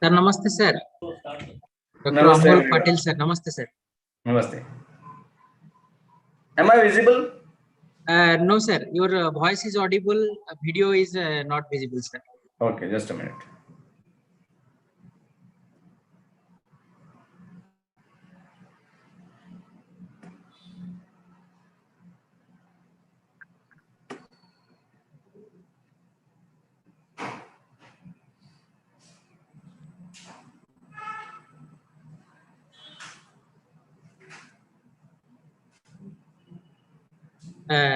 Sir, namaste, sir. Dr. Namaste, Amol everyone. Patil, sir. Namaste, sir. Namaste. Am I visible? No, sir. Your voice is audible. Video is not visible, sir. Okay, just a minute.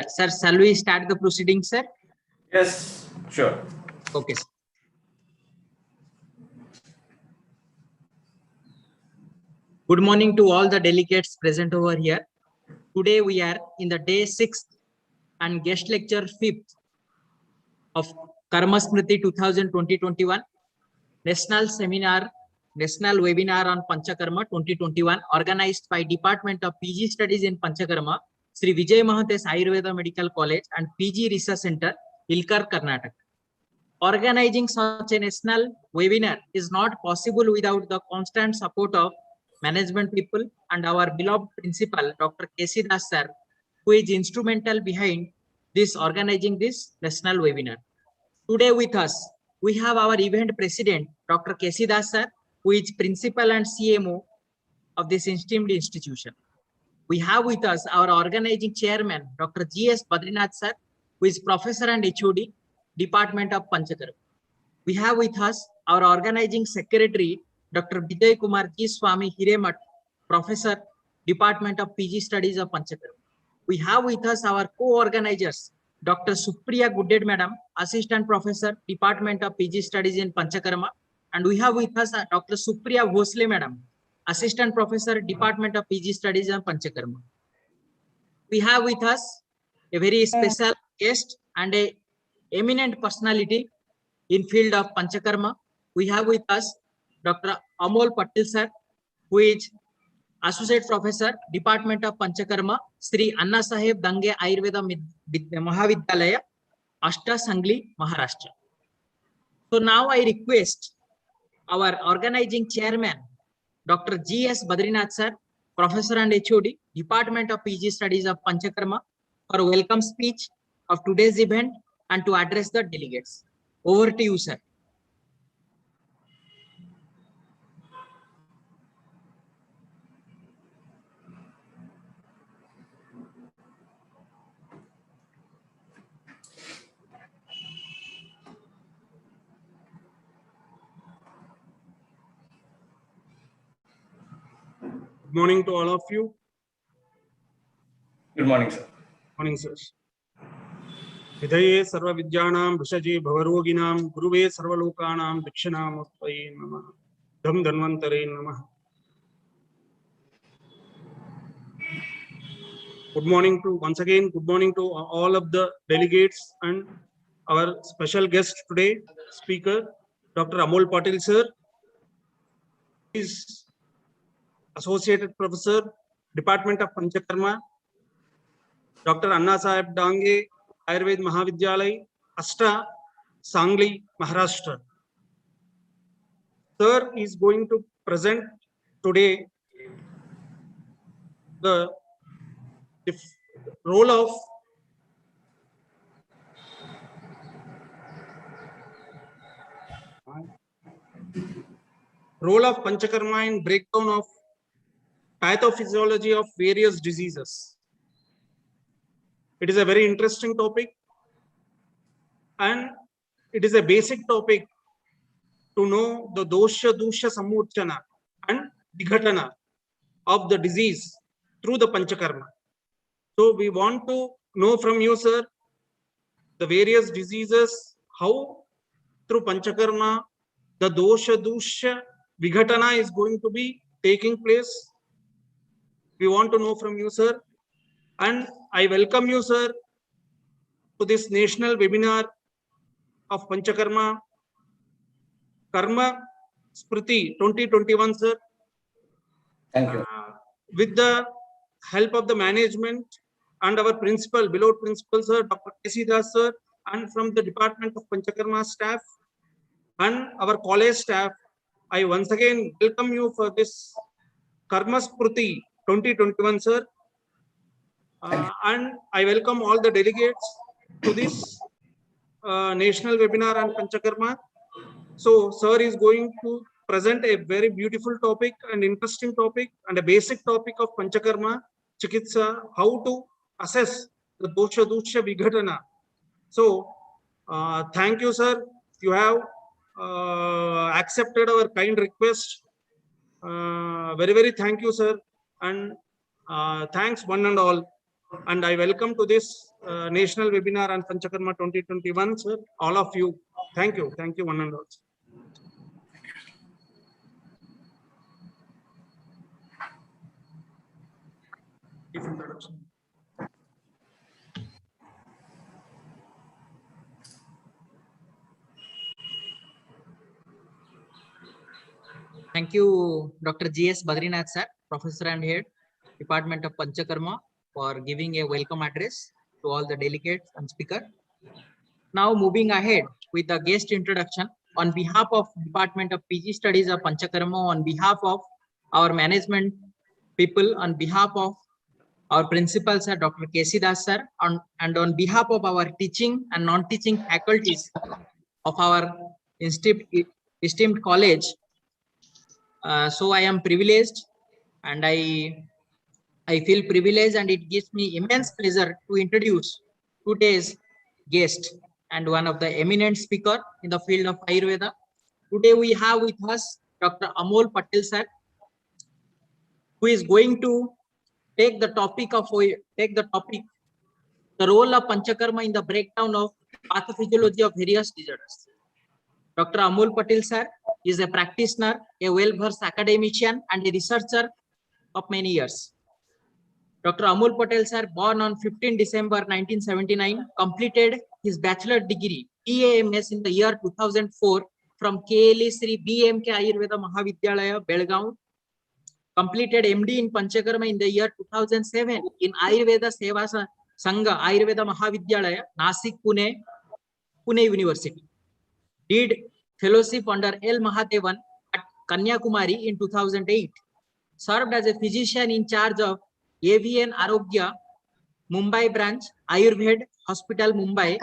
Sir, shall we start the proceedings, sir? Yes, sure. Okay, sir. Good morning to all the delegates present over here. Today we are in the day 6th and guest lecture 5th of Karma Smriti 2020-21 National Seminar, National Webinar on Panchakarma 2021 organized by Department of PG Studies in Panchakarma, Sri Vijay Mahates Ayurveda Medical College and PG Research Center, ILKAL, Karnataka. Organizing such a national webinar is not possible without the constant support of management people and our beloved principal, Dr. K.C. Das sir, who is instrumental behind this organizing this national webinar. Today with us, we have our event president, Dr. K.C. Das sir, who is principal and CMO of this esteemed institution. We have with us our organizing chairman, Dr. G.S. Badrinath sir, who is professor and HOD, Department of Panchakarma. We have with us our organizing secretary, Dr. Vijay Kumar G. Swami Hiremat, professor, Department of PG Studies of Panchakarma. We have with us our co-organizers, Dr. Supriya Gooded Madam, Assistant Professor, Department of PG Studies in Panchakarma. And we have with us Dr. Supriya Bhosle Madam, Assistant Professor, Department of PG Studies in Panchakarma. We have with us a very special guest and a eminent personality in field of Panchakarma. We have with us Dr. Amol Patil sir, who is Associate Professor, Department of Panchakarma, Sri Anna Saheb Dange Ayurveda Mahavidyalaya, Ashta Sangli, Maharashtra. So now I request our organizing chairman, Dr. G.S. Badrinath sir, Professor and HOD, Department of PG Studies of Panchakarma, for a welcome speech of today's event and to address the delegates. Over to you, sir. Good morning to all of you. Good morning, sir. Morning, sir. Vidaye sarva vidyanam vishaje bhavaroginam guruve sarvalokanam dikshanamutvaye namah dham dhanvantare namah. Good morning to once again. Good morning to all of the delegates and our special guest today, speaker Dr. Amol Patil sir. Is Associated Professor, Department of Panchakarma, Dr. Anna Saheb Dange, Ayurveda Mahavidyalaya, Ashta, Sangli, Maharashtra. Sir is going to present today the role of Panchakarma in breakdown of pathophysiology of various diseases. It is a very interesting topic and it is a basic topic to know the dosha samurchana and vighatana of the disease through the Panchakarma. So we want to know from you, sir, the various diseases, how through Panchakarma the dosha vighatana is going to be taking place. We want to know from you, sir, and I welcome you, sir, to this national webinar of Panchakarma Karma Smriti 2021, sir. Thank you. With the help of the management and our principal, beloved principal, sir, Dr. K.C. Das, sir, and from the Department of Panchakarma staff and our college staff, I once again welcome you for this Karma Smriti 2021, sir. And I welcome all the delegates to this national webinar on Panchakarma. So, sir is going to present a very beautiful topic and interesting topic and a basic topic of Panchakarma, Chikitsa, how to assess the dosha dusha vighatana. So, thank you, sir. You have accepted our kind request. Very, very thank you, sir. And thanks one and all. And I welcome to this national webinar on Panchakarma 2021, sir. All of you. Thank you. Thank you one and all. Introduction. Thank you, Dr. G.S. Badrinath, sir, Professor and Head, Department of Panchakarma, for giving a welcome address to all the delegates and speakers. Now, moving ahead with the guest introduction, on behalf of Department of PG Studies of Panchakarma, on behalf of our management people, on behalf of our principal, sir, Dr. K.C. Das, sir, and on behalf of our teaching and non-teaching faculties of our esteemed college, so I am privileged, and I feel privileged, and it gives me immense pleasure to introduce today's guest and one of the eminent speaker in the field of Ayurveda. Today we have with us Dr. Amol Patel, sir, who is going to take the topic, the role of Panchakarma in the breakdown of pathophysiology of various disorders. Dr. Amol Patel, sir, is a practitioner, a well-versed academician, and a researcher of many years. Dr. Amol Patel, sir, born on 15 December 1979, completed his bachelor degree, BAMS, in the year 2004 from KLE Sri BMK Ayurveda Mahavidyalaya, Belgaum. Completed MD in Panchakarma in the year 2007 in Ayurveda Seva Sangha Ayurveda Mahavidyalaya, Nasik, Pune University. Did fellowship under L. Mahadevan at Kanyakumari in 2008. Served as a physician in charge of AVN Arogya Mumbai branch, Ayurved Hospital, Mumbai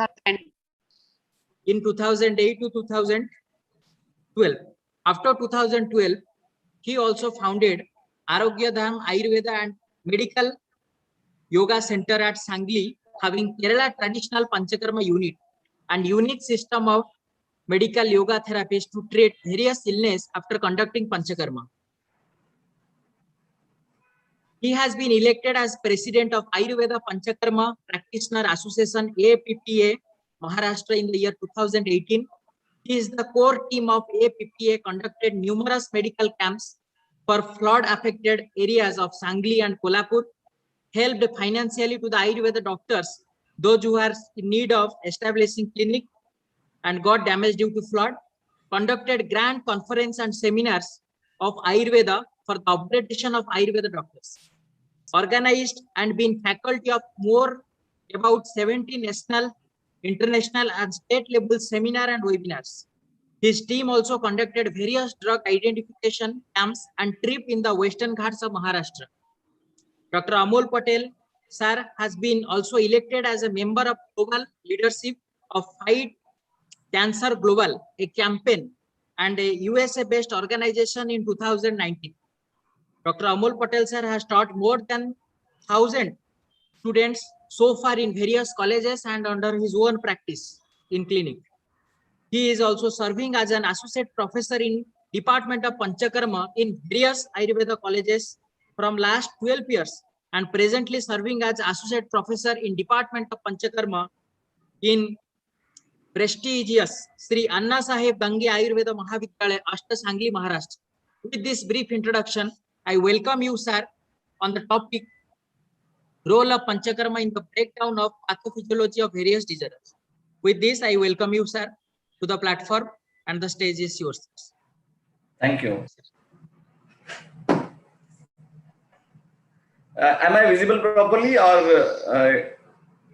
in 2008 to 2012. After 2012, he also founded Arogya Dham Ayurveda and Medical Yoga Center at Sangli, having Kerala traditional Panchakarma unit and unique system of medical yoga therapies to treat various illness after conducting Panchakarma. He has been elected as president of Ayurveda Panchakarma Practitioner Association APPA Maharashtra in the year 2018. He is the core team of APPA, conducted numerous medical camps for flood affected areas of Sangli and Kolhapur, helped financially to the Ayurveda doctors, those who are in need of establishing clinic and got damaged due to flood, conducted grand conference and seminars of Ayurveda for the upgradation of Ayurveda doctors, organized and been faculty of more about 70 national, international and state level seminar and webinars. His team also conducted various drug identification camps and trip in the Western Ghats of Maharashtra. Dr. Amol Patel, sir, has been also elected as a member of global leadership of Fight Cancer Global, a campaign and a USA-based organization in 2019. Dr. Amol Patel, sir, has taught more than 1,000 students so far in various colleges and under his own practice in clinic. He is also serving as an associate professor in Department of Panchakarma in various Ayurveda colleges from last 12 years and presently serving as associate professor in Department of Panchakarma in prestigious Sri Anna Saheb Dange Ayurveda Mahavidyalaya, Ashta Sangli, Maharashtra. With this brief introduction, I welcome you, sir, on the topic role of Panchakarma in the breakdown of pathophysiology of various disorders. With this, I welcome you, sir, to the platform, and the stage is yours. Thank you. Am I visible properly or?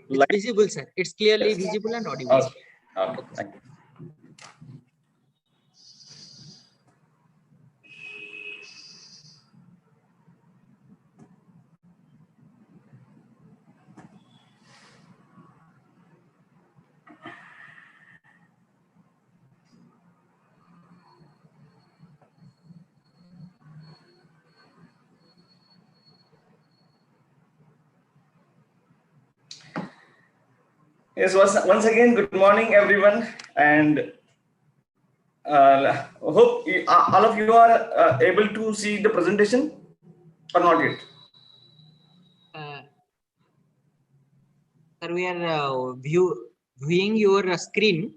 It's visible, sir. It's clearly visible and audible. Okay. Okay. Thank you. Yes, once again, good morning, everyone, and hope all of you are able to see the presentation or not yet. Sir, we are viewing your screen,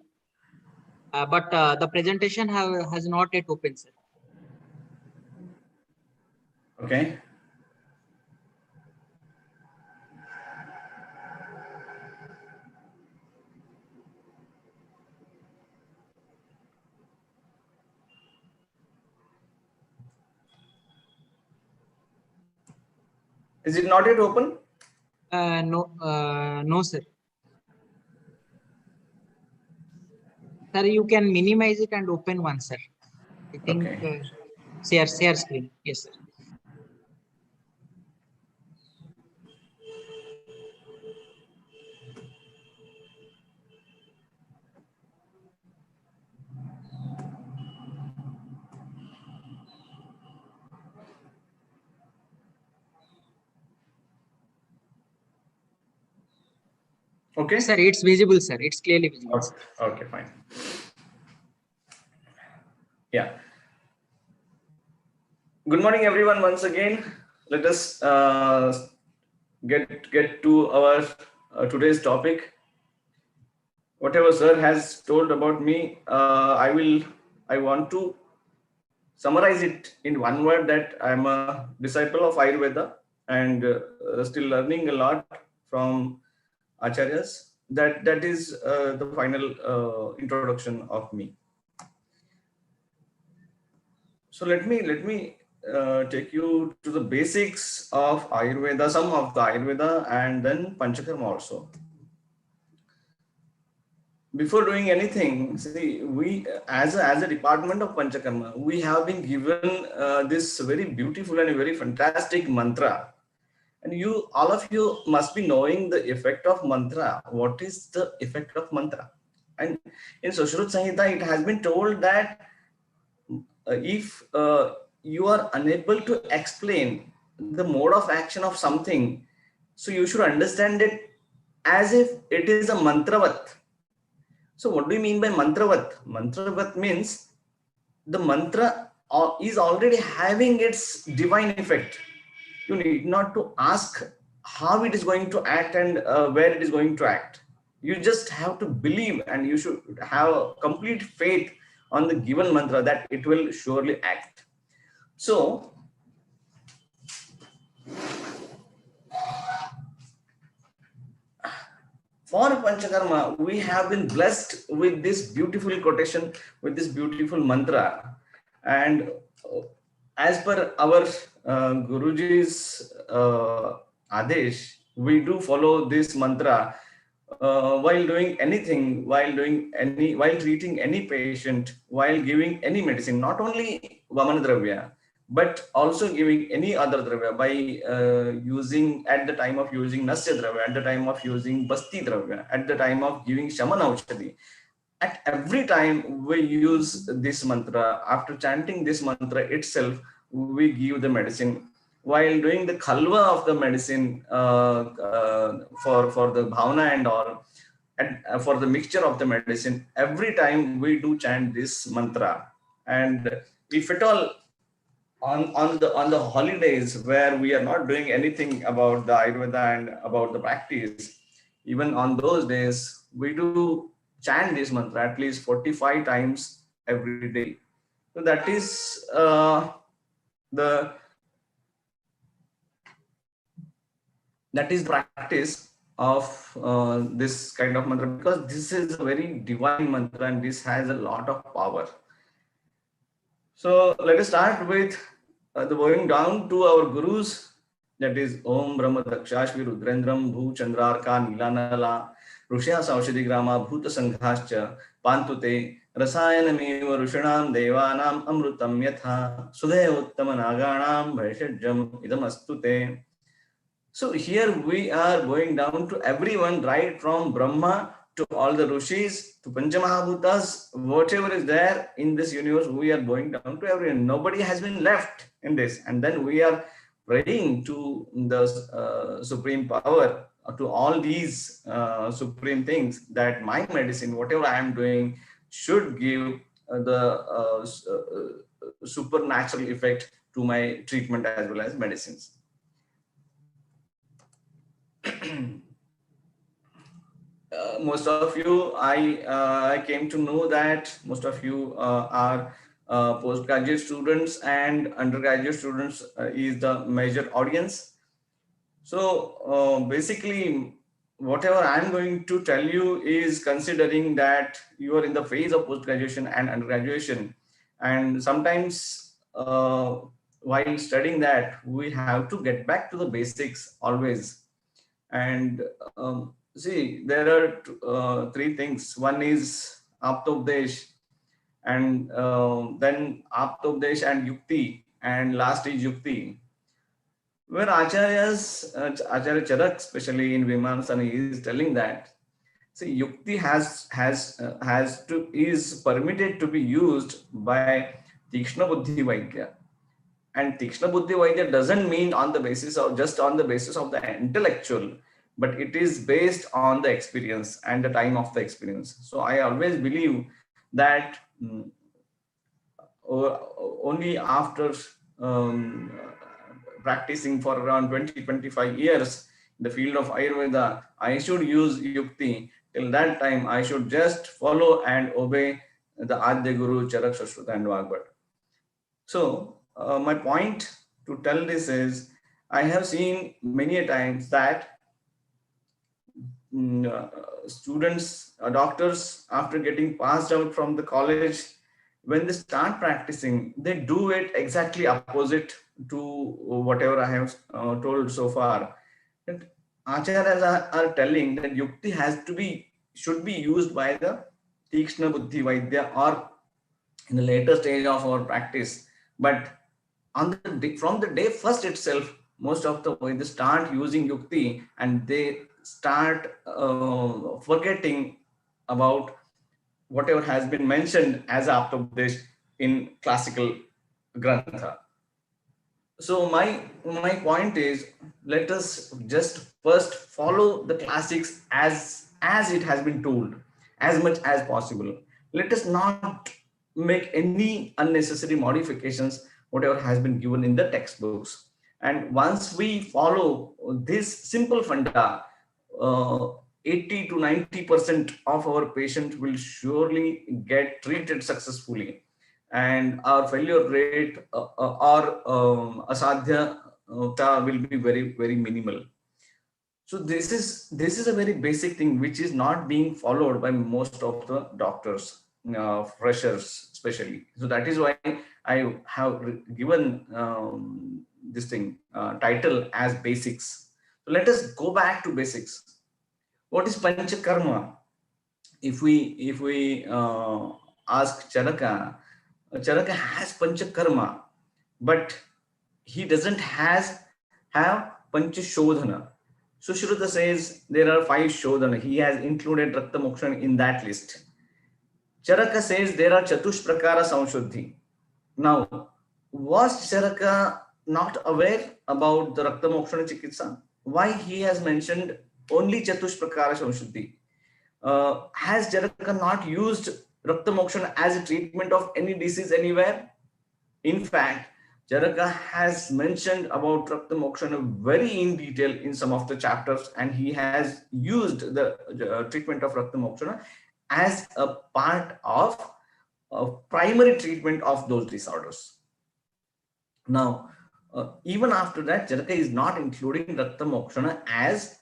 but the presentation has not yet opened, sir. Okay. Is it not yet open? No, sir. Sir, you can minimize it and open one, sir. I think Okay. share screen. Yes, sir. Okay. Sir, it's visible, sir. It's clearly visible. Okay. Okay. Fine. Yeah. Good morning, everyone. Once again, let us get to our today's topic. Whatever sir has told about me, I want to summarize it in one word that I'm a disciple of Ayurveda and still learning a lot from Acharyas. That is the final introduction of me. So let me take you to the basics of Ayurveda, some of the Ayurveda, and then Panchakarma also. Before doing anything, see, we as a department of Panchakarma, we have been given this very beautiful and very fantastic mantra, and all of you must be knowing the effect of mantra. What is the effect of mantra? And in Sushruta Samhita, it has been told that if you are unable to explain the mode of action of something, so you should understand it as if it is a mantravat. So what do you mean by mantravat? Mantravat means the mantra is already having its divine effect. You need not to ask how it is going to act and where it is going to act. You just have to believe, and you should have complete faith on the given mantra that it will surely act. So for Panchakarma, we have been blessed with this beautiful quotation, with this beautiful mantra. And as per our Guruji's Adesh, we do follow this mantra while doing anything, while treating any patient, while giving any medicine, not only Vamana Dravya, but also giving any other dravya by using at the time of using Nasya Dravya, at the time of using Basti Dravya, at the time of giving Shamana Aushadhi. At every time we use this mantra, after chanting this mantra itself, we give the medicine. While doing the khalwa of the medicine for the bhavana and all, and for the mixture of the medicine, every time we do chant this mantra. And if at all on the holidays where we are not doing anything about the Ayurveda and about the practice, even on those days we do chant this mantra at least 45 times every day. So that is the practice of this kind of mantra, because this is a very divine mantra and this has a lot of power. So let us start with the going down to our gurus, that is Om Brahma Dakshashvi Rudrendram Bhu Chandrarka Nilanala Rushya Saushadhi Grama Bhuta Sanghascha Pantute Rasayanameva Rushanam Devanam Amrutam Yatha Sudhe Uttama Naganam Bhaishajam Idamastute. So here we are going down to everyone, right from Brahma to all the Rishis to Panchamahabhutas, whatever is there in this universe, we are going down to everyone. Nobody has been left in this. And then we are praying to the supreme power to all these supreme things, that my medicine, whatever I am doing, should give the supernatural effect to my treatment as well as medicines. Most of you, I came to know that most of you are postgraduate students, and undergraduate students is the major audience. So basically, whatever I'm going to tell you is considering that you are in the phase of post-graduation and undergraduation. And sometimes while studying that, we have to get back to the basics always. And see, there are three things. One is Aptopdesh, and then Aptopdesh and Yukti, and last is Yukti. Where Acharyas, Acharya Charak, especially in Vimansana, is telling that, see, Yukti is permitted to be used by Tikshna Buddhi Vaidya. And Tikshna Buddhi Vaidya doesn't mean on the basis of just on the basis of the intellectual, but it is based on the experience and the time of the experience. So I always believe that only after um, practicing for around 20-25 years in the field of Ayurveda, I should use Yukti. Till that time, I should just follow and obey the Adya Guru, Charak, Shashruta and Vagvat. So my point to tell this is, I have seen many a times that students, doctors, after getting passed out from the college, when they start practicing, they do it exactly opposite to whatever I have told so far. And Acharyas are telling that Yukti should be used by the Tikshna Buddhi Vaidya, or in the later stage of our practice. But from the day first itself, most of the way they start using Yukti, and they start forgetting about whatever has been mentioned as Aptopdesh in classical Grantha. So my point is, let us just first follow the classics as it has been told, as much as possible. Let us not make any unnecessary modifications whatever has been given in the textbooks. And once we follow this simple funda, 80 to 90% of our patients will surely get treated successfully, and our failure rate or asadhya will be very minimal. So this is a very basic thing which is not being followed by most of the doctors, freshers especially. So that is why I have given this thing title as basics. So let us go back to basics. What is panchakarma? If we ask Charaka has panchakarma, but he doesn't have panchashodhana. Sushruta says there are 5 shodhana. He has included Rakta Mokshan in that list. Charaka says there are Chatush Prakara Samshuddhi. Now, was Charaka not aware about the Rakta Mokshana Chikitsa? Why he has mentioned only Chatush Prakara Samshuddhi? Has Charaka not used Rakta Mokshan as a treatment of any disease anywhere? In fact, Charaka has mentioned about Rakta Mokshana very in detail in some of the chapters, and he has used the treatment of Rakta Mokshana as a part of primary treatment of those disorders. Now, even after that, Charaka is not including Rakta Mokshana as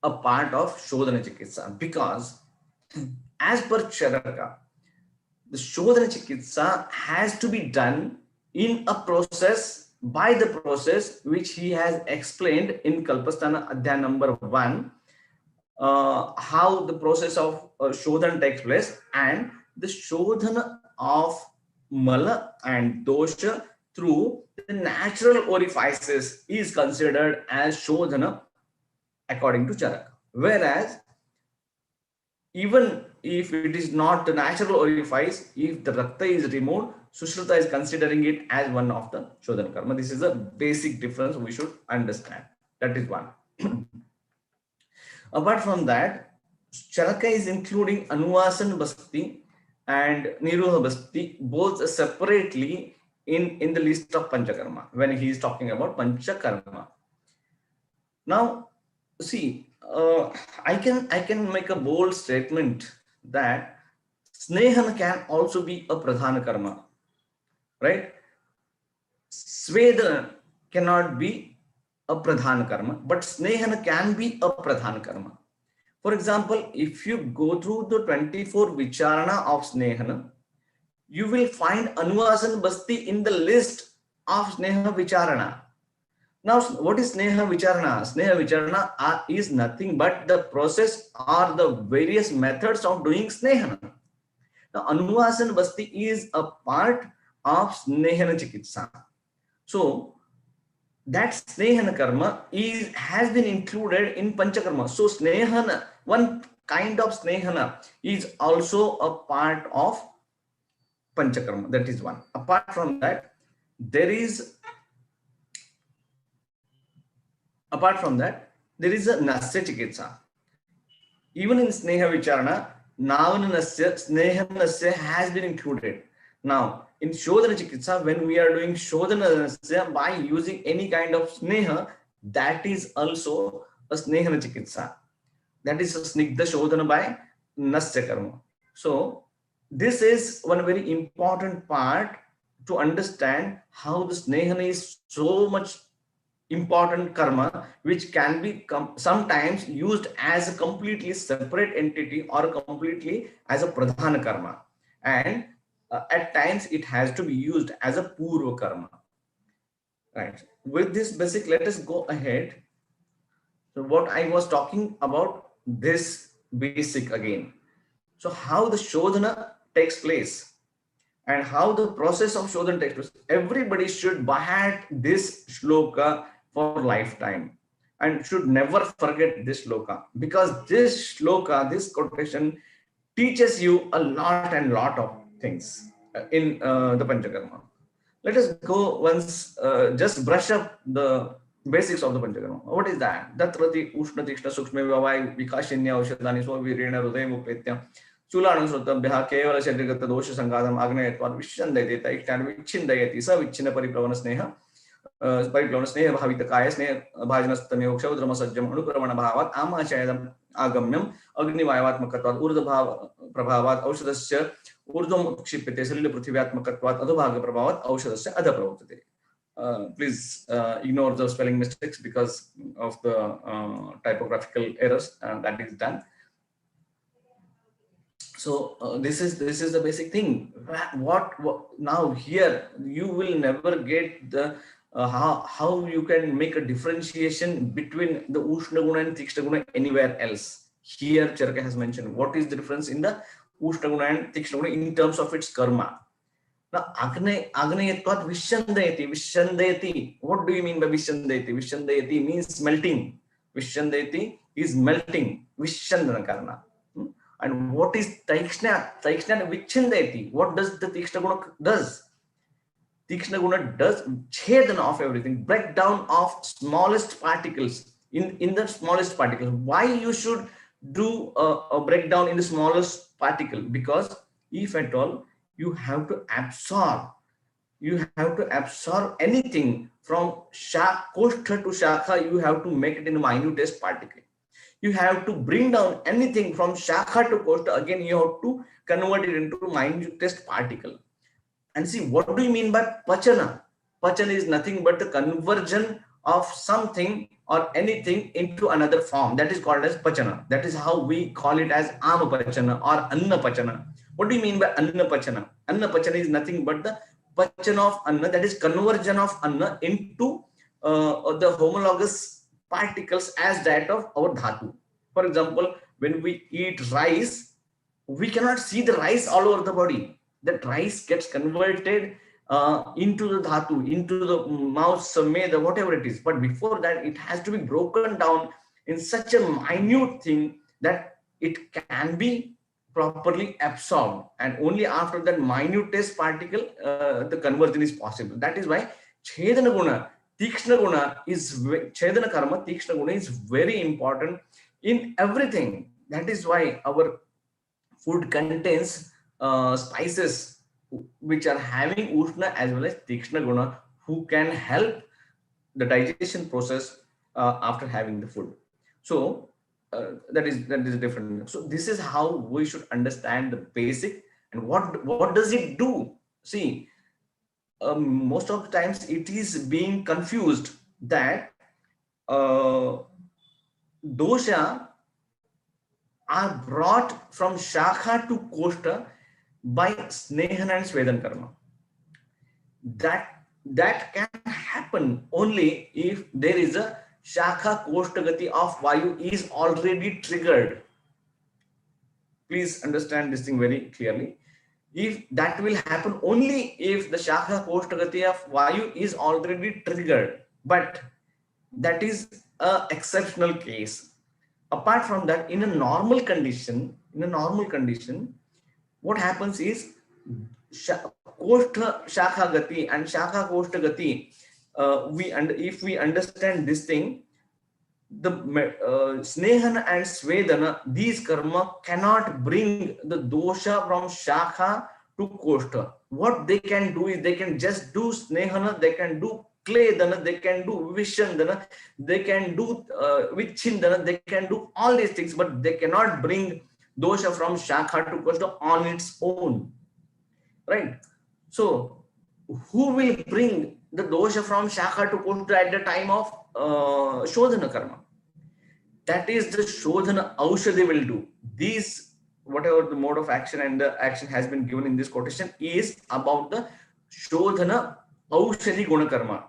a part of Shodhana Chikitsa, because as per Charaka, the Shodhana Chikitsa has to be done in a process, by the process which he has explained in Kalpasthana Adhyaya number 1, how the process of Shodhana takes place, and the Shodhana of Mala and Dosha through the natural orifices is considered as Shodhana according to Charaka. Whereas, even if it is not the natural orifice, if the Rakta is removed, Sushruta is considering it as one of the Shodhan Karma. This is a basic difference we should understand. That is one. Apart from that, Charaka is including Anuvasan Basti and Niruha Basti both separately in the list of Panchakarma when he is talking about Panchakarma. Now, see, I can make a bold statement that Snehan can also be a Pradhana Karma, right? Svedana cannot be a Pradhana Karma, but Snehana can be a Pradhana Karma. For example, if you go through the 24 Vicharana of Snehana, you will find Anuvasan Basti in the list of Sneha Vicharana. Now, what is Sneha Vicharana? Sneha Vicharana is nothing but the process or the various methods of doing Snehana. Now, Anuvasan Basti is a part of Snehana Chikitsa. So, that Snehana Karma has been included in Panchakarma. So, Snehana, one kind of Snehana is also a part of Panchakarma. That is one. Apart from that, there is a Nasya Chikitsa. Even in Sneha Vicharana, Navana Nasya, Sneha Nasya has been included. Now, in Shodhana Chikitsa, when we are doing Shodhana Nasya by using any kind of Sneha, that is also a Snehana Chikitsa. That is a Snigdha Shodhana by Nasya Karma. So, this is one very important part to understand how the Snehana is so much important karma, which can be sometimes used as a completely separate entity or completely as a pradhana karma, and at times it has to be used as a purva karma. Right. With this basic, let us go ahead. So what I was talking about, this basic again. So how the Shodhana takes place and how the process of Shodhana takes place. Everybody should buy this shloka for lifetime and should never forget this shloka, because this shloka, this quotation teaches you a lot of things in the Panchakarma. Let us go once, just brush up the basics of the Panchakarma. What is that? Datrati Ushna Tikshna Sukshma Vavai Vikashinya Aushadani Swavirena Rudaya Mupetya Chulanam Srutabhya Kevala Shadragata Dosha Sangadam Agnayatva Vishandayata Iktan Vichindayati Savichina Pariplavana Sneha Pariplavana Sneha Bhavita Kaya Sneha Bhajanastame Ukshadrama Sajjam Anupravana Bhavat Amachayadam Agamyam Agni Vayavatmakatvat Urda Prabhavat Aushadasya Urdham Kshipete Salila Prithivyaatmakatvat Adhabhaga Prabhavat Aushadasya Adha Pravaktate. Please ignore the spelling mistakes because of the typographical errors that is done. So this is the basic thing. What now here you will never get the how you can make a differentiation between the Ushna Guna and Tikshna Guna anywhere else. Here Charaka has mentioned what is the difference in the Ushna Guna and Tikshna Guna in terms of its karma. Now, Agnayatvat Vishandayati. What do you mean by Vishandayati? Vishandayati means melting. Vishandayati is melting. Vishandana Karna. And what is Tikshna? Tikshna Vichandayati. What does the Tikshna Guna does? Tikshna Guna does chedana of everything, breakdown of smallest particles in the smallest particles. Why you should do a breakdown in the smallest particle? Because if at all you have to absorb anything from koshtha to shakha, you have to make it in the minutest particle. You have to bring down anything from shakha to koshtha, again you have to convert it into minutest particle. And see, what do you mean by pachana? Pachana is nothing but the conversion of something or anything into another form. That is called as pachana. That is how we call it as ama pachana or anna pachana. What do you mean by anna pachana? Anna pachana is nothing but the pachana of anna, that is conversion of anna into the homologous particles as that of our dhatu. For example, when we eat rice, we cannot see the rice all over the body. That rice gets converted into the dhatu, into the mouth, sameda, whatever it is. But before that, it has to be broken down in such a minute thing that it can be properly absorbed, and only after that minutest particle the conversion is possible. That is why Chedana Guna, Tikshna Guna is Chedana Karma, Tikshna Guna is very important in everything. That is why our food contains spices which are having ushna as well as tikshna guna, who can help the digestion process after having the food. So that is different. So this is how we should understand the basic. And what does it do? See, most of the times it is being confused that uh, dosha are brought from shakha to koshta by snehan and svedan karma. That can happen only if there is a shakha koshta gati of vayu is already triggered. Please understand this thing very clearly. If that will happen only if the shakha koshta gati of vayu is already triggered, but that is a exceptional case. Apart from that, in a normal condition, what happens is koshta shakha gati and shakha koshta gati, if we understand this thing, the snehan and svedana, these karma cannot bring the dosha from shakha to koshta. What they can do is they can just do snehana, they can do kledana, they can do vishandana, they can do vichindana, they can do all these things, but they cannot bring dosha from shakha to koshta on its own, right? So who will bring the dosha from shakha to koshta at the time of shodhana karma? That is the Shodhana Aushadhi will do. These, whatever the mode of action and the action has been given in this quotation, is about the Shodhana Aushadhi Guna Karma.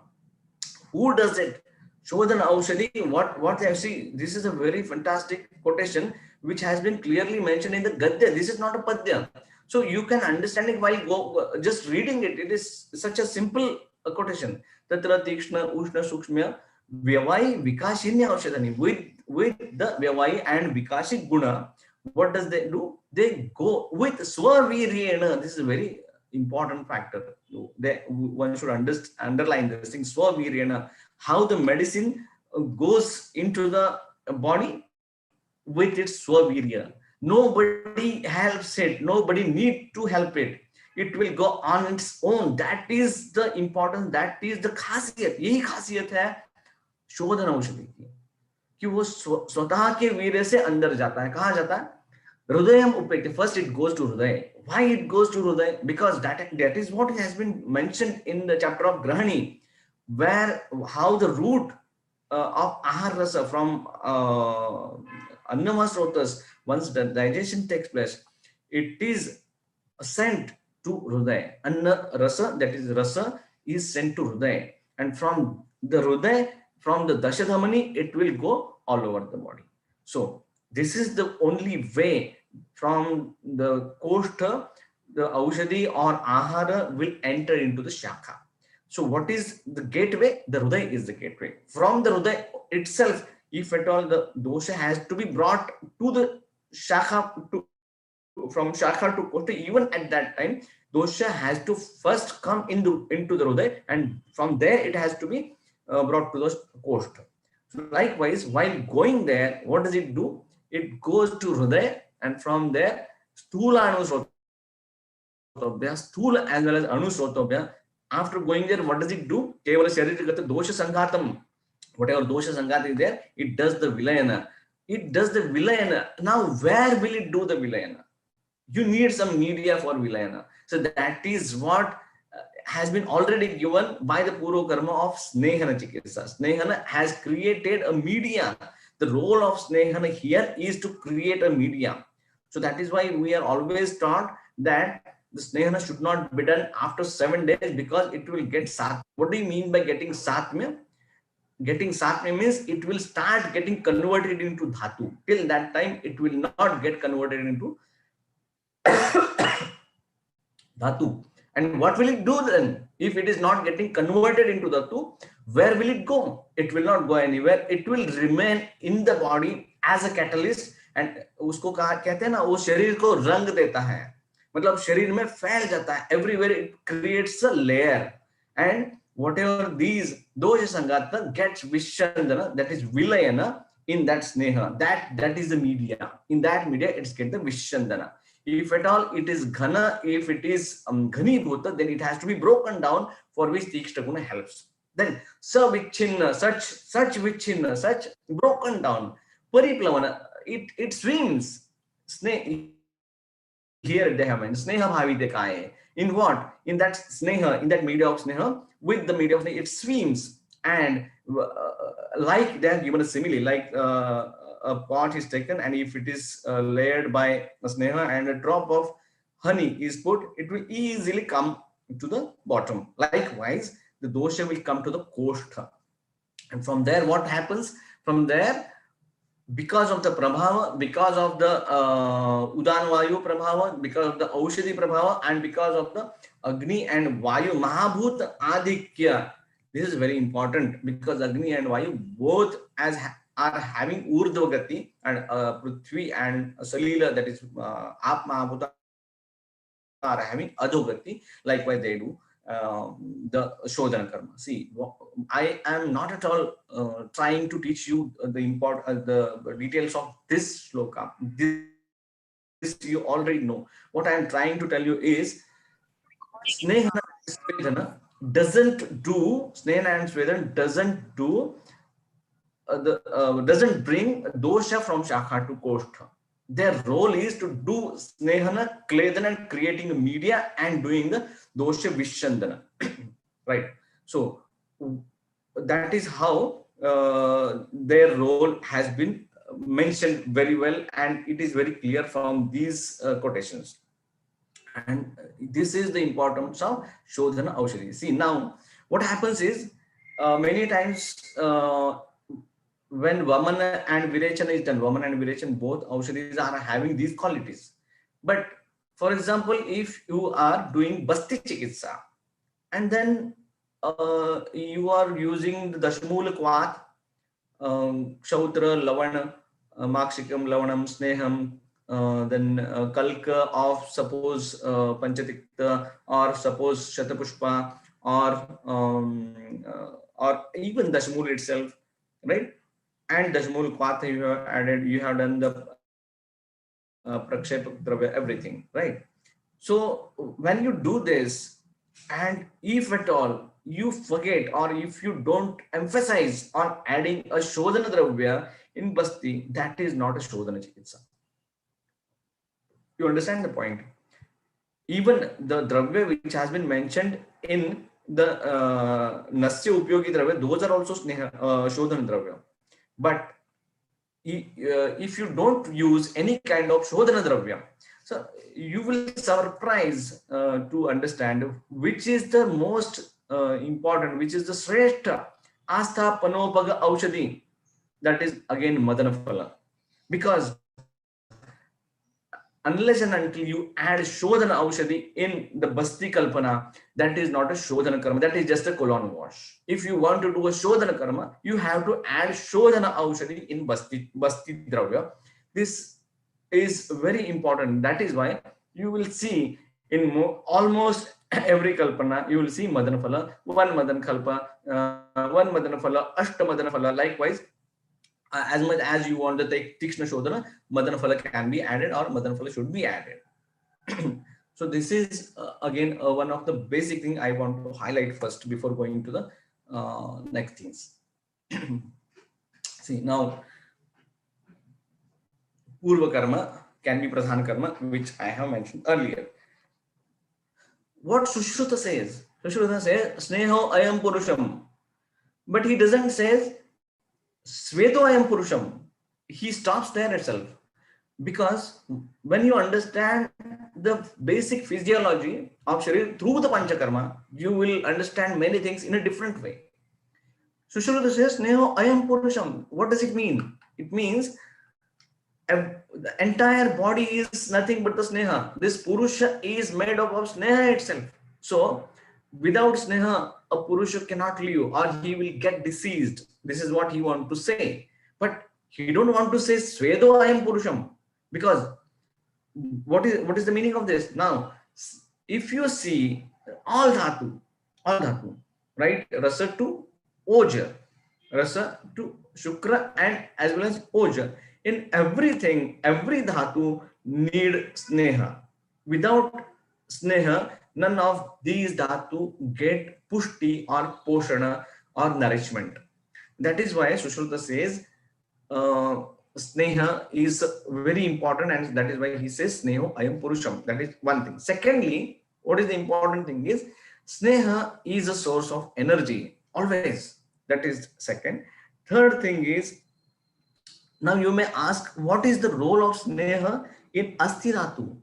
Who does it? Shodhana Aushadhi, what I see, this is a very fantastic quotation which has been clearly mentioned in the Gadya. This is not a Padya. So you can understand it while just reading it. It is such a simple quotation. Tatra Tikshna Ushna Sukshmya Vyavai Vikashinya Aushadhani. With the Vyavai and Vikashik Guna, what does they do? They go with Swaviryena. This is a very important factor. One should underline this thing, Swaviryena. How the medicine goes into the body with its Swavirya. Nobody helps it. Nobody need to help it. It will go on its own. That is the importance. That is the khasiyat. यही खासियत है शोधन औषधि की, कि वो स्वतः के वीर्य से अंदर जाता है. कहाँ जाता है? हृदयम उपेक्ति. First it goes to हृदय. Why it goes to hृदय? Because that is what has been mentioned in the chapter of Grahani, where how the root of ahar rasa from annavasrotas, once the digestion takes place, it is sent to hृदय. Anna rasa, that is rasa, is sent to hृदय, and from the hृदय, from the dashadhamani, it will go all over the body. So this is the only way. From the koshta, the aushadhi or ahara will enter into the shakha. So what is the gateway? The hृदय is the gateway. From the hृदय itself, if at all the dosha has to be brought to the shakha, from shakha to koshta, even at that time, dosha has to first come into the hृदय, and from there it has to be brought to the koshta. So likewise, while going there, what does it do? It goes to hृदय, and from there, stula as well as anusrotobhya. After going there, what does it do? Kevala sharirigata dosha sanghatam. Whatever dosha sanghat is there, it does the vilayana. It does the vilayana. Now, where will it do the vilayana? You need some media for vilayana. So that is what has been already given by the Purva Karma of Snehana Chikitsa. Snehana has created a media. The role of Snehana here is to create a media. So that is why we are always taught that the Snehana should not be done after 7 days, because it will get Satmya. What do you mean by getting Satmya? Getting Satmya means it will start getting converted into Dhatu. Till that time, it will not get converted into Dhatu. And what will it do then? If it is not getting converted into Dhatu, where will it go? It will not go anywhere. It will remain in the body as a catalyst. And उसको कहते हैं ना, वो शरीर को रंग देता है, मतलब शरीर में फैल जाता है. Everywhere it creates a layer. And whatever these dosha sangatana gets vishandana, that is vilayana, in that sneha, that is the media. In that media, it's get the Vishandana. If at all it is ghana, if it is ghani bhuta, then it has to be broken down, for which Tikshna Guna helps. Then sa vichinna, such vichinna, such broken down. Pariplavana, it swims. Here they have mentioned sneha bhavite kaye. In what? In that sneha, in that media of sneha, with the media of sneha, it swims. And like they have given a simile, like a pot is taken, and if it is layered by a sneha and a drop of honey is put, it will easily come to the bottom. Likewise, the dosha will come to the koshtha. And from there, what happens? From there, because of the prabhava, because of the udan vayu prabhava, because of the aushadhi prabhava, and because of the agni and vayu mahabhut adhikya. This is very important, because agni and vayu both are having urdhva gati, and prithvi and salila, that is ap mahabhuta, are having adhogati. Likewise they do the Shodhan Karma. See, I am not at all trying to teach you the details of this shloka. This you already know. What I am trying to tell you is Snehana and Svedana doesn't do doesn't bring dosha from Shakha to Koshtha. Their role is to do Snehana, Kledana, and creating a media and doing the dosha Vishandana. Right. So that is how their role has been mentioned very well, and it is very clear from these quotations. And this is the importance of Shodhana Aushadhi. See, now what happens is many times when Vamana and Virechana is done, Vamana and Virechana, both Aushadhis are having these qualities. But for example, if you are doing Basti Chikitsa, and then you are using the Dashmula Kvat, Kshaudra, Lavana, Makshikam, Lavanam, Sneham, then Kalka of suppose Panchatikta, or suppose Shatapushpa, or even Dashmula itself, right? And Dashmul Kwatha you have added, you have done the Prakshepak Dravya, everything, right? So when you do this, and if at all you forget, or if you don't emphasize on adding a Shodhana Dravya in Basti, that is not a Shodhana Chikitsa. You understand the point? Even the Dravya which has been mentioned in the Nasya Upyogi Dravya, those are also Shodhana Dravya. But if you don't use any kind of Shodhana Dravya, so you will surprise to understand which is the most important, which is the Shrestha Astha Panopaga Aushadhi. That is again Madanaphala. Because unless and until you add Shodhana Aushadhi in the Basti Kalpana, that is not a Shodhana Karma, that is just a colon wash. If you want to do a Shodhana Karma, you have to add Shodhana Aushadhi in Basti Dravya. This is very important. That is why you will see in almost every Kalpana, you will see Madanaphala, one Madan Kalpa, one Madanaphala, Ashta Madanaphala. Likewise, as much as you want to take Tikshna Shodhana, Madanaphala can be added, or Madanaphala should be added. So this is again one of the basic thing I want to highlight first before going to the next things. See, now Purva Karma can be Pradhan Karma, which I have mentioned earlier. What Sushruta says, Sneho Ayam Purusham, but he doesn't say Sveto Ayam Purusham. He stops there itself, because when you understand the basic physiology of Sharir through the Panchakarma, you will understand many things in a different way. Sushruta says Sneho Ayam Purusham. What does it mean? It means the entire body is nothing but the Sneha. This Purusha is made up of Sneha itself. So without Sneha, a Purusha cannot live, or he will get deceased. This is what he wants to say. But he don't want to say Svedo Ayam Purusham, because what is the meaning of this? Now, if you see all dhatu, right? Rasa to Oja, Rasa to Shukra, and as well as Oja. In everything, every dhatu need sneha. Without sneha, none of these dhatu get pushti or poshana or nourishment. That is why Sushruta says sneha is very important, and that is why he says sneho ayam purusham. That is one thing. Secondly, what is the important thing is sneha is a source of energy always. That is second. Third thing is, now you may ask, what is the role of sneha in asti dhatu?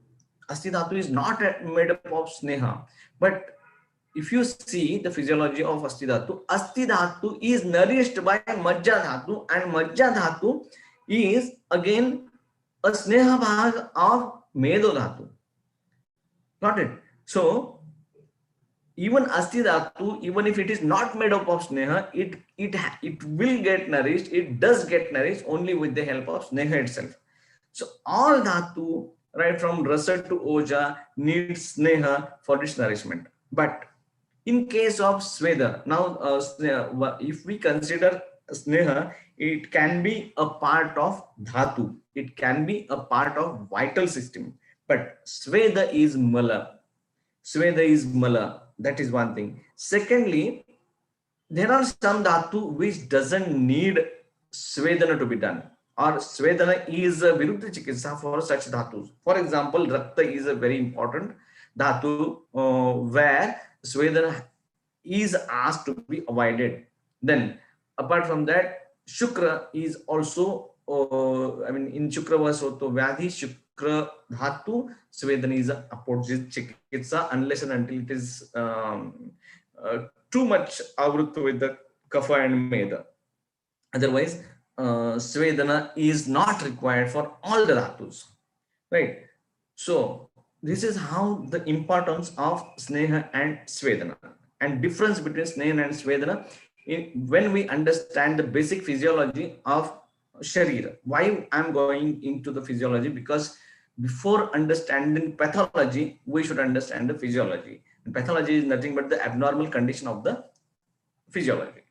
Asti dhatu is not made up of sneha, but if you see the physiology of asti dhatu is nourished by majja dhatu, and majja dhatu is again a sneha bhag of medo dhatu. Got it? So even asti dhatu, even if it is not made up of sneha, it will get nourished. It does get nourished only with the help of sneha itself. So all dhatu, right from rasa to oja, needs sneha for its nourishment. But in case of sweda, now if we consider sneha, it can be a part of dhatu. It can be a part of vital system. But sweda is mala. Sweda is mala. That is one thing. Secondly, there are some dhatu which doesn't need svedana to be done, or svedana is a viruddha chikitsa for such dhatus. For example, rakta is a very important dhatu where svedana is asked to be avoided. Then apart from that, shukra is also in shukra vasoto vyadhi shukra dhatu, svedana is a opposite chikitsa unless and until it is too much avrutta with the kapha and meda. Otherwise, svedana is not required for all the dhatus, right? So this is how the importance of sneha and svedana, and difference between sneha and svedana when we understand the basic physiology of sharira. Why I'm going into the physiology? Because before understanding pathology, we should understand the physiology. And pathology is nothing but the abnormal condition of the physiology.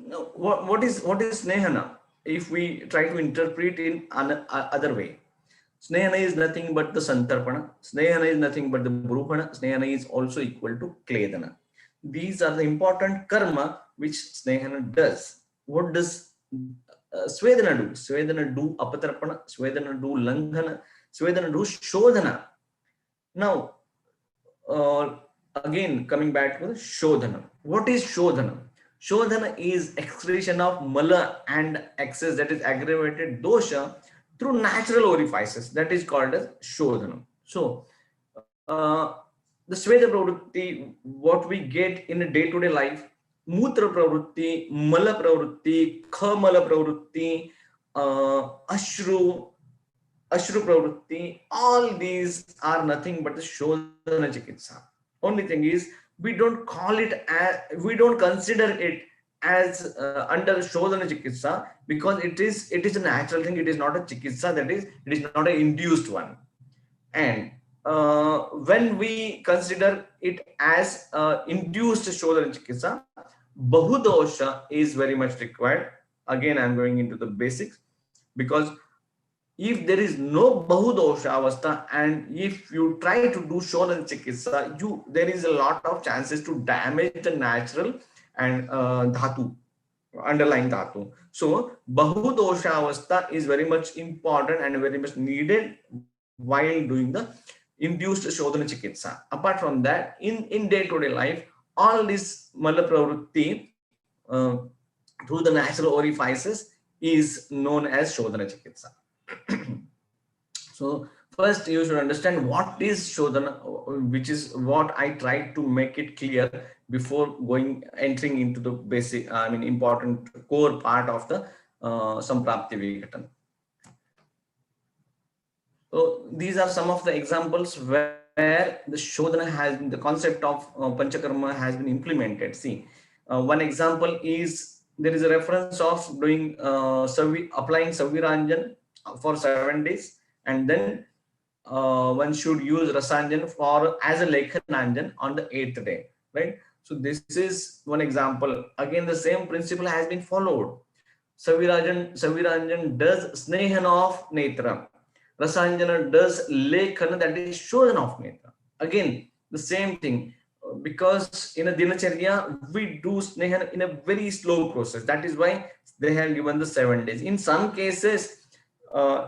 Now, what is snehana? If we try to interpret in other way, snehana is nothing but the santarpana. Snehana is nothing but the bruhana. Snehana is also equal to kledana. These are the important karma which snehana does. What does svedana do? Svedana do apatarpana. Svedana do langhana. Svedana do shodhana. Now, again coming back to the shodhana. What is shodhana? Shodhana is excretion of mala and excess, that is aggravated dosha, through natural orifices. That is called as shodhana. So the sveda pravrutti, what we get in a day-to-day life, mutra pravrutti, mala pravrutti, khamala pravrutti, ashru pravrutti, all these are nothing but the shodhana chikitsa. Only thing is, we don't call it as, we don't consider it as under shodhana chikitsa, because it is a natural thing. It is not a chikitsa, that is, it is not an induced one. And when we consider it as induced shodhana chikitsa, bahudosha is very much required. Again, I'm going into the basics, because if there is no bahudosha avastha and if you try to do shodhana chikitsa, there is a lot of chances to damage the natural and dhatu, underlying dhatu. So bahudosha avastha is very much important and very much needed while doing the induced shodhana chikitsa. Apart from that, in day-to-day life, all this mala pravrutti through the natural orifices is known as shodhana chikitsa. So first you should understand what is shodhana, which is what I tried to make it clear before entering into the basic, important core part of the samprapti vighatan. So these are some of the examples where the shodhana has been, the concept of panchakarma has been implemented. See, one example is, there is a reference of doing applying saviranjan for 7 days, and then one should use Rasanjan for as a Lekhananjan on the 8th day, right? So this is one example. Again, the same principle has been followed. Saviranjan does Snehan of Netra. Rasanjana does Lekhan, that is Shodhan of Netra. Again, the same thing. Because in a Dinacharya, we do Snehan in a very slow process. That is why they have given the 7 days. In some cases,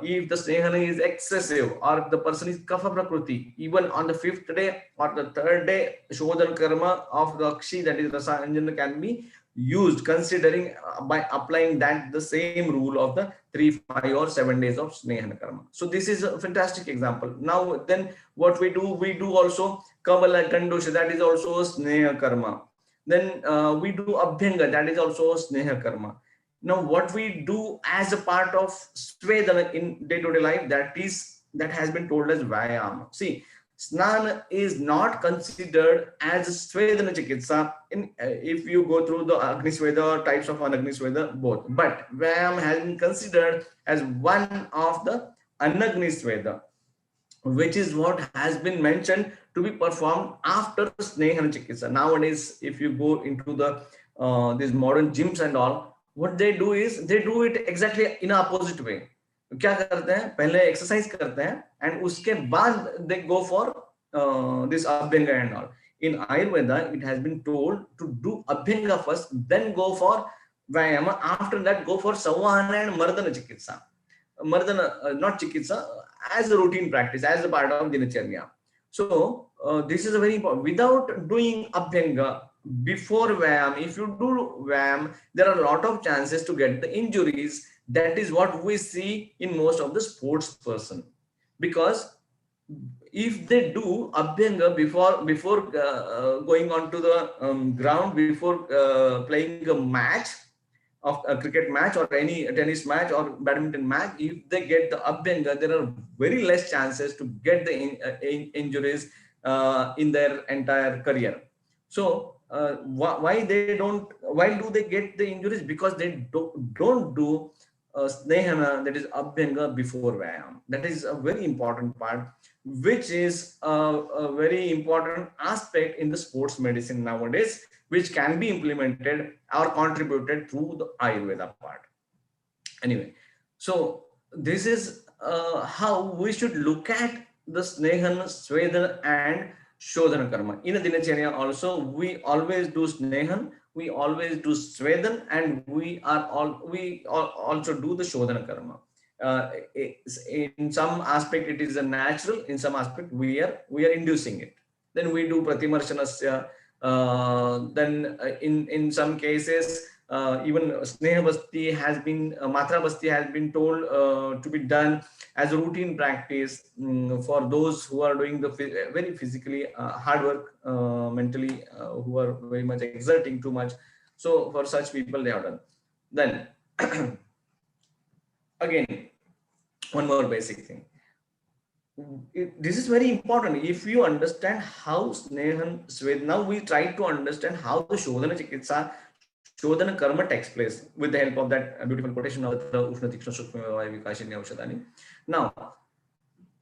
if the snehana is excessive or if the person is kapha prakriti, even on the 5th day or the 3rd day, Shodhan Karma of the Akshi, that is Rasanjana, can be used, considering by applying that the same rule of the 3, 5 or 7 days of Snehana Karma. So this is a fantastic example. Now then what we do also Kavala Kandosha, that is also a Sneha Karma. Then we do Abhyanga, that is also a Sneha Karma. Now what we do as a part of Svedana in day-to-day life, that has been told as Vyayama. See, Snan is not considered as Svedana Chikitsa in if you go through the Agni Sweda, types of Anagni Sweda, both. But Vyayam has been considered as one of the Anagni Sweda, which is what has been mentioned to be performed after Snehana Chikitsa. Nowadays, if you go into the these modern gyms and all, what they do is they do it exactly in a opposite way. क्या करते हैं, पहले exercise करते हैं and उसके बाद they go for this abhyanga and all. In Ayurveda, it has been told to do abhyanga first, then go for vyayama. After that, go for savahana and mardana chikitsa. Mardana, not chikitsa, as a routine practice, as a part of dinacharya. So this is a very important. Without doing abhyanga before vyam, if you do vyam, there are a lot of chances to get the injuries. That is what we see in most of the sports person, because if they do abhyanga before going on to the ground, before playing a match of a cricket match or any tennis match or badminton match, if they get the abhyanga, there are very less chances to get the injuries in their entire career. So why do they get the injuries? Because they don't do snehana, that is abhyanga, before vyayam. That is a very important part, which is a very important aspect in the sports medicine nowadays, which can be implemented or contributed through the Ayurveda part. Anyway, so this is how we should look at the Snehan, Svedana and Shodhana Karma. In a Dinacharya also, we always do Snehan, we always do Svedan, and we also do the Shodhana Karma. In some aspect it is a natural, in some aspect we are inducing it. Then we do Pratimarshanasya. Then in some cases even Sneha Basti has been Matra Basti has been told to be done as a routine practice for those who are doing the very physically hard work, mentally who are very much exerting too much. So for such people they are done. Then again, one more basic thing. This is very important. If you understand how Snehan Sved, now we try to understand how the Shodhana Chikitsa, Shodhana Karma takes place with the help of that beautiful quotation of the Ushna Tikshna Sukshma Vikashini Avshadani. Now,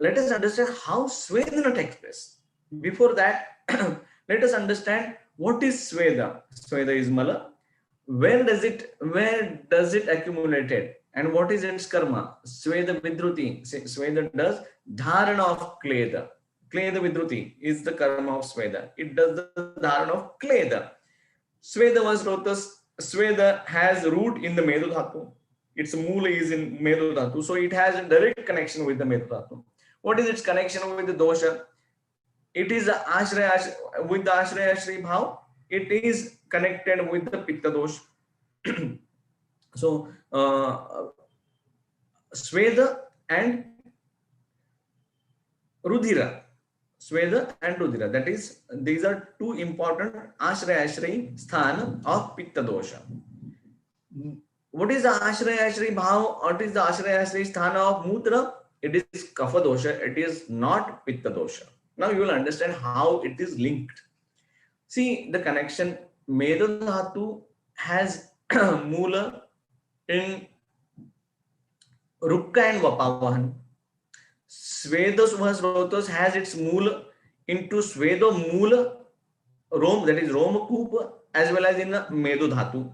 let us understand how Svedana takes place. Before that, let us understand what is Sveda. Sveda is Mala. Where does it accumulated? And what is its karma? Sveda Vidruti. Sveda does dharana of kleda. Kleda Vidruti is the karma of Sveda. It does the dharana of kleda. Sveda was Rotas. Sveda has root in the Medu Dhatu. Its moola is in Medu Dhatu. So it has a direct connection with the Medu Dhatu. What is its connection with the dosha? It is Ashraya, with the Ashraya Shri Bhav. It is connected with the Pitta dosh. So Sveda and Rudira. Sveda and Rudira. That is, these are two important Ashraya Shri Sthana of Pitta dosha. What is the Ashraya Shri Bhav? What is the Ashraya Shri Sthana of Mutra? It is Kapha dosha. It is not Pitta dosha. Now you will understand how it is linked. See the connection. Medu Dhatu has Moola in Rukka and Vapavahan. Svedas Srotas has its mool into Svedo mool Rome, that is Rome Koop, as well as in Medu Dhatu.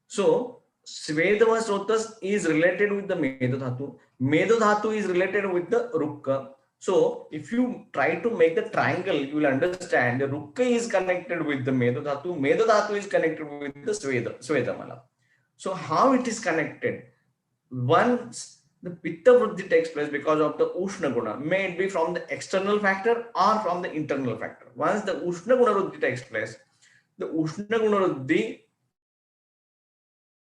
So Svedava Srotas is related with the Medu Dhatu. Medu Dhatu is related with the Rukka. So if you try to make the triangle, you will understand the Rukka is connected with the Medu Dhatu is connected with the Svedamala. So how it is connected? Once the Pitta Vruddhi takes place because of the Ushna Guna, may it be from the external factor or from the internal factor. Once the Ushna Guna Vruddhi takes place, the Ushna Guna Vruddhi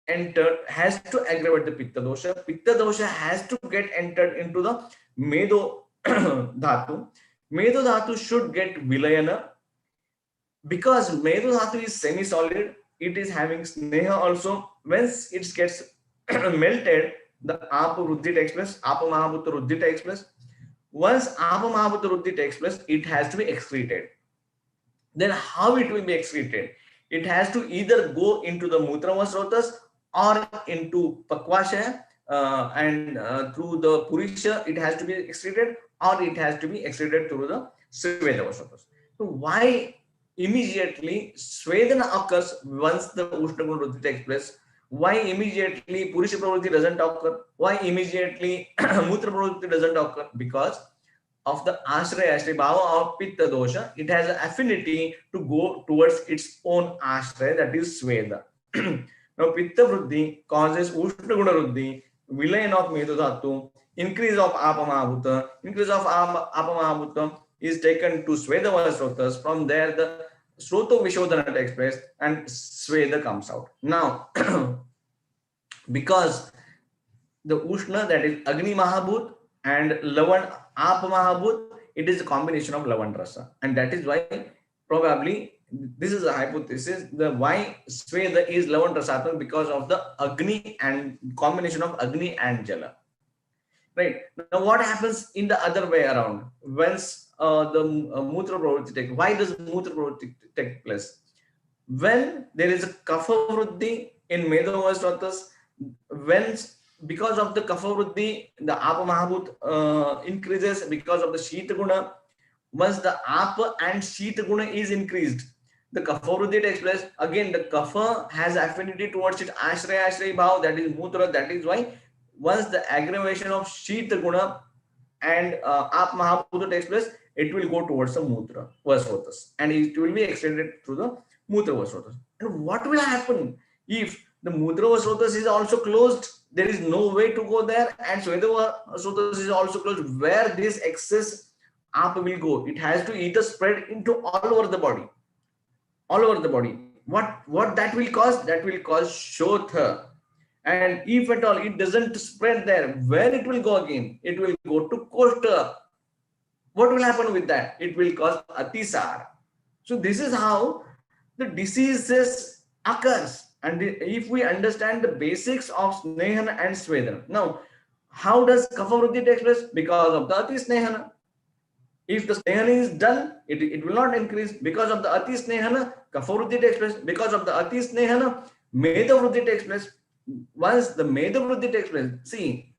entered has to aggravate the Pitta Dosha. Pitta Dosha has to get entered into the Medo Dhatu. Medo Dhatu should get Vilayana. Because Medu Dhatu is semi-solid, it is having Sneha also. Once it gets melted, the Apa Vruddhi takes place, Apa Mahabhuta Vruddhi takes place. Once Apa Mahabhuta Vruddhi takes place, it has to be excreted. Then how it will be excreted? It has to either go into the Mutrava Srotas or into Pakvashaya and through the Purisha, it has to be excreted, or it has to be excreted through the Svedava Srotas. So why immediately Svedana occurs once the Ushna Guna Vruddhi takes place? Why immediately Purisha Pravrutti doesn't occur? Why immediately Mutra Pravrutti doesn't occur? Because of the Ashraya Bhava of Pitta Dosha, it has an affinity to go towards its own Ashraya, that is Sveda. Now Pitta Vruddhi causes Ushna Guna Vruddhi, villain of Medu Dhatu, increase of Apa Mahabhuta, increase of Apa Mahabhuta is taken to Svedava Srotas. From there the Sroto Vishodhana takes place and Sveda comes out. Now because the Ushna, that is Agni Mahabhut, and Lavan Apa Mahabhut, it is a combination of Lavan Rasa, and that is why probably this is a hypothesis, the why Sveda is Lavan Rasatmak, because of the Agni and combination of Agni and Jala. Right. Now what happens in the other way around? Once the Mutra Pravrutti takes, why does Mutra Pravrutti take place? When there is a Kapha Vruddhi in Medava Srotas, when because of the Kapha Vruddhi, the Apa Mahabhut increases because of the Shita Guna. Once the Apa and Shita Guna is increased, the Kapha Vruddhi takes place. Again, the Kapha has affinity towards its Ashraya Bhav, that is Mutra. That is why once the aggravation of Shita Guna and Apa Mahabhuta takes place, it will go towards the Mutra Vasrotas, and it will be extended through the Mutra Vasrotas. And what will happen if the Mutra Vasrotas is also closed? There is no way to go there, and Svedava Srotas is also closed. Where this excess Apa will go? It has to either spread into all over the body. All over the body. What that will cause? That will cause Shotha. And if at all it doesn't spread there, where it will go again? It will go to Koshtha. What will happen with that? It will cause Atisar. So this is how the diseases occurs. And if we understand the basics of Snehana and Svedana. Now, how does Kapha Vruddhi take place? Because of the Ati Snehana. If the Snehana is done, it will not increase. Because of the Ati Snehana, Kapha Vruddhi takes place. Because of the Ati Snehana, Meda Vruddhi takes place. Once the Meda Vruddhi takes place, see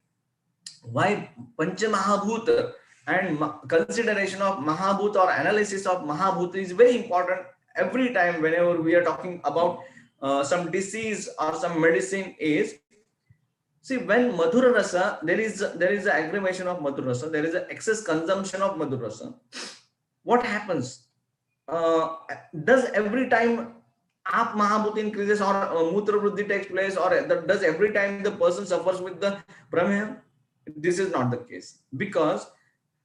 why Pancha Mahabhuta and consideration of Mahabhuta or analysis of Mahabhuta is very important. Every time whenever we are talking about some disease or some medicine is, see, when Madhura Rasa, there is an aggravation of Madhura Rasa, there is an excess consumption of Madhura Rasa. What happens? Does every time Aap Mahabhuta increases or Mutra Vruddhi takes place, or does every time the person suffers with the Prameya? This is not the case, because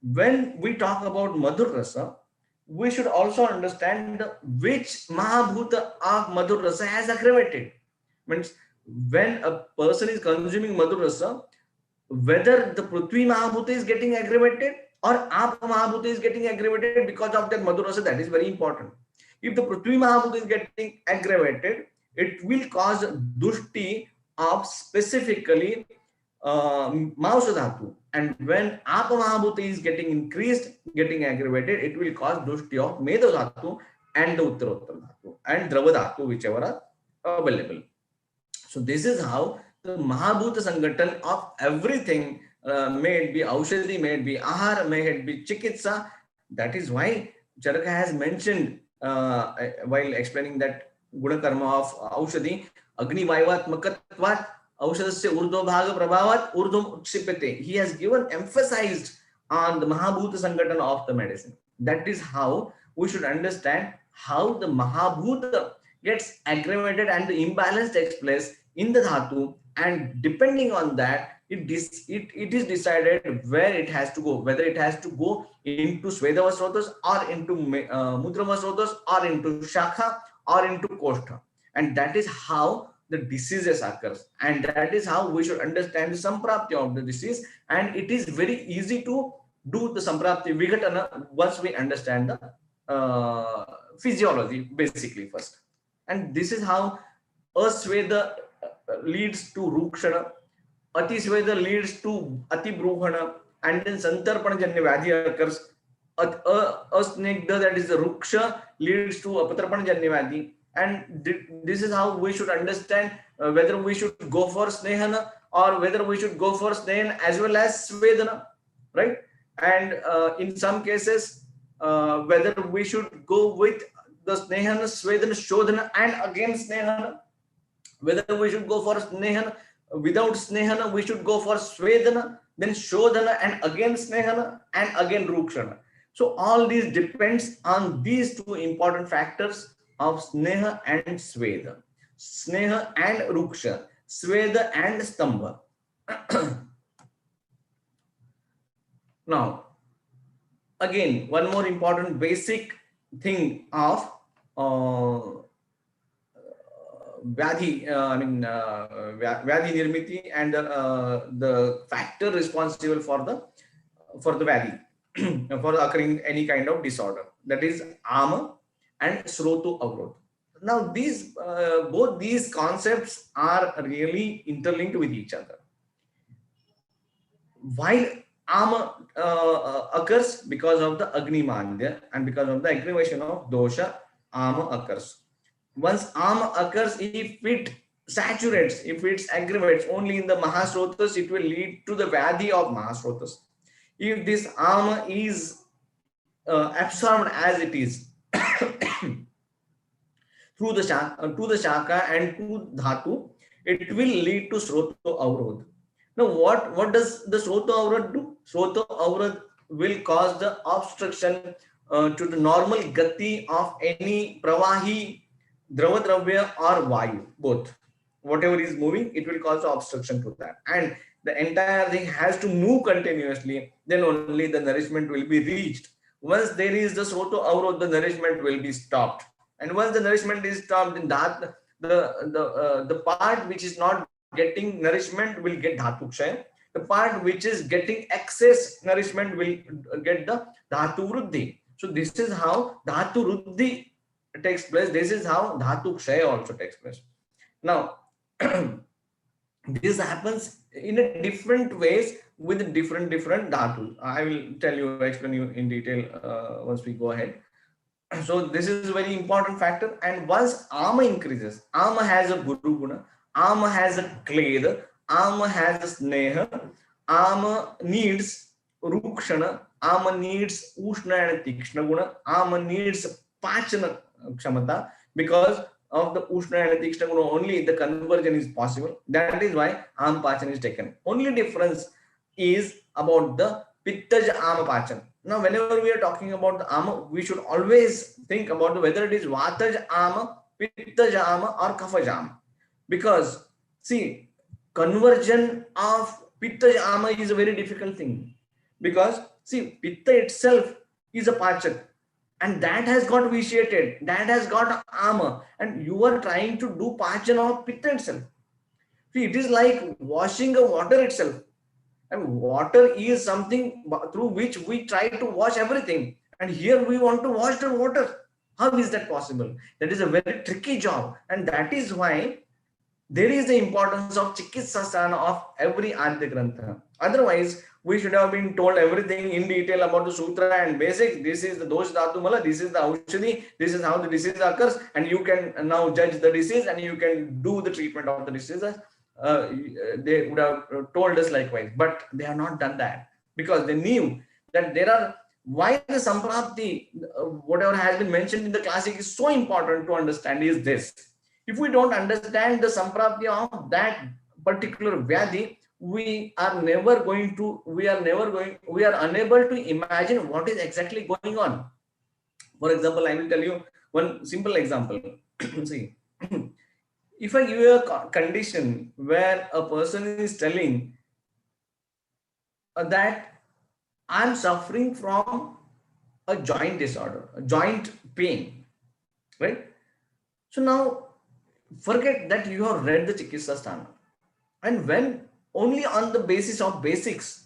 when we talk about Madhur Rasa, we should also understand which Mahabhuta of Madhur Rasa has aggravated. Means when a person is consuming Madhur Rasa, whether the Prithvi Mahabhuta is getting aggravated or Aap Mahabhuta is getting aggravated because of that Madhur Rasa, that is very important. If the Prithvi Mahabhuta is getting aggravated, it will cause Dushti of specifically Mausa Dhatu. And when Apa Mahabhuta is getting increased, getting aggravated, it will cause Dushti of Meda Dhatu and the Uttarottara Dhatu and Drava Dhatu, whichever are available. So this is how the Mahabhuta Sanghatan of everything may it be Aushadhi, may it be Ahar, may it be Chikitsa. That is why Charaka has mentioned while explaining that Guna Karma of Aushadhi, Agni Vaivatmakatvat, Aushadasya Urdo Bhaga Prabhavat, Urdhum Ukshipete. He has given emphasized on the Mahabhuta Sangatana of the medicine. That is how we should understand how the Mahabhuta gets aggravated and the imbalance takes place in the Dhatu, and depending on that, it is decided where it has to go, whether it has to go into Svedava Srotas or into Mudrama Srotas or into Shakha or into Koshtha. And that is how the diseases occurs, and that is how we should understand the Samprapti of the disease. And it is very easy to do the Samprapti Vigatana once we understand the physiology basically first. And this is how Asveda leads to Rukshana, Atisveda leads to Atibruhana, and then Santarpana Janya Vyadhi occurs. Asnigdha, that is the Ruksha, leads to Apatarpana Janya Vyadhi. And this is how we should understand whether we should go for Snehana or whether we should go for Snehana as well as Svedana, right? And in some cases, whether we should go with the Snehana, Svedana, Shodhana and again Snehana, whether we should go for Snehana, without Snehana, we should go for Svedana, then Shodhana and again Snehana and again Rukshana. So all these depends on these two important factors of Sneha and Sveda. Sneha and Ruksha, Sveda and Stambha. Now, again, one more important basic thing of Vyadhi, Vyadhi Nirmiti and the factor responsible for the Vyadhi, for occurring any kind of disorder. That is Ama and Sroto Avrod. Now, these both these concepts are really interlinked with each other. While Ama occurs because of the Agni Mandya and because of the aggravation of dosha, Ama occurs. Once Ama occurs, if it saturates, if it aggravates only in the Mahasrotas, it will lead to the Vyadhi of Mahasrotas. If this Ama is absorbed as it is through the Shaka and to Dhatu, it will lead to Sroto Avrod. Now, what does the Sroto Avrod do? Sroto Avrod will cause the obstruction to the normal gati of any Pravahi, Drava Dravya or Vayu, both. Whatever is moving, it will cause the obstruction to that. And the entire thing has to move continuously, then only the nourishment will be reached. Once there is the Sroto Avrod, the nourishment will be stopped. And once the nourishment is stopped, then that the part which is not getting nourishment will get Dhatu Kshaya. The part which is getting excess nourishment will get the Dhatu Vruddhi. So this is how Dhatu Vruddhi takes place. This is how Dhatu Kshaya also takes place. Now, this happens in a different ways with different Dhatu. I will explain you in detail once we go ahead. So this is a very important factor. And once Ama increases, Ama has a Guru Guna, Ama has a Kleda, Ama has a Sneha, Ama needs Rukshana, Ama needs Ushna and Tikshna Guna, Ama needs Pachana Kshamata. Because of the Ushna and Tikshna Guna, only the conversion is possible. That is why Ama Pachana is taken. Only difference is about the Pittaja Ama Pachana. Now, whenever we are talking about the Ama, we should always think about whether it is Vataja Ama, Pittaja Ama or Kaphaja Ama. Because, see, conversion of Pittaja Ama is a very difficult thing. Because, see, Pitta itself is a Pachak. And that has got vitiated. That has got Ama. And you are trying to do Pachana of Pitta itself. See, it is like washing the water itself. And water is something through which we try to wash everything. And here we want to wash the water. How is that possible? That is a very tricky job. And that is why there is the importance of Chikitsasana of every Adya Grantha. Otherwise, we should have been told everything in detail about the Sutra and basics. This is the Dosh Dhatu Mala, this is the Aushadhi, this is how the disease occurs. And you can now judge the disease and you can do the treatment of the diseases. they would have told us likewise, but they have not done that because they knew that there are, why the Samprapti, whatever has been mentioned in the classic is so important to understand is this. If we don't understand the Samprapti of that particular Vyadhi, we are unable to imagine what is exactly going on. For example, I will tell you one simple example. See, if I give you a condition where a person is telling that I'm suffering from a joint disorder, a joint pain, right? So now forget that you have read the Chikitsa Sthana. And when only on the basis of basics,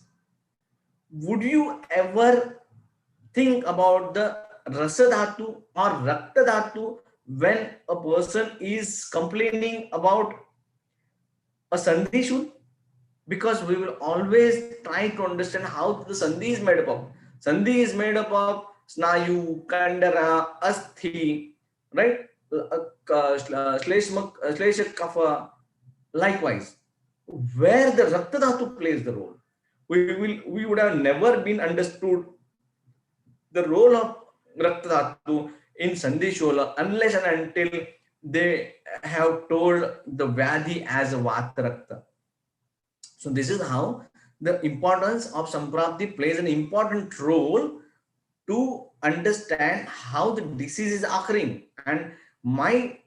would you ever think about the Rasa Dhatu or Rakta Dhatu when a person is complaining about a Sandhi Shud? Because we will always try to understand how the Sandhi is made up of. Sandhi is made up of Snayu, Kandara, Asthi, right? Shlesha Kafa. Likewise, where the Rakta Dhatu plays the role, we would have never been understood the role of Rakta Dhatu in Sandhi Shola unless and until they have told the Vyadhi as a Vata Rakta. So this is how the importance of Samprapti plays an important role to understand how the disease is occurring. And my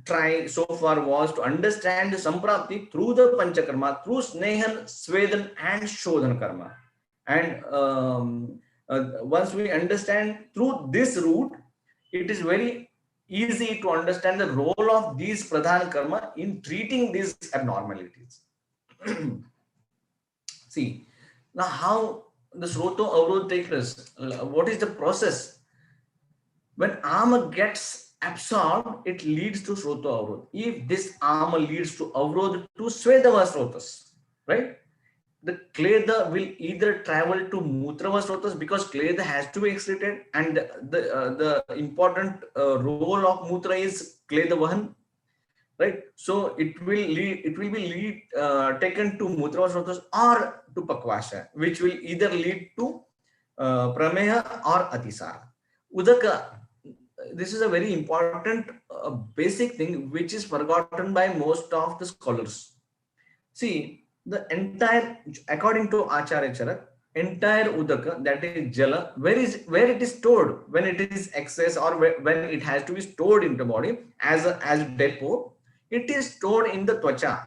try so far was to understand the Samprapti through the Panchakarma, through Snehan, Svedan and Shodhan Karma. And once we understand through this route, it is very easy to understand the role of these Pradhan Karma in treating these abnormalities. See, now how the Sroto Avrod takes place, what is the process? When Ama gets absorbed, it leads to Sroto Avrod. If this Ama leads to Avrod to Svedava Srotas, right? The Kleda will either travel to Mutrava Srotas because Kleda has to be excreted, and the important role of Mutra is Kleda Vahan, right? So it will be taken to Mutrava Srotas or to Pakvasha, which will either lead to Prameha or Atisara. Udaka, this is a very important basic thing which is forgotten by most of the scholars. See, the entire, according to Acharya Charak, entire Udaka, that is Jala, where it is stored when it is excess or when it has to be stored in the body as a depot, it is stored in the Twacha.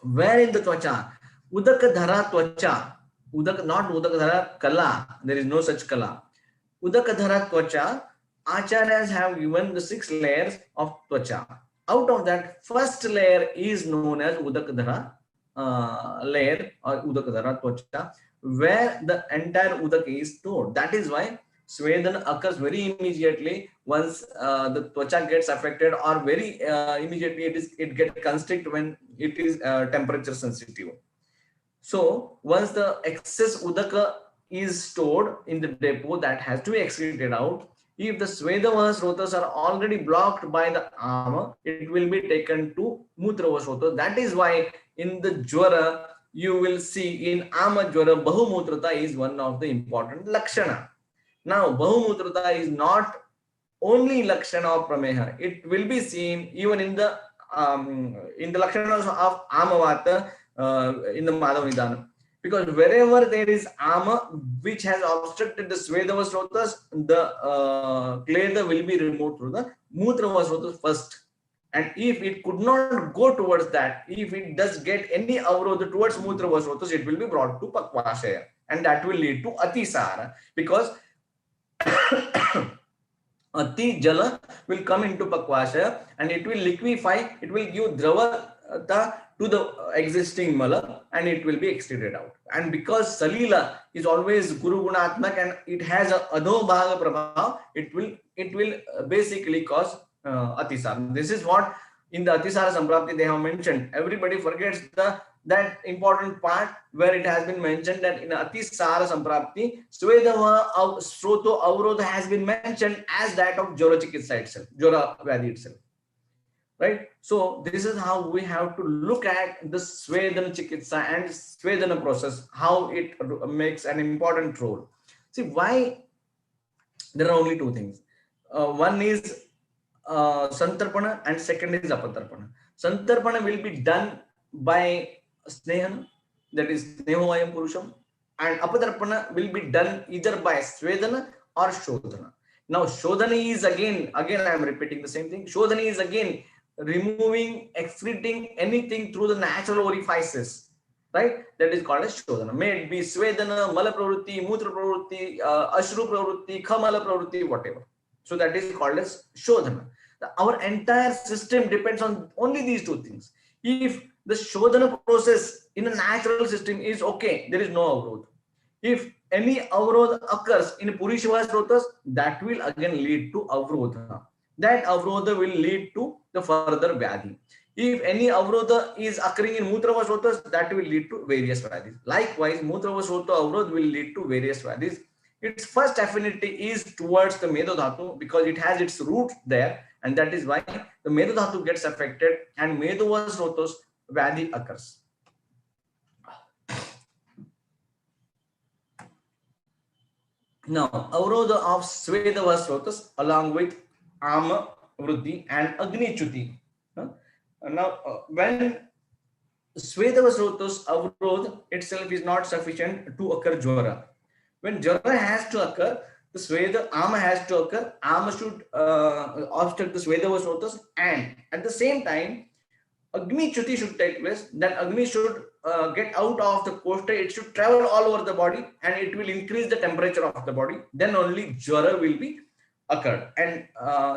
Where in the Twacha? Udaka Dhara Twacha. Udaka, not Udaka Dhara Kala. There is no such Kala. Udaka Dhara Twacha. Acharyas have given the 6 layers of Twacha. Out of that, first layer is known as Udakadhara layer or Udakadhara Twacha, where the entire Udaka is stored. That is why Svedana occurs very immediately once the Twacha gets affected, or very immediately it gets constrict when it is temperature sensitive. So once the excess Udaka is stored in the depot, that has to be excreted out. If the Svedava Srotas are already blocked by the Ama, it will be taken to Mutrava Srotas. That is why in the Jwara, you will see in Ama Jwara, Bahumutrata is one of the important Lakshana. Now, Bahumutrata is not only Lakshana of Prameha. It will be seen even in the Lakshanas of Amavata in the Madhava Nidana. Because wherever there is Ama which has obstructed the Svedava Srotas, the Kleda will be removed through the Mutrava Srotas first. And if it could not go towards that, if it does get any Avrodha towards Mutrava Srotas, it will be brought to Pakvashaya. And that will lead to Atisara. Because Ati Jala will come into Pakvashaya and it will liquefy, it will give Dravata to the existing Mala and it will be excreted out. And because Salila is always Guru Gunatmak and it has a Adho Bhaga Prabhav, it will basically cause Atisara. This is what in the Atisara Samprapti they have mentioned. Everybody forgets that important part where it has been mentioned that in Atisara Samprapti, Svedava Sroto Avrodha has been mentioned as that of Jora Chikitsa itself, Jora Vyadhi itself. right? So this is how we have to look at the Svedana Chikitsa and Svedana process, how it makes an important role. See, why there are only two things. One is Santarpana and second is Apatarpana. Santarpana will be done by Snehan, that is Snehovayam Purusham, and Apatarpana will be done either by Svedana or Shodhana. Now Shodhana is again I am repeating the same thing. Shodhana is again removing, excreting anything through the natural orifices, right? That is called as Shodhana. May it be Svedana, Mala Pravrutti, Mutra Pravrutti, Ashru Pravrutti, Khamala Pravrutti, whatever. So that is called as Shodhana. Our entire system depends on only these two things. If the Shodhana process in a natural system is okay, there is no avrodha. If any avrodha occurs in Purishava Srotas, that will again lead to avrodha. That avrodha will lead to the further vyadhi. If any avrodha is occurring in Mutrava Srotas, that will lead to various vyadhis. Likewise, Mutrava Srota avrodha will lead to various vyadhis. Its first affinity is towards the Medo Dhatu because it has its root there, and that is why the Medo Dhatu gets affected and Medova Srotos vyadhi occurs. Now, avrodha of Svedava Srotas along with Ama, Vruddhi and Agni Chuti. Now, when Svedava Srotas avrodha itself is not sufficient to occur Jwara. When Jwara has to occur, the Sveda Ama has to occur. Ama should obstruct the Svedava Srotas, and at the same time, Agni Chuti should take place. Then Agni should get out of the koshta. It should travel all over the body and it will increase the temperature of the body. Then only Jwara will be occurred. And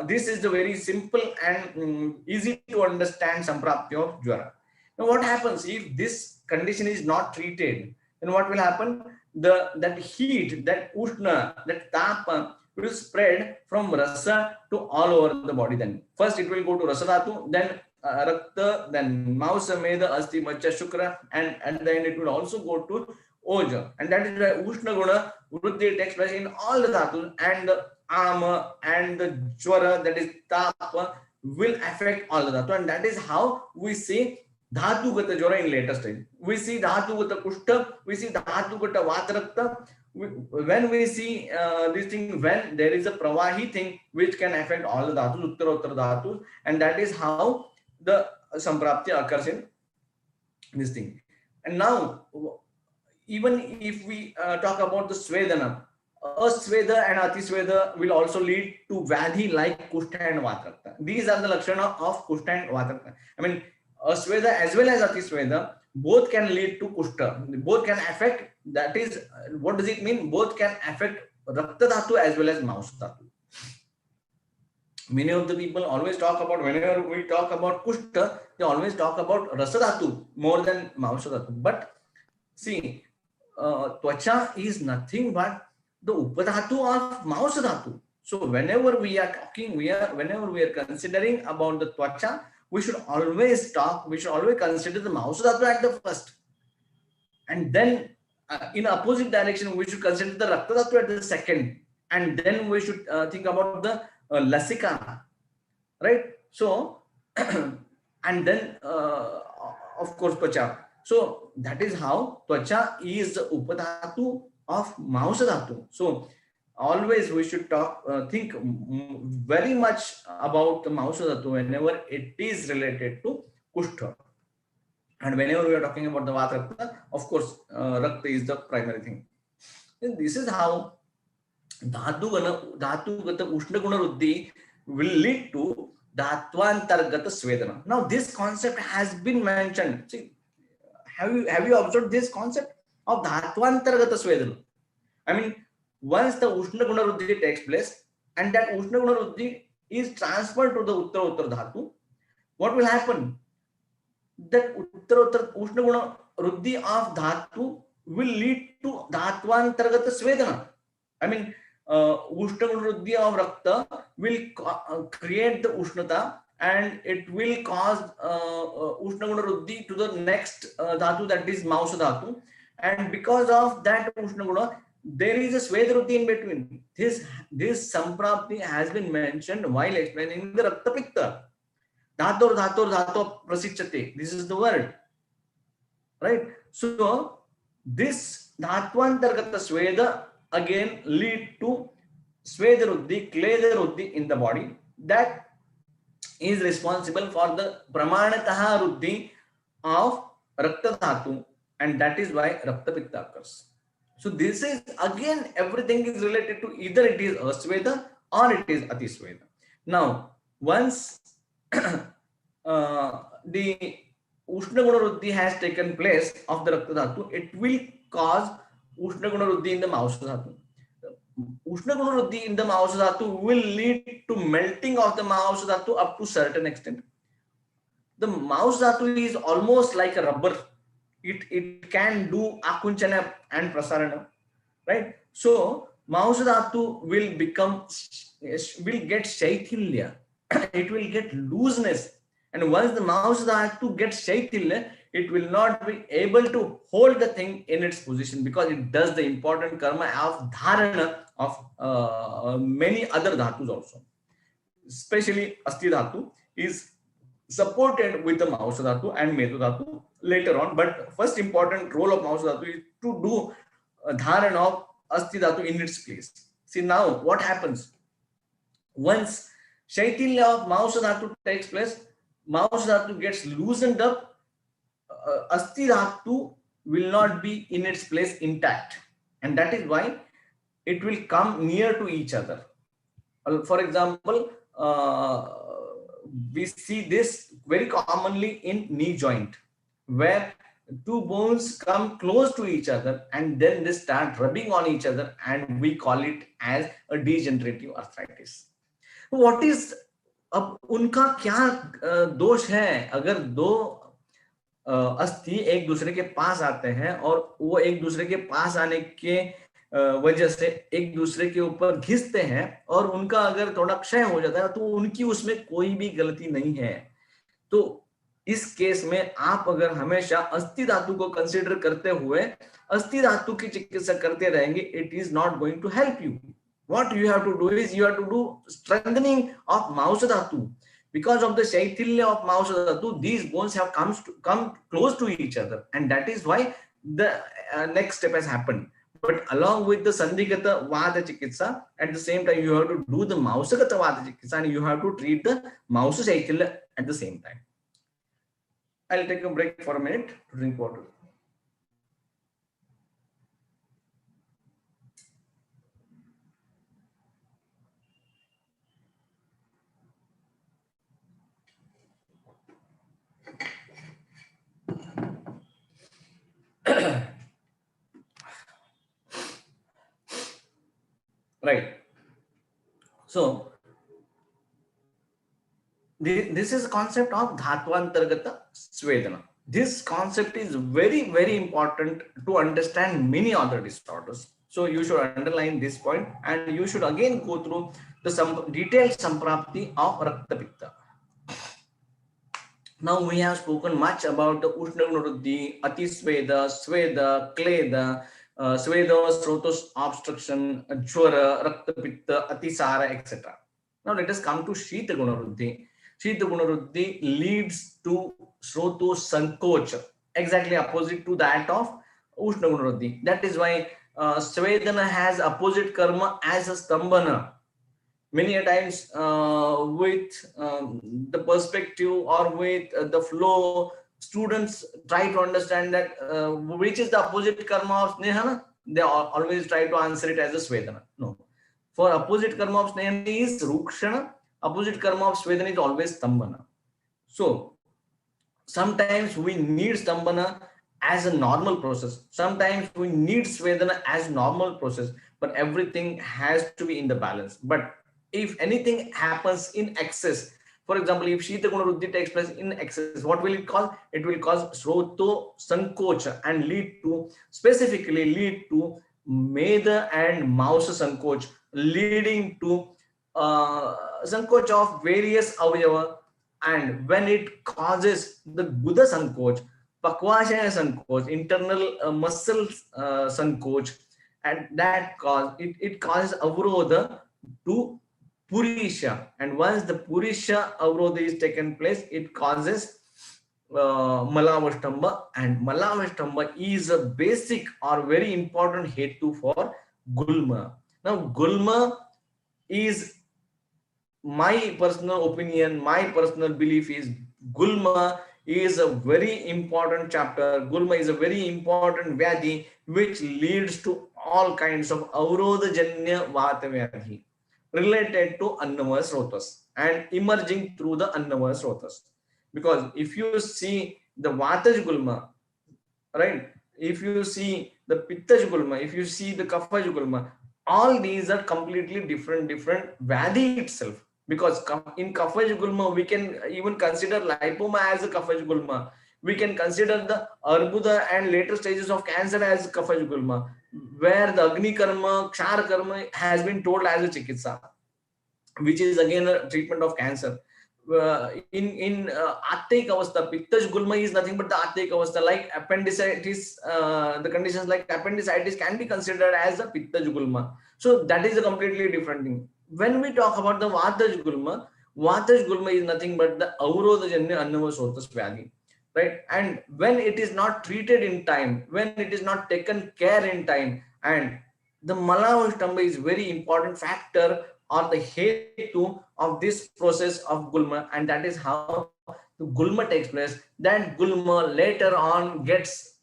this is the very simple and easy to understand Samprapti of Jwara. Now what happens if this condition is not treated? Then what will happen? That heat, that ushna, that tapa will spread from rasa to all over the body. Then first it will go to rasa dhatu, then Rakta, then Mausa, Meda, Asti, Macha, Shukra, and then it will also go to Oja. And that is why Ushna Guna, Vruddhi takes place in all the Dhatus, and the Ama and the Jwara, that is Tapa, will affect all the Dhatu. And that is how we see Dhatu Gata Jwara in later stage. We see Dhatu Gata Kushta, we see Dhatu Gata Vatarakta. When we see this thing, when there is a Pravahi thing which can affect all the Dhatus, Uttara Dhatus, and that is how the Samprapti occurs in this thing. And now, even if we talk about the Svedana, Asveda and Atisveda will also lead to Vadhi like Kushta and Vatrakta. These are the Lakshana of Kushta and Vatrakta. I mean, Asveda as well as Atisveda, both can lead to Kushta. Both can affect, that is, what does it mean? Both can affect Rakta Dhatu as well as Mausa Dhatu. Many of the people always talk about, whenever we talk about Kushta, they always talk about Rasa Dhatu more than Mausa Dhatu. But see, Tvacha is nothing but the Upadhatu of Mausa Dhatu. So whenever we are talking, whenever we are considering about the Tvacha, we should always consider the Mausa Dhatu at the first. And then in opposite direction, we should consider the Rakta Dhatu at the second. And then we should think about the Lasika, right? So, and then of course Tvacha. So that is how Tvacha is the Upadhatu of Mausa Dhatu. So always we should think very much about the Mausa Dhatu whenever it is related to Kushta. And whenever we are talking about the Vatrakta, of course, Rakta is the primary thing. And this is how Dhatu Gata Ushna Guna Ruddhi will lead to Dhatvantargata Svedana. Now this concept has been mentioned. See, have you observed this concept of Dhatvantargata Svedana? I mean, once the Ushna Guna Ruddhi takes place and that Ushna Guna Ruddhi is transferred to the Uttara Dhatu, what will happen? That Uttara Ushna Guna Ruddhi of Dhatu will lead to Dhatvantargata Svedana. I mean, Ushna Guna Ruddhi of Rakta will create the Ushnata and it will cause Ushna Guna Ruddhi to the next Dhatu, that is Mausa Dhatu. And because of that Ushna Guna, there is a Sveda Ruddhi in between. This Samprapti has been mentioned while explaining the Rakta Pitta. Dhator prasichate. This is the word, right? So this dhatvantargata sweda again lead to sweda ruddhi, kleda ruddhi in the body that is responsible for the pramanataha ruddhi of rakta dhatu, and that is why rakta pitta occurs. So this is again everything is related to either it is asveda or it is atisveda. Now once the Ushna Guna Ruddhi has taken place of the Rakta Dhatu, it will cause Ushna Guna Ruddhi in the Mausa Dhatu. Ushna Guna Ruddhi in the Mausa Dhatu will lead to melting of the Mausa Dhatu up to certain extent. The Mausa Dhatu is almost like a rubber. It can do Akunchana and Prasarana, right? So Mausa Dhatu will get Shaithilya. It will get looseness. And once the Mausa Dhatu gets Shaithilya, it will not be able to hold the thing in its position because it does the important karma of dharana of many other dhatus also. Especially Asti Dhatu is supported with the Mausa Dhatu and Metu Dhatu later on. But first important role of Mausa Dhatu is to do dharana of Asti Dhatu in its place. See now what happens once Shaithilya of Mausa Dhatu takes place, Mausa Dhatu gets loosened up, Asti Dhatu will not be in its place intact, and that is why it will come near to each other. For example, we see this very commonly in knee joint, where two bones come close to each other and then they start rubbing on each other, and we call it as a degenerative arthritis. What is अब उनका क्या दोष है? अगर दो अस्थि एक दूसरे के पास आते हैं और वो एक दूसरे के पास आने के वजह से एक दूसरे के ऊपर घिसते हैं और उनका अगर थोड़ा क्षय हो जाता है, तो उनकी उसमें कोई भी गलती नहीं है. तो इस केस में आप अगर हमेशा अस्थि धातु को कंसीडर करते हुए अस्थि धातु की चिकित्सा करते रहेंगे, it is not going to help you. What you have to do is you have to do strengthening of Mausa Dhatu. Because of the Shaithilya of Mausa Dhatu, these bones have come close to each other, and that is why the next step has happened. But along with the Sandhigata Vada Chikitsa, at the same time you have to do the Mausagata Vada Chikitsa, and you have to treat the Mausa Shaithilya at the same time. I'll take a break for a minute to drink water. Right. So this is a concept of Dhatvantargata Svedana. This concept is very, very important to understand many other disorders. So you should underline this point, and you should again go through the detailed samprapti of Rakta Pitta. Now we have spoken much about the Ushna Guna Ruddhi, Atisveda, Sveda, Kleda, Sveda, Srotos obstruction, Jwara, Rakta Pitta, Atisara, etc. Now let us come to Shita Guna Ruddhi. Shita Guna Ruddhi leads to Sroto Sankocha, exactly opposite to that of Ushna Guna Ruddhi. That is why Svedana has opposite karma as a Stambhana. Many a times with the perspective or with the flow, students try to understand that which is the opposite karma of Snehana. They always try to answer it as a Svedana. No. For opposite karma of Snehana is Rukshana. Opposite karma of Svedana is always Stambhana. So sometimes we need Stambhana as a normal process. Sometimes we need Svedana as normal process, but everything has to be in the balance. But if anything happens in excess, for example, if Shita Guna Ruddhi takes place in excess, what will it cause? It will cause Sroto Sankocha and specifically lead to Meda and Mausa Sankoch, leading to Sankoch of various avayava. And when it causes the Guda Sankoch, Pakvashaya Sankoch, internal muscle Sankoch, and that cause it causes Avrodha to Purisha, and once the Purisha avrodha is taken place, it causes Malavashtamba, and Malavashtamba is a basic or very important hetu for Gulma. Now, Gulma is, my personal opinion, my personal belief is, Gulma is a very important chapter. Gulma is a very important Vyadhi which leads to all kinds of Avrodhajanya Vata Vyadhi related to Annamaya Srotas and emerging through the Annamaya Srotas. Because if you see the Vataj Gulma, right, if you see the Pittaj Gulma, if you see the Kafaj Gulma, all these are completely different Vyadhi itself. Because in Kafaj Gulma, we can even consider lipoma as a Kafaj Gulma. We can consider the Arbuda and later stages of cancer as Kafaj Gulma, where the Agni Karma, Kshar Karma has been told as a Chikitsa, which is again a treatment of cancer. In Atteik Avastha, Pittaj Gulma is nothing but the Atteik Avastha, like appendicitis, the conditions like appendicitis can be considered as a Pittaj Gulma. So that is a completely different thing. When we talk about the Vataj Gulma is nothing but the Avrodhajanya Annamaya Srotas Vyadhi, right? And when it is not treated in time, when it is not taken care in time, and the Malavashtamba is very important factor or the hetu of this process of Gulma, and that is how the Gulma takes place. That Gulma later on gets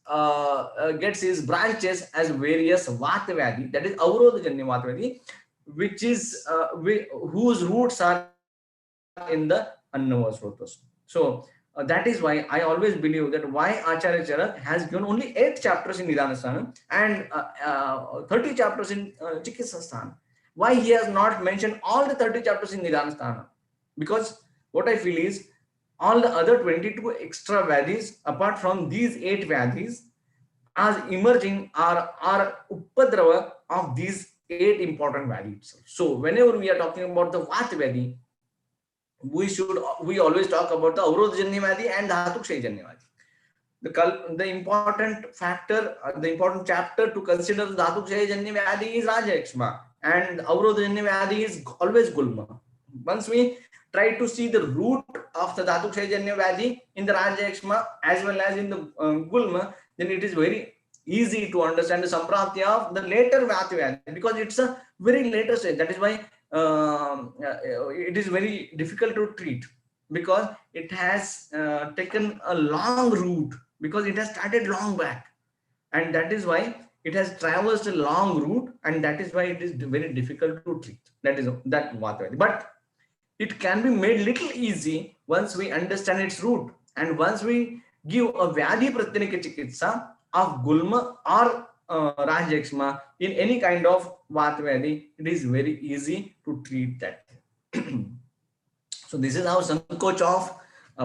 his branches as various Vata Vyadhi, that is Avrodhajanya Vata Vyadhi, which is whose roots are in the Annamaya Srotas. So that is why I always believe that why Acharya Charak has given only 8 chapters in Nidhanasthana and 30 chapters in Chikitsasthana. Why he has not mentioned all the 30 chapters in Nidhanasthana? Because what I feel is all the other 22 extra Vyadhis, apart from these 8 Vyadhis, as emerging are Upadrava of these 8 important Vyadhis. So whenever we are talking about the Vata Vyadhi, we always talk about the Avrodhajanya Vyadhi and Dhatukshaijanya Vyadhi. The important factor, the important chapter to consider the Dhatukshaijanya Vyadhi is Rajayakshma, and Avrodhajanya Vyadhi is always Gulma. Once we try to see the root of the Dhatukshaijanya Vyadhi in the Rajayakshma as well as in the Gulma, then it is very easy to understand the Samprapti of the later Vata Vyadhi, because it's a very later stage. That is why it is very difficult to treat, because it has taken a long route, because it has started long back, and that is why it has traversed a long route, and that is why it is very difficult to treat. That is that Vata Vyadhi. But it can be made little easy once we understand its root, and once we give a Vyadhi Pratyanika Chikitsa of Gulma or Rajayakshma in any kind of Vata Vyadhi, it is very easy to treat that. So this is how Sankoch of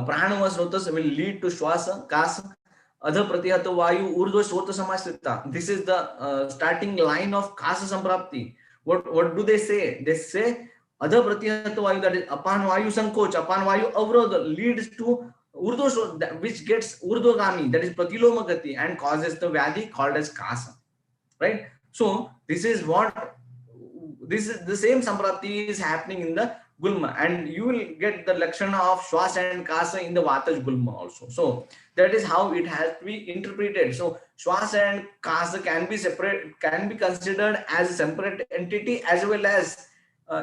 Pranamaya Srotas will lead to Shwasa, Kasa, Adha Pratihata Vayu, Urdhva Srota Samashrita. This is the starting line of Kasa Samprapti. What do they say? They say Adha Pratihata Vayu, that is upon Vayu Sankoch, upon Vayu Avrodha, leads to Urdhva, which gets Urdhvagami, that is Pratiloma Gati, and causes the Vyadhi called as Kasa. Right? So this is the same Samprapti is happening in the Gulma, and you will get the Lakshana of Shwasa and Kasa in the Vataj Gulma also. So that is how it has to be interpreted. So Shwasa and Kasa can be separate, can be considered as a separate entity, as well as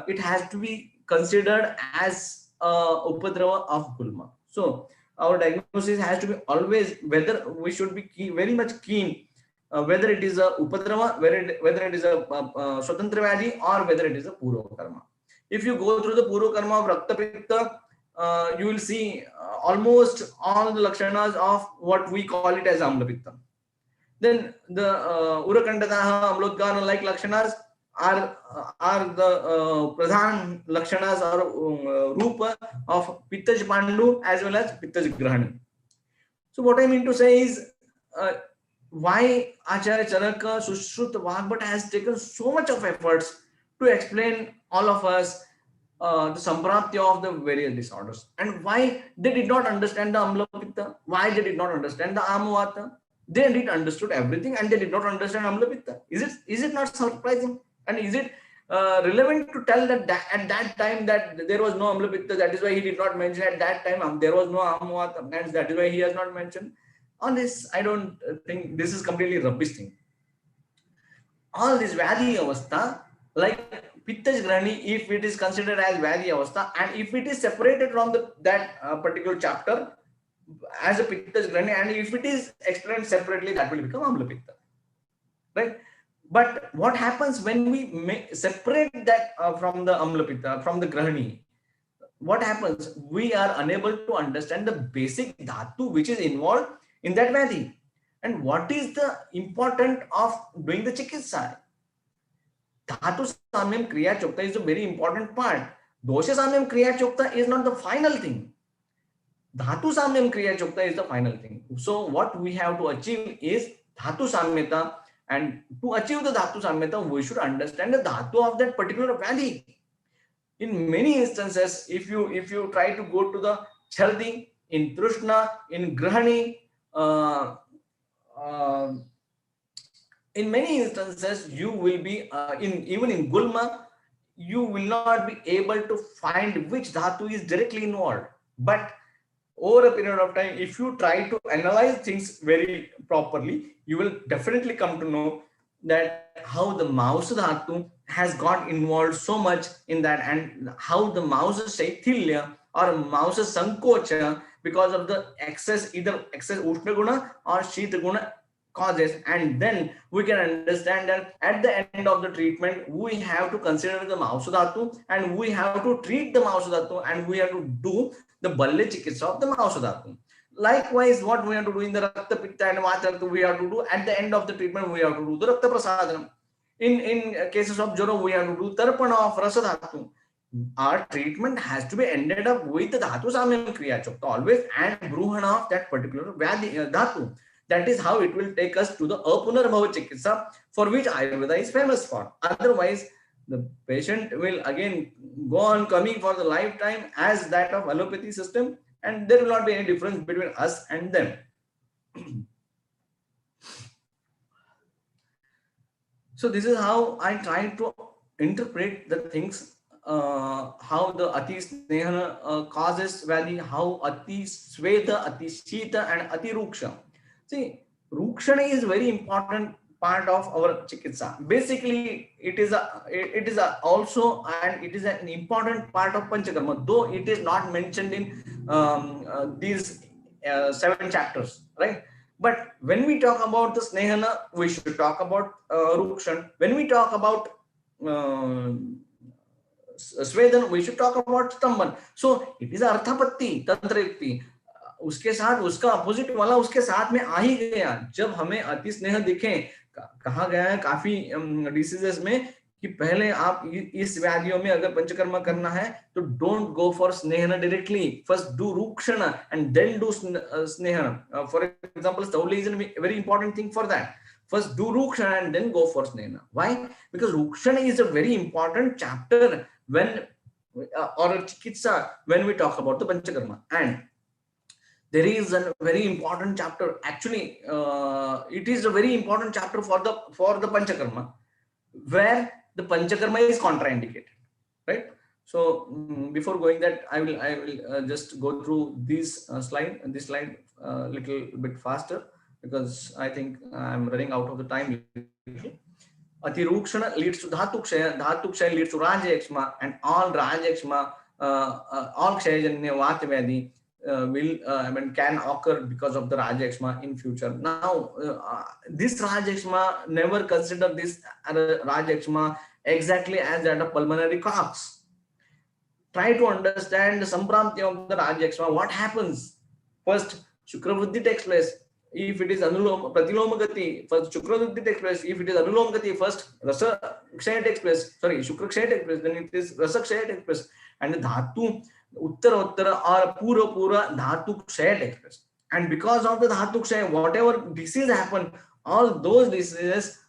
it has to be considered as Upadrava of Gulma. So our diagnosis has to be always whether we should be very much keen whether it is a Upadrava, whether it is a Swatantra Vyadhi, or whether it is a Purva Karma. If you go through the Purva Karma of Rakta Pitta, you will see almost all the Lakshanas of what we call it as Amla Pitta. Then the Urakandataha, Amlodgana like Lakshanas are the Pradhan Lakshanas or Rupa of Pittaj Pandu as well as Pittaj Grahani. So what I mean to say is, why Acharya Charaka Sushrut Vagbhat has taken so much of efforts to explain all of us the Samprapti of the various disorders, and why they did not understand the Amla Pitta, why they did not understand the Amavata. They did understood everything and they did not understand Amla Pitta. Is it not surprising? And is it relevant to tell that, at that time that there was no Amla Pitta. That is why he did not mention at that time. There was no Amvat, and that is why he has not mentioned. On this, I don't think this is completely rubbish thing. All this Vyadhi Avastha, like Pittaj Grani, if it is considered as Vyadhi Avastha, and if it is separated from that particular chapter as a Pittaj Grani, and if it is explained separately, that will become Amla Pitta. Right? But what happens when we separate that from the Amla Pitta, from the Grahani? What happens? We are unable to understand the basic dhatu which is involved in that Vyadhi. And what is the important of doing the chikitsa? Dhatu samyam kriya chokta is a very important part. Dosha samyam kriya chokta is not the final thing. Dhatu samyam kriya chokta is the final thing. So what we have to achieve is dhatu samyata, and to achieve the dhatu samyata, we should understand the dhatu of that particular Vyadhi. In many instances, if you try to go to the Chardi, in Trishna, in Grahani, in many instances, you will be even in Gulma, you will not be able to find which dhatu is directly involved. But over a period of time, if you try to analyze things very properly, you will definitely come to know that how the mouse dhatu has got involved so much in that, and how the mouse shaithilya or mouse sankocha, because of the either excess ushna guna or shita guna causes. And then we can understand that at the end of the treatment, we have to consider the mouse dhatu, and we have to treat the mouse dhatu, and we have to do the balle chikitsa of the mouse dhatu. Likewise, what we have to do in the Rakta Pitta and Vata, we have to do at the end of the treatment, we have to do the Rakta Prasadana. In cases of Joro, we have to do Tarpana of Rasa Dhatu. Our treatment has to be ended up with the Dhatu Samyam Kriya Chokta always, and Bruhana of that particular Dhatu. That is how it will take us to the Apunarbhava Chikitsa, for which Ayurveda is famous for. Otherwise, the patient will again go on coming for the lifetime as that of allopathy system, and there will not be any difference between us and them. So this is how I try to interpret the things, how the Ati Snehana causes Vyadhi, how Ati Sweta, Ati Shita, and Ati Ruksha. See, Rukshana is very important part of our chikitsa. Basically, it is also, and it is an important part of Panchakarma, though it is not mentioned in these 7 chapters, right? But when we talk about the Snehana, we should talk about Rukshan. When we talk about Svedan, we should talk about Stamban. So it is Arthapatti, Tantrayukti. उसके साथ उसका opposite वाला उसके साथ में आ ही गया. जब हमें अति स्नेह दिखे, कहा गया है काफी डिसीजेस में कि पहले आप इस व्याधियों में अगर पंचकर्मा करना है तो don't go for snehana directly, first do rukshana and then do snehana. For example Stauli is a very important thing for that. First do Rukshana and then go for Snehana. Why? Because Rukshana is a very important chapter when or a Chikitsa when we talk about the Panchakarma. And there is a very important chapter. Actually, it is a very important chapter for the Panchakarma, where the Panchakarma is contraindicated, right? So before going that, I will just go through this slide little bit faster, because I think I'm running out of the time. Ati Rukshana leads to Dhatu Kshaya leads to Rajayakshma, and all Rajayakshma, all Kshayajanya Vata Vyadhi can occur because of the Rajayakshma in future. Now, this Rajayakshma, never consider this Rajayakshma exactly as that of pulmonary cocks. Try to understand the Sampramti of the Rajayakshma. What happens? First, Shukravriddhi takes place. If it is Pratiloma Gati, first Shukravriddhi takes place. If it is Anuloma Gati, first Rasa Kshaya takes place. Sorry, Shukra Kshaya takes place. Then it is Rasa Kshaya takes place. And the Dhatu Uttara or Pura Dhatu Kshaya takes place. And because of the Dhatu Kshaya, whatever disease happen, all those diseases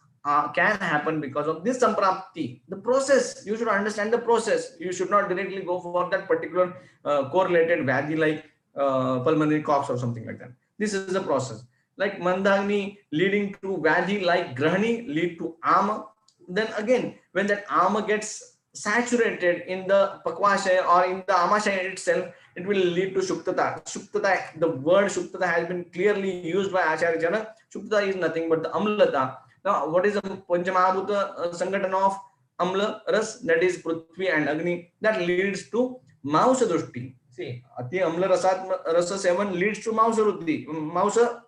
can happen because of this Samprapti. The process, you should understand the process. You should not directly go for that particular correlated Vyadhi like pulmonary cocks or something like that. This is the process. Like Mandagni leading to Vyadhi like Grahani lead to Ama. then again, when that ama gets saturated in the pakvashaya or in the amashaya itself, it will lead to shuktata. Shuktata, the word shuktata has been clearly used by Acharya Jana. Shuktata is nothing but the amlata. Now, what is the Panchamahabhuta Sangatana of amla ras? That is Prithvi and Agni. That leads to Mausa Drushti. See, Ati amla rasa seven leads to Mausa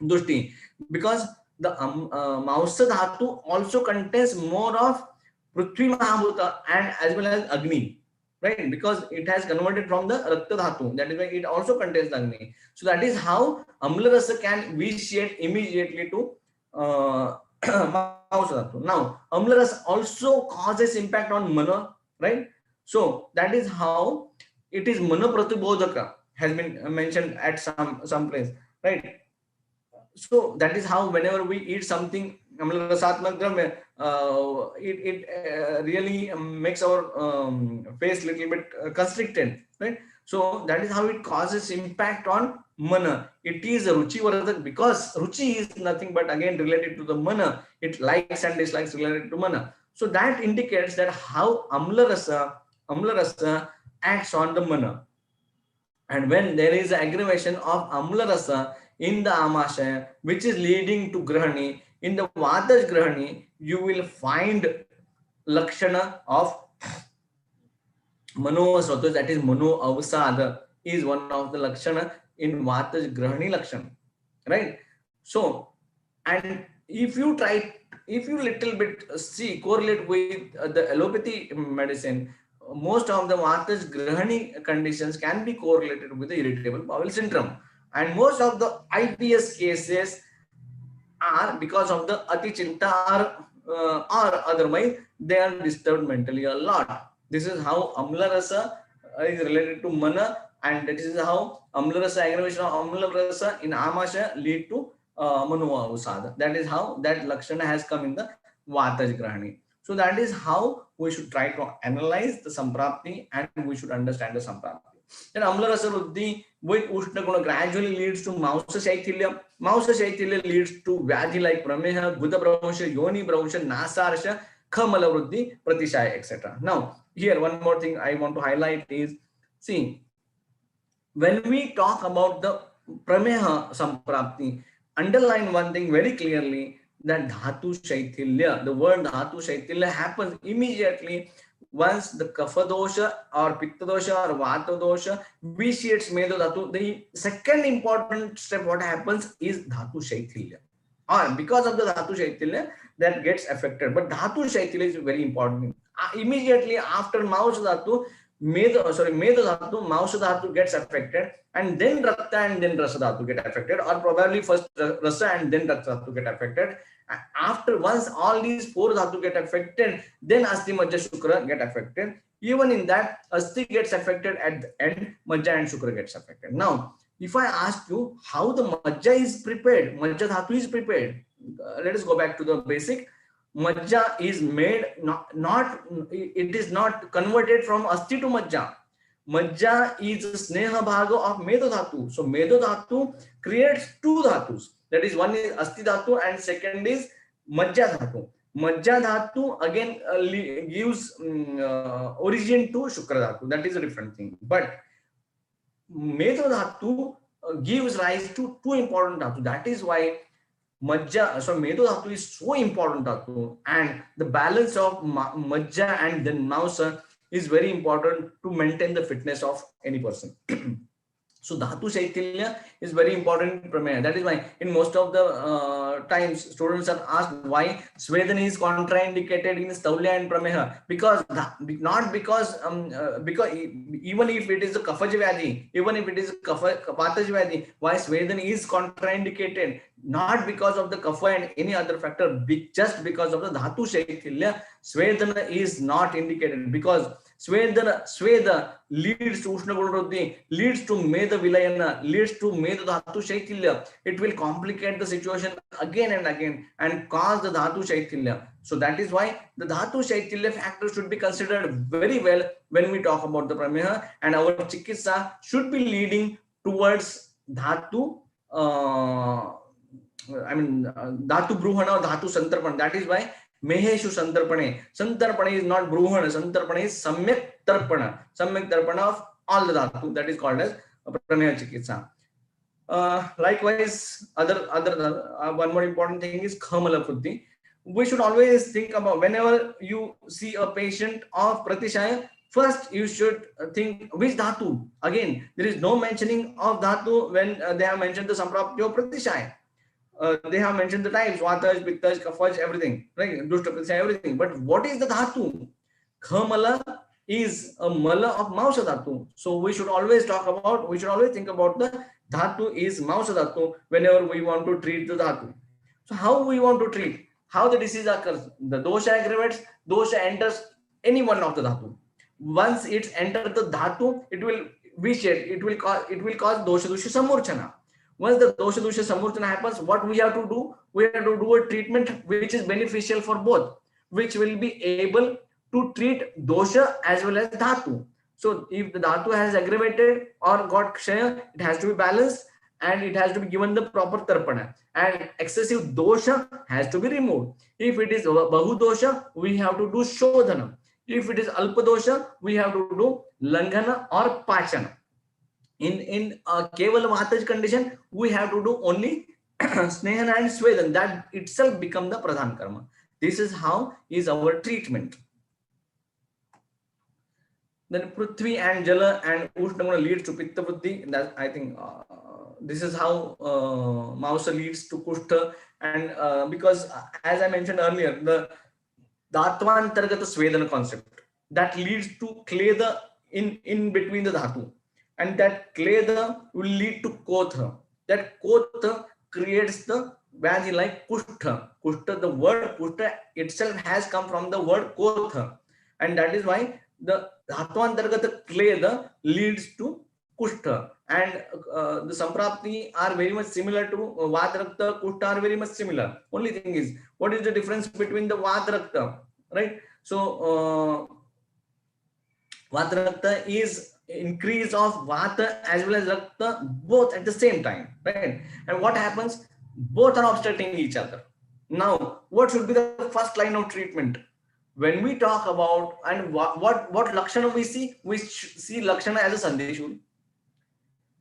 Drushti, because the Mausa Dhatu also contains more of Prithvi Mahabhuta and as well as Agni, right? Because it has converted from the Rakta Dhatu. That is why it also contains Agni. So that is how Amla Rasa can vitiate immediately to Mausa Dhatu. Now, Amla Rasa also causes impact on Mana, right? So that is how it is Mana Pratibodhaka, has been mentioned at some place, right? So that is how whenever we eat something rasatmak dravya, it really makes our face little bit constricted, right? So that is how it causes impact on mana. It is a ruchi varadak, because ruchi is nothing but again related to the mana. It likes and dislikes related to mana. So that indicates that how amla rasa acts on the mana. And when there is aggravation of amla rasa in the amashaya, which is leading to grahani, in the vataj grahani, you will find lakshana of mano swato, that is mano avasada, is one of the lakshana in vataj grahani lakshana, right? So, and if you little bit see correlate with the allopathy medicine, most of the vatas grahani conditions can be correlated with the irritable bowel syndrome, and most of the IBS cases are because of the atichinta or otherwise they are disturbed mentally a lot. This is how amla rasa is related to mana, and that is how amla rasa, aggravation of amla rasa in amasha lead to manova usada. That is how that lakshana has come in the vataj grahani. So that is how we should try to analyze the samprapti, and we should understand the samprapti. Then amla rasa ruddhi with ushna guna gradually leads to mausa shaithilya. Mausa shaithilya leads to vyadhi like prameha, guda brahmasha, yoni brahmasha, nasarsha, khamala vruddhi, pratishaya, etc. Now, here one more thing I want to highlight is, see, when we talk about the prameha samprapti, underline one thing very clearly, that dhatu shaithilya, the word dhatu shaithilya happens immediately once the kapha dosha or pitta dosha or vata dosha vitiates medo dhatu. The second important step what happens is dhatu shaithilya, or because of the dhatu shaithilya that gets affected. But dhatu shaithilya is very important. Immediately after mausa dhatu, medo dhatu, mausa dhatu gets affected, and then rakta and then rasa dhatu get affected, or probably first rasa and then rakta dhatu get affected. After once all these four dhatu get affected, then asti majja shukra get affected. Even in that, asti gets affected at the end, majja and shukra gets affected. Now, if I ask you how the majja is prepared, majja dhatu is prepared, let us go back to the basic. Majja is made it is not converted from asti to majja. Majja is sneha bhaga of medo dhatu. So medo dhatu creates two dhatus. That is, one is asti dhatu and second is majja dhatu. Majja dhatu again gives origin to shukra dhatu. That is a different thing. But medo dhatu gives rise to two important dhatu. That is why majja, so medo dhatu is so important dhatu, and the balance of majja and then mausa is very important to maintain the fitness of any person. So dhatu shaithilya is very important in prameya. That is why in most of the times students are asked why Svedana is contraindicated in Staulya and prameya, because not because because even if it is a kapha vyadhi, even if it is a vata vyadhi, why Svedana is contraindicated, not because of the kapha and any other factor, just because of the dhatu shaithilya, Svedana is not indicated, because Sweda leads to Ushna Gulruddhi, leads to Meda Vilayana, leads to Meda Dhatu Shaithilya. It will complicate the situation again and again and cause the Dhatu Shaithilya. So that is why the Dhatu Shaithilya factor should be considered very well when we talk about the Prameha, and our Chikitsa should be leading towards Dhatu, Dhatu Bruhana or Dhatu Santarpan. That is why Meheshu santarpane. Santarpane is not bruhana. Santarpane is samyak tarpana. Samyak tarpana of all the dhatu. That is called as pranaya chikitsa. Likewise, one more important thing is khamala puddhi. We should always think about whenever you see a patient of pratishaya, first you should think which dhatu. Again, there is no mentioning of dhatu when they have mentioned the samprapti of pratishaya. They have mentioned the types, vataj, pittaj, kafaj, everything, right? Dushta, pratishaya, everything. But what is the dhatu? Khamala is a mala of mausa dhatu. So we should always think about the dhatu is mausa dhatu whenever we want to treat the dhatu. So how we want to treat, how the disease occurs, the dosha aggravates, dosha enters any one of the dhatu. Once it's entered the dhatu, it will vitiate, it will cause dosha dusha samurchana. Once the dosha dusha samurchana happens, what we have to do? We have to do a treatment which is beneficial for both, which will be able to treat dosha as well as dhatu. So if the dhatu has aggravated or got kshaya, it has to be balanced and it has to be given the proper tarpana, and excessive dosha has to be removed. If it is bahu dosha, we have to do shodhana. If it is alpa dosha, we have to do langhana or pachana. In keval vataj condition, we have to do only snehana and swedan. That itself become the pradhan karma. This is how is our treatment. Then Prithvi and Jala and Ushnamana leads to Pitta Buddhi. That I think this is how Mausa leads to Kushta. And because as I mentioned earlier, the Dhatvantargata Svedana concept that leads to Kleda in between the Dhatu. And that Kleda will lead to Kotha. That Kotha creates the Vyadhi like Kushta. Kushta, the word Kushta itself has come from the word Kotha. And that is why the Dhatvantargata Kleda leads to Kushta. And the Samprapti are very much similar to Vatrakta, Kushta are very much similar. Only thing is, what is the difference between the Vatrakta, right? So, Vatrakta is increase of Vata as well as Rakta both at the same time, right? And what happens? Both are obstructing each other. Now, what should be the first line of treatment? When we talk about and what Lakshana we see Lakshana as a Sandeshul.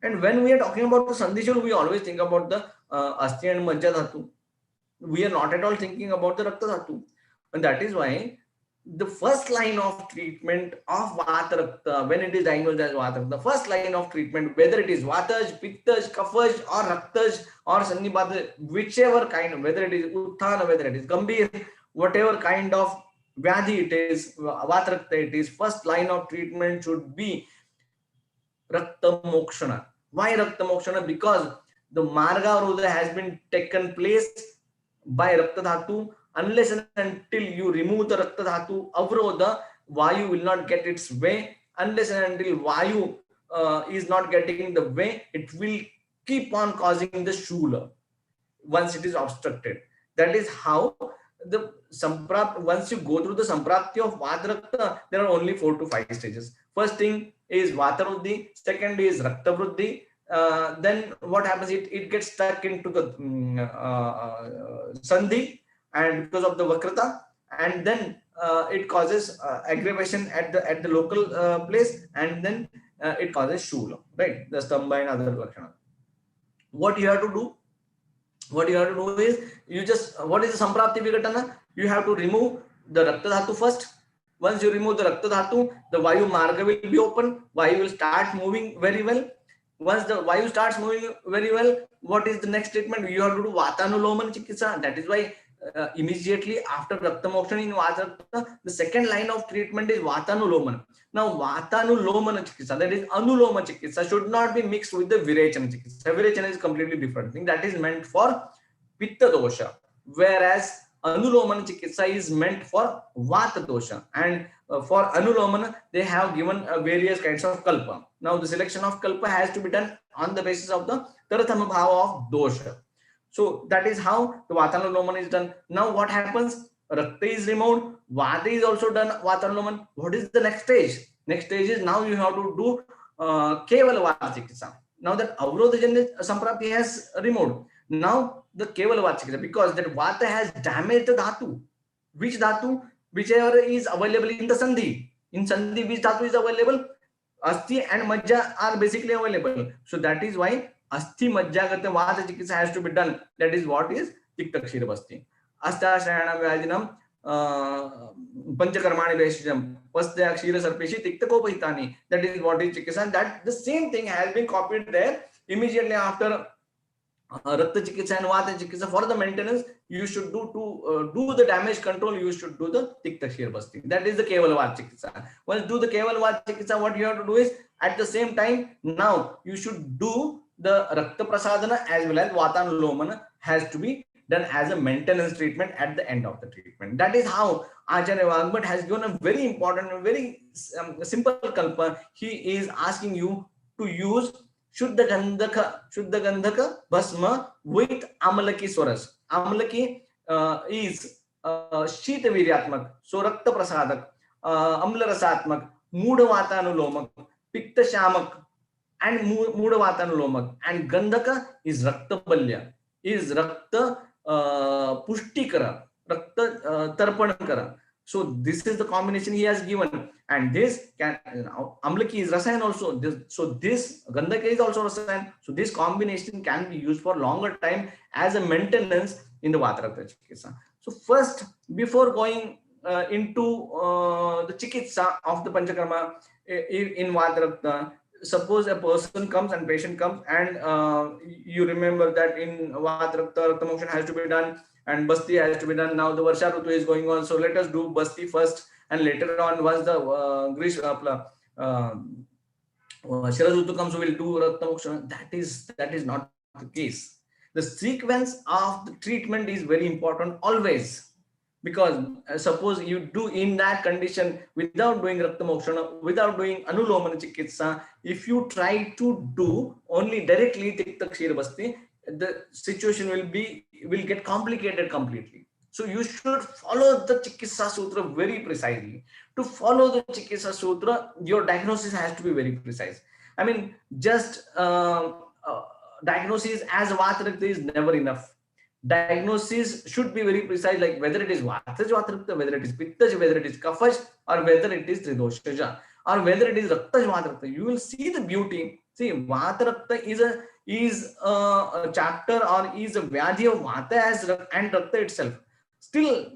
And when we are talking about the Sandeshul, we always think about the Asti and Majja Dhatu. We are not at all thinking about the Rakta Dhatu. And that is why the first line of treatment of Vata Rakta, when it is diagnosed as Vata Rakta, the first line of treatment, whether it is Vataj, Pittaj, Kafaj or Raktaj or Sannibhata, whichever kind, whether it is Utthana, whether it is Gambhir, whatever kind of Vyadhi it is, Vata Rakta it is, first line of treatment should be Rakta Mokshana. Why Rakta Mokshana? Because the Marga Rudra has been taken place by Rakta Dhatu. Unless and until you remove the Rakta Dhatu, Avrodha, Vayu will not get its way. Unless and until Vayu is not getting the way, it will keep on causing the Shula once it is obstructed. That is how the Samprapti, once you go through the Samprapti of Vata, there are only 4 to 5 stages. First thing is Vata Vruddhi, second is Rakta Vruddhi. Then what happens? It gets stuck into the Sandhi, and because of the Vakrata, and then it causes aggravation at the local place, and then it causes Shula, right? The Stamba and other Lakshana. What you have to do? What you have to do is, you just, what is the Samprapti Vigatana? You have to remove the Rakta Dhatu first. Once you remove the Rakta Dhatu, the Vayu Marga will be open. Vayu will start moving very well. Once the Vayu starts moving very well, what is the next treatment? You have to do Vatanuloman Chikitsa. That is why immediately after Rakta Mokshan in Vata, the second line of treatment is Vatanuloman. Now, Vatanuloman Chikitsa, that is Anuloma Chikitsa, should not be mixed with the Virechana Chikitsa. Virechana is completely different thing. That is meant for Pitta dosha, whereas Anuloman Chikitsa is meant for Vata dosha. And for Anuloman, they have given various kinds of Kalpa. Now, the selection of Kalpa has to be done on the basis of the Tarathama Bhava of dosha. So that is how the Vatanuloman is done. Now what happens? Rakta is removed, Vata is also done, Vatanuloman. What is the next stage? Next stage is now you have to do Kevala Vata Chikitsa. Now that Avrodha Samprapti has removed, now the Kevala Vata Chikitsa, because that Vata has damaged the Dhatu. Which dhatu? Whichever is available in the sandhi. In sandhi, which dhatu is available? Asthi and majja are basically available. So that is why asthi majja gata vata chikitsa has to be done. That is what is tikta kshira basti. Astashayanam vyadinam panchakarmani veshjam pasya kshira sarpeshi tikta kopahitani. That is what is chikitsa. That the same thing has been copied there immediately after Rakta Chikitsa and Vata Chikitsa. For the maintenance, you should do to do the damage control, you should do the Tikta Kshir Basti. That is the Keval Vat Chikitsa. Once do the Keval Vat Chikitsa, what you have to do is at the same time, now you should do the Rakta Prasadana as well as Vatanulomana has to be done as a maintenance treatment at the end of the treatment. That is how Acharya Vagbhat has given a very important, very simple kalpa. He is asking you to use Shuddha Gandhaka Bhasma with Amalaki Swaras. Amalaki is Shita Viryatmak, so Rakta Prasadak, Amla Rasatmak, Muda Vatanulomak, Pikta Shamak, and Muda Vatanulomak. And Gandhaka is Rakta Balya, is Rakta Pushtikara, Rakta Tarpanakara. So this is the combination he has given, and this can Amlaki is Rasayan also. So this Gandhaka is also Rasayan. So this combination can be used for longer time as a maintenance in the Vatarakta Chikitsa. So first, before going into the Chikitsa of the Panchakarma in Vatarakta, suppose a person comes and patient comes and you remember that in Vatarakta, Rakta motion has to be done and Basti has to be done. Now the Varsha Rutu is going on. So let us do Basti first, and later on once the Sharad Rutu comes, we will do Rakta moksha. That is not the case. The sequence of the treatment is very important always, because suppose you do in that condition without doing Rakta Mokshana, without doing Anulomana Chikitsa, if you try to do only directly Tikta Kshira Basti, the situation will get complicated completely. So you should follow the Chikitsa Sutra very precisely. To follow the Chikitsa Sutra, your diagnosis has to be very precise. I mean, just diagnosis as Vatarakta is never enough. Diagnosis should be very precise, like whether it is Vataj Vatarakta, whether it is Pittaj, whether it is Kafaj, or whether it is Tridoshaja, or whether it is Raktaj Vatarakta. You will see the beauty. See, Vatarakta is a chapter or is a Vyadhi of Vata and Rakta itself. Still,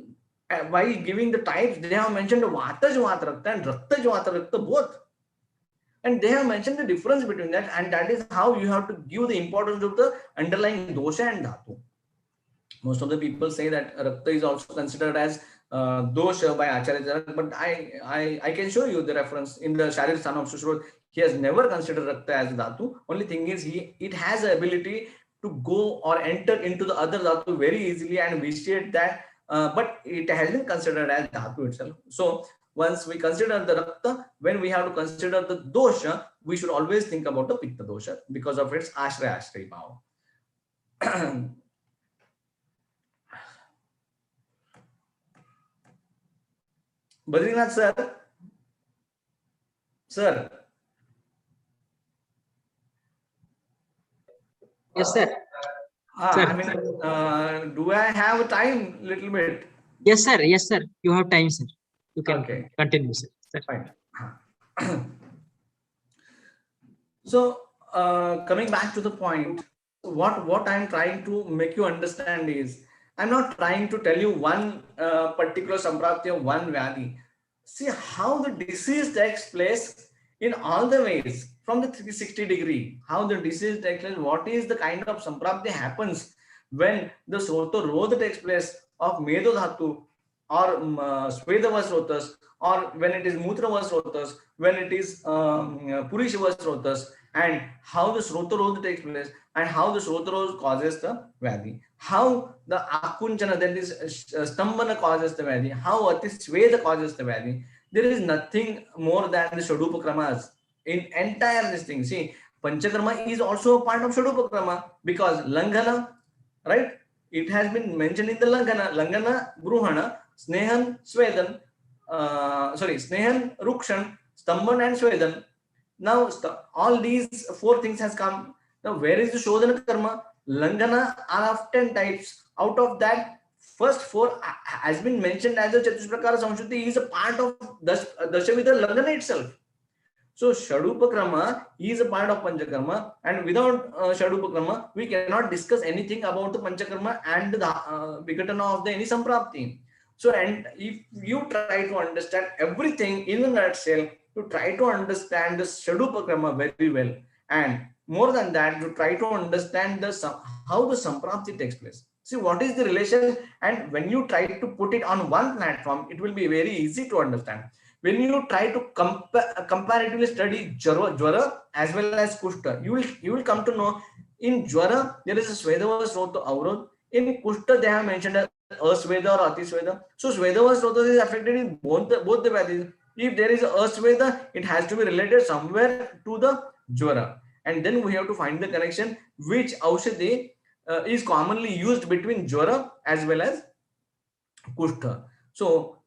while giving the types, they have mentioned Vataj Vatarakta and Raktaj Vatarakta both. And they have mentioned the difference between that, and that is how you have to give the importance of the underlying dosha and dhatu. Most of the people say that Rakta is also considered as dosha by Acharya, but I can show you the reference in the Sharir Sthan of Sushrut. He has never considered Rakta as dhatu. Only thing is it has the ability to go or enter into the other dhatu very easily and vitiate that, but it has been considered as dhatu itself. So once we consider the Rakta, when we have to consider the dosha, we should always think about the Pitta dosha because of its Ashraya Bhava. Badrinath sir. Yes, sir. I mean, do I have time little bit? Yes, sir. Yes, sir. You have time, sir. You can continue, sir. Fine. So, coming back to the point, what I'm trying to make you understand is, I'm not trying to tell you one particular sampratya, one vyadhi. See how the disease takes place in all the ways from the 360 degree, how the disease takes place, what is the kind of sampratya happens when the srota rodha takes place of Medo Dhatu or Swedava Srotas, or when it is Mutrava Srotas, when it is Purishava Srotas, and how the Srota Rodha takes place, and how the Srota Rodha causes the Vyadhi, how the Akunchana, that is Stambhana causes the Vyadhi, how Ati Sweda causes the Vyadhi. There is nothing more than the Shadupa Kramas in entire this thing. See, Panchakarma is also a part of Shadupa Krama, because Langana, right? It has been mentioned in the Langana, Bruhana, Snehan, Svedan, Snehan, Rukshan, Stambhan and Svedan. Now, all these four things has come. Now, where is the Shodhan Karma? Langana are of 10 types. Out of that, first four has been mentioned as a Chatushprakara Samshuddhi is a part of Dashavidha Lagana itself. So Shadupakrama is a part of Panchakarma, and without Shadupakrama, we cannot discuss anything about the Panchakarma and the Vikatana of the any Samprapti. So, and if you try to understand everything in a nutshell, you try to understand the Shadupakrama very well, and more than that, you try to understand how the Samprapti takes place. See what is the relation, and when you try to put it on one platform, it will be very easy to understand. When you try to comparatively study Jwara as well as Kushta, you will come to know in Jwara there is a Svedava Srota Avrod. In Kushta they have mentioned a Asveda or Atisveda. So Svedava Srota is affected in both the Vyadhis. If there is a Asveda, it has to be related somewhere to the Jwara. And then we have to find the connection which Aushadhi is commonly used between Jwara as well as Kushta. So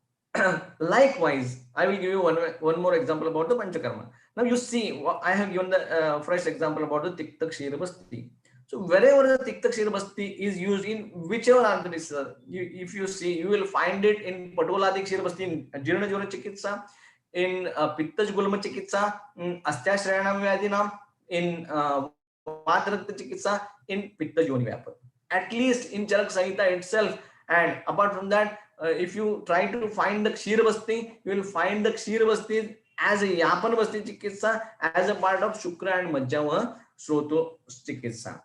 likewise, I will give you one more example about the Panchakarma. Now you see, I have given the fresh example about the Tikta Kshira Basti. So wherever the Tikta Kshira Basti is used in whichever arteries, if you see, you will find it in Patoladi Kshira Basti, in Jirna Jora Chikitsa, in Pittaj Gulma Chikitsa, in Astashrayana Vyadinam, in Vatrakta Chikitsa, in Pitta Yoni Vyapar. At least in Charak Samhita itself. And apart from that, if you try to find the Kshira Basti, you will find the Kshira Basti as a Yapan Basti Chikitsa, as a part of Shukra and Majjava Sroto Chikitsa.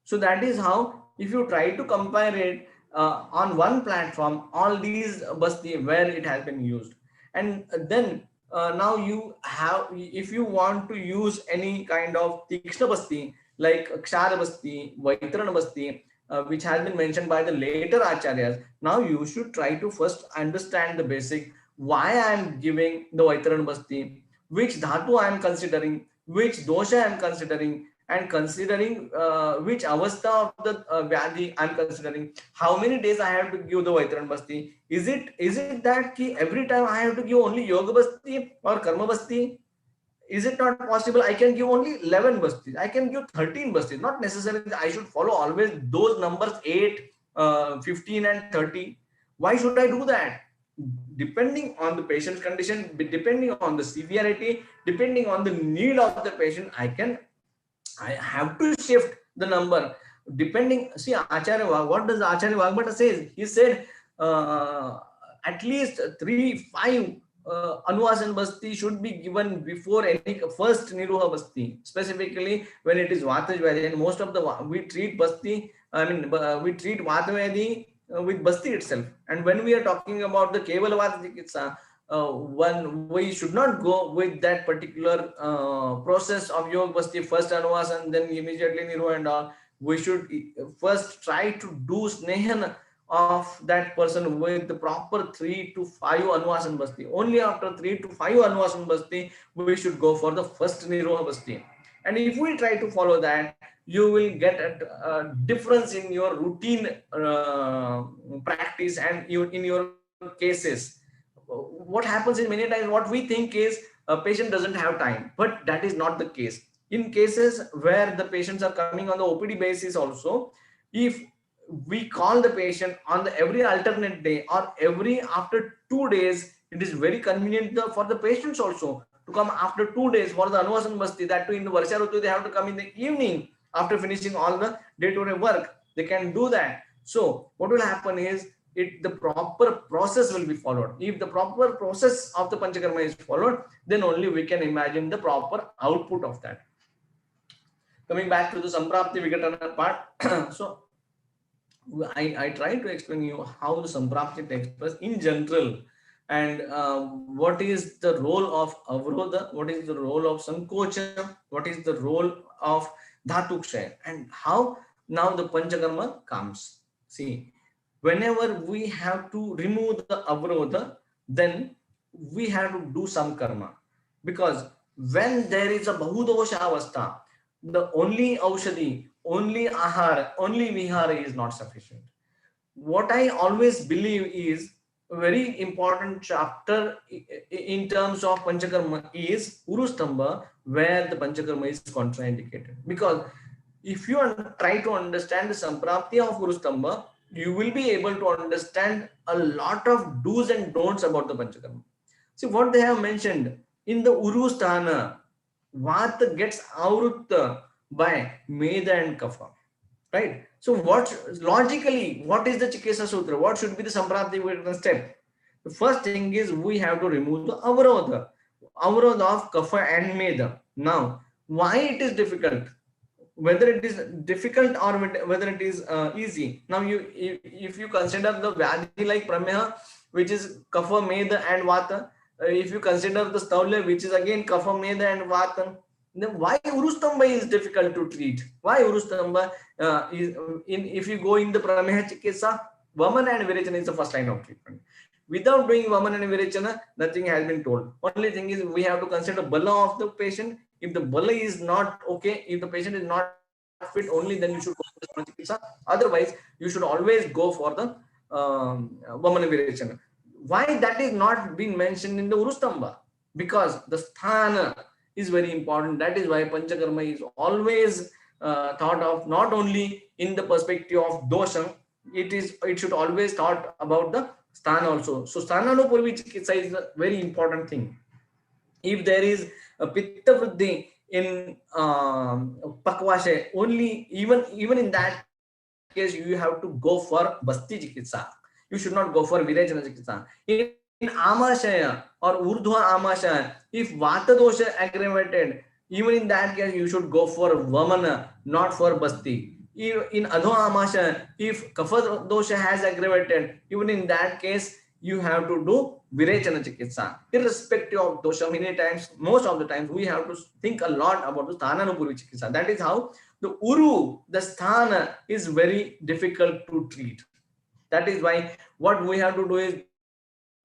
So that is how, if you try to compare it on one platform, all these Basti where it has been used. And then now you have, if you want to use any kind of Tikshna Basti, like Kshara Basti, Vaitarana Basti, which has been mentioned by the later acharyas, now you should try to first understand the basic, why I am giving the Vaitaran Basti, which dhatu I am considering, which dosha I am considering, and considering which avastha of the vyadhi I am considering, how many days I have to give the Vaitaran Basti. Is it that ki every time I have to give only Yoga Basti or Karma Basti? Is it not possible? I can give only 11 bastis. I can give 13 bastis. Not necessarily I should follow always those numbers 8, 15 and 30. Why should I do that? Depending on the patient's condition, depending on the severity, depending on the need of the patient, I have to shift the number. Depending, see Acharya, what does Acharya Vagbhata says? He said at least 3-5 Anuvasan Basti should be given before any first Niruha Basti, specifically when it is Vata Vyadhi. And most of the we treat Basti, we treat Vata Vyadhi with Basti itself. And when we are talking about the Kevala Vata Chikitsa, one we should not go with that particular process of Yoga Basti, first Anuvasan, then immediately Niruha and all. We should first try to do Snehan of that person with the proper 3 to 5 Anuvasan Basti. Only after 3 to 5 Anuvasan Basti, we should go for the first Niroha Basti. And if we try to follow that, you will get a difference in your routine practice and in your cases. What happens is many times what we think is a patient doesn't have time, but that is not the case. In cases where the patients are coming on the OPD basis also, if we call the patient on the every alternate day or every after 2 days, it is very convenient for the patients also to come after 2 days for the Anuvasan Basti. That too in the Varsha Rutu, they have to come in the evening after finishing all the day-to-day work. They can do that. So what will happen is the proper process will be followed. If the proper process of the Panchakarma is followed, then only we can imagine the proper output of that. Coming back to the Samprapti Vikatana part. So I try to explain you how the Samprapti takes place in general, and what is the role of Avrodha, what is the role of Sankocha, what is the role of Dhatukshay, and how now the Panchakarma comes. See, whenever we have to remove the Avrodha, then we have to do some karma, because when there is a Bahudosha Avastha, the only Aushadhi, only Ahara, only Vihara is not sufficient. What I always believe is a very important chapter in terms of Panchakarma is Urustamba, where the Panchakarma is contraindicated. Because if you try to understand the Samprapti of Urustamba, you will be able to understand a lot of do's and don'ts about the Panchakarma. See what they have mentioned in the Urusthana, Vata gets avrutta by Meda and Kapha, right? So what logically, what is the Chikesa Sutra? What should be the Samprapti step? The first thing is we have to remove the Avrodha of Kapha and Meda. Now, why it is difficult? Whether it is difficult or whether it is easy. Now, if you consider the Vyadhi like Prameha, which is Kapha, Meda and Vata, if you consider the Staulya, which is again Kapha, Meda and Vata, then why Urustamba is difficult to treat? Why Urustamba is if you go in the Prameha Chikitsa, Vaman and Virechana is the first line of treatment. Without doing Vaman and Virechana, nothing has been told. Only thing is we have to consider Bala of the patient. If the Bala is not okay, if the patient is not fit, only then you should go for the Chikitsa. Otherwise, you should always go for the Vaman and Virechana. Why that is not been mentioned in the Urustamba? Because the Sthana is very important. That is why Panchakarma is always thought of not only in the perspective of dosha, it should always thought about the sthana also. So sthananupurvi chikitsa is a very important thing. If there is a pitta vriddhi in pakvashe, only even in that case you have to go for basti chikitsa. You should not go for virechana chikitsa. In amashaya or urdhva amashaya, if vata dosha aggravated, even in that case you should go for vamana, not for basti. In adho amashaya, if kapha dosha has aggravated, even in that case you have to do virechana chikitsa. Irrespective of dosha, many times, most of the times, we have to think a lot about the sthananupurvi chikitsa. That is how the uru, the sthana, is very difficult to treat. That is why what we have to do is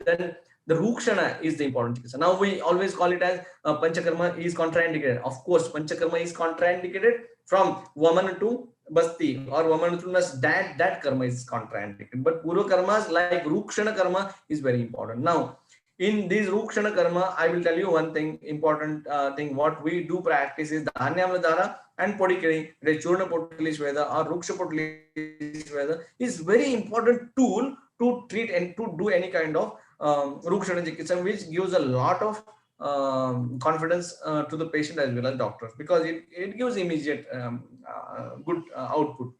then the rukshana is the important chikitsa. Now we always call it as panchakarma is contraindicated. Of course, panchakarma is contraindicated from Vamana to basti or Vamana to nas. That karma is contraindicated. But purva karmas like rukshana karma is very important. Now, in this rukshana karma, I will tell you one thing, important thing. What we do practice is dhanyamradhara and podikari, the churna potli sveda or ruksha potli sveda is very important tool to treat and to do any kind of rukshana chikitsa, which gives a lot of confidence to the patient as well as doctors, because it gives immediate good output.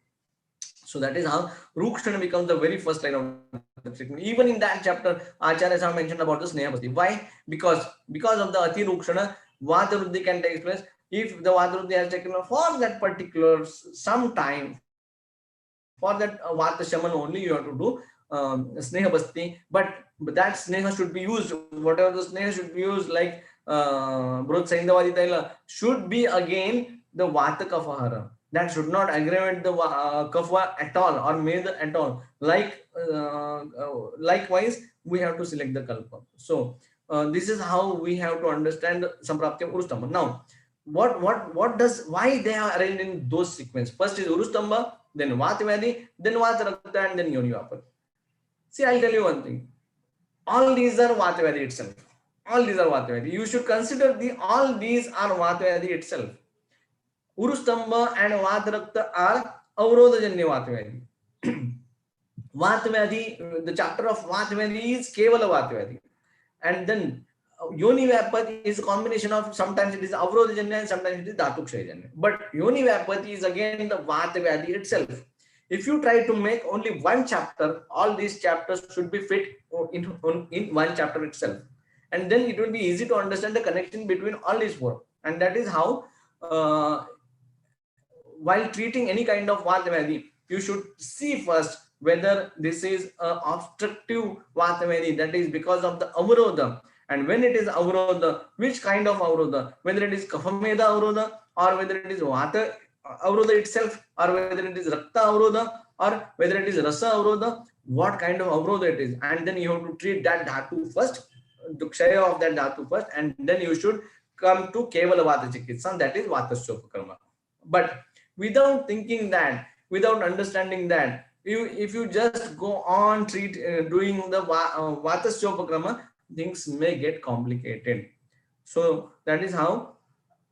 So that is how rukshana becomes the very first line of the treatment. Even in that chapter, Acharyas have mentioned about the sneha basti. Why? Because of the ati rukshana, vata vruddhi can take place. If the vata vruddhi has taken for that particular some time, for that vata shaman only, you have to do sneha basti. But that sneha should be used, whatever the sneha should be used, like Brot Saindavadi Taila, should be again the vata kafahara. That should not aggravate the kapha at all or meda at all. Likewise, we have to select the kalpa. So this is how we have to understand Samprapti Urustamba. Now, why they are arranged in those sequence? First is Urustamba, then Vatavadi, then Vatarakta, and then Yoni Vapar. See, I'll tell you one thing. All these are Vatavadi itself. All these are Vatavadi. You should consider all these are Vatavadi itself. Urustamba and Vatarakta are Avrodhajanya Vatavadi. Vatavadi, the chapter of Vatavadi is Kevala Vatavadi. And then Yoni Vapati is a combination of, sometimes it is Avrodhajanya and sometimes it is Dhatukshayajanya. But Yoni Vapati is again the Vatavadi itself. If you try to make only one chapter, all these chapters should be fit in one chapter itself. And then it will be easy to understand the connection between all these four. And that is how while treating any kind of Vatavadi, you should see first whether this is obstructive Vatavadi, that is because of the Avrodha. And when it is Avrodha, which kind of Avrodha, whether it is Kaphameda Avrodha or whether it is Vata Avrodha itself, or whether it is Rakta Avrodha or whether it is Rasa Avrodha, what kind of Avrodha it is. And then you have to treat that Dhatu first, the Kshaya of that Dhatu first, and then you should come to Kevala Vata Chikitsa, that is Vata Karma. But without thinking that, without understanding that, if you just go on doing the Vata Karma, things may get complicated. So that is how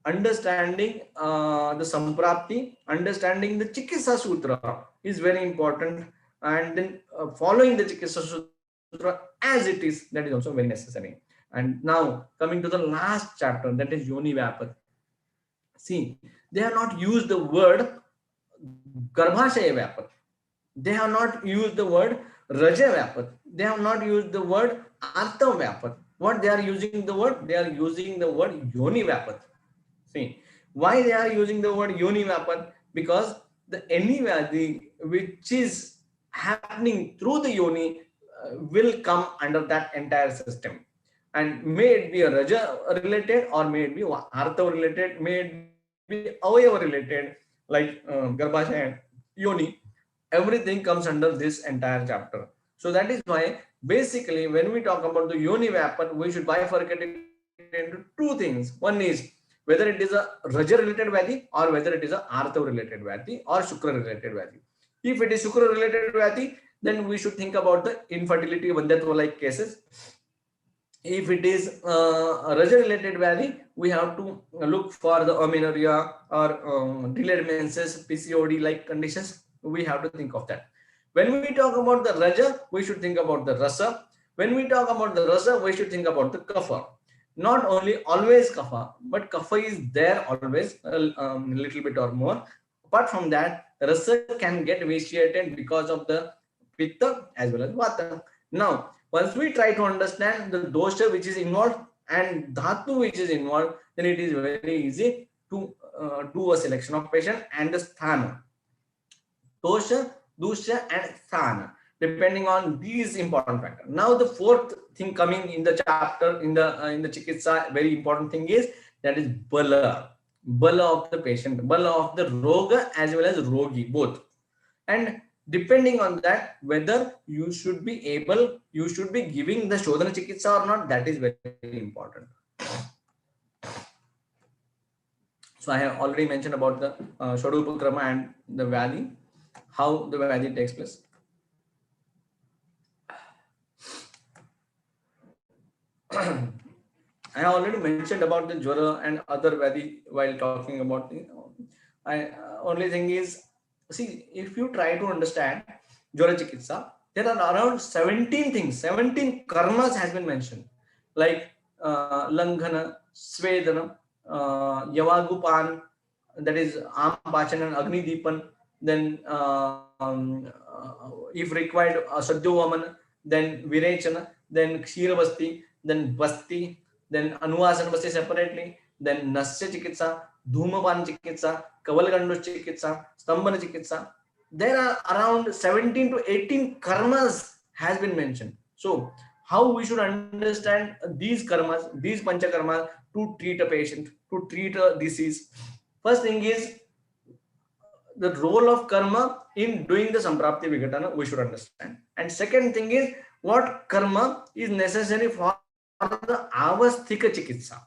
understanding the Samprapti, understanding the Chikitsa Sutra is very important and then following the Chikitsa Sutra as it is, that is also very necessary. And now coming to the last chapter, that is Yoni Vyapat. See, they have not used the word Garbhashaya Vyapat. They have not used the word Raja Vyapat. They have not used the word Artha Vyapat. What they are using the word? They are using the word Yoni Vyapat. See, why they are using the word Yoni Vyapat? Because the any Vyadi which is happening through the Yoni will come under that entire system. And may it be a Raja related, or may it be Artha related, may it be Avayava related, like Garbhashaya, Yoni, everything comes under this entire chapter. So that is why basically when we talk about the Yoni Vyapat, we should bifurcate it into two things. One is whether it is a Raja related Vyadi or whether it is a Artha related Vyadi or Shukra related Vyadi. If it is Shukra related Vyadi, then we should think about the infertility, Vandyatva like cases. If it is a Raja related Vyadi, we have to look for the amenorrhea or delayed menses, PCOD like conditions. We have to think of that. When we talk about the Raja, we should think about the Rasa. When we talk about the Rasa, we should think about the Kapha. Not only always Kapha, but Kapha is there always, a little bit or more. Apart from that, Rasa can get vitiated because of the Pitta as well as Vata. Now, once we try to understand the dosha which is involved and dhatu which is involved, then it is very easy to do a selection of patient and the sthana. Dosha, dusha and sthana, depending on these important factors. Now the fourth thing coming in the chapter, in the Chikitsa, very important thing is that is bala. Bala of the patient, bala of the roga as well as rogi, both. And depending on that, whether you should be giving the Shodhana Chikitsa or not, that is very, very important. So I have already mentioned about the Shodhupa Karma and the Vyadi, how the Vyadi takes place. I have already mentioned about the Jwara and other Vyadi while talking about the only thing is, see, if you try to understand Jwara Chikitsa, there are around 17 things, 17 karmas has been mentioned, like Langhana, Svedana, Yavagupan, that is Ampachana and Agni Deepan, then if required Sadhyavaman, then Virechana, then Kshiravasti, then Basti, then Anuvasana Basti separately, then Nasya Chikitsa, Dhumapan Chikitsa, Kavalgandu Chikitsa, Stambhana Chikitsa. There are around 17 to 18 karmas has been mentioned. So how we should understand these karmas, these pancha karmas to treat a patient, to treat a disease. First thing is the role of karma in doing the Samprapti Vigatana, we should understand. And second thing is what karma is necessary for the Avasthika Chikitsa.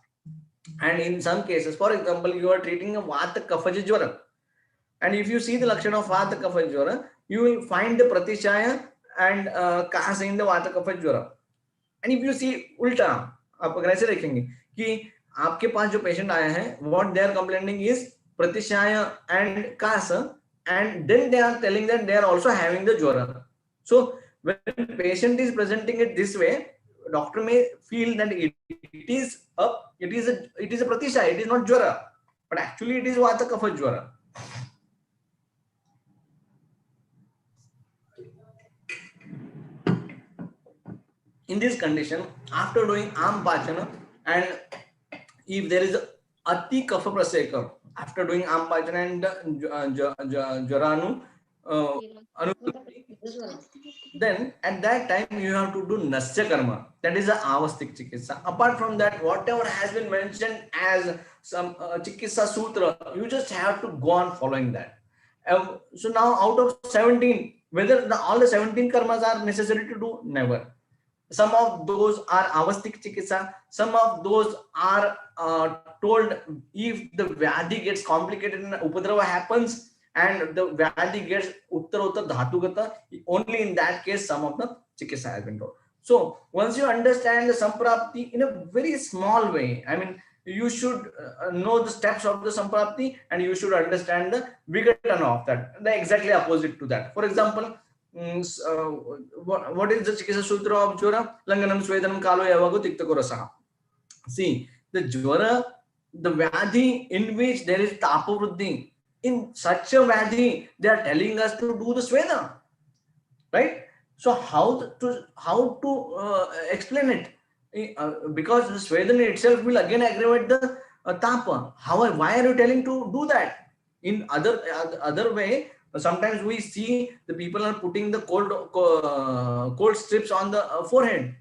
And in some cases, for example, you are treating a Vata Kapha Jwara. And if you see the Lakshana of Vata Kapha Jwara, you will find the Pratishaya and Kahasa in the Vata Kapha Jwara. And if you see Ulta, आप अगर ऐसे देखेंगे कि आपके पास जो patient आया है, what they are complaining is Pratishaya and Kahasa, and then they are telling that they are also having the Jwara. So when patient is presenting it this way, doctor may feel that it is a Pratishaya, it is not Jwara, but actually it is Vata Kapha Jwara. In this condition, after doing Ampachana, and if there is Ati Kapha Praseka, after doing Ampachana and Jwaranu, then at that time you have to do Nasya Karma, that is a Avastik Chikitsa. Apart from that, whatever has been mentioned as some Chikitsa Sutra, you just have to go on following that. So now out of 17, whether all the 17 karmas are necessary to do? Never. Some of those are Avastik Chikitsa, some of those are told if the Vyadi gets complicated and Upadrava happens and the Vyadi gets Uttarota Dhatugata, only in that case some of the Chikitsa has been told. So once you understand the Samprapti in a very small way, I mean, you should know the steps of the Samprapti and you should understand the Vigatana of that, the exactly opposite to that. For example, what is the Chikisa Sutra of Jwara? Langanam Swedanam Kalo Yavago Tiktakorasaha. See, the Jwara, the Vyadhi in which there is Tapavruddhi, in such a Vyadhi, they are telling us to do the Sweda, right? So how to explain it? Because the Swedan itself will again aggravate the Tapa. Why are you telling to do that? In other way, sometimes we see the people are putting the cold strips on the forehead.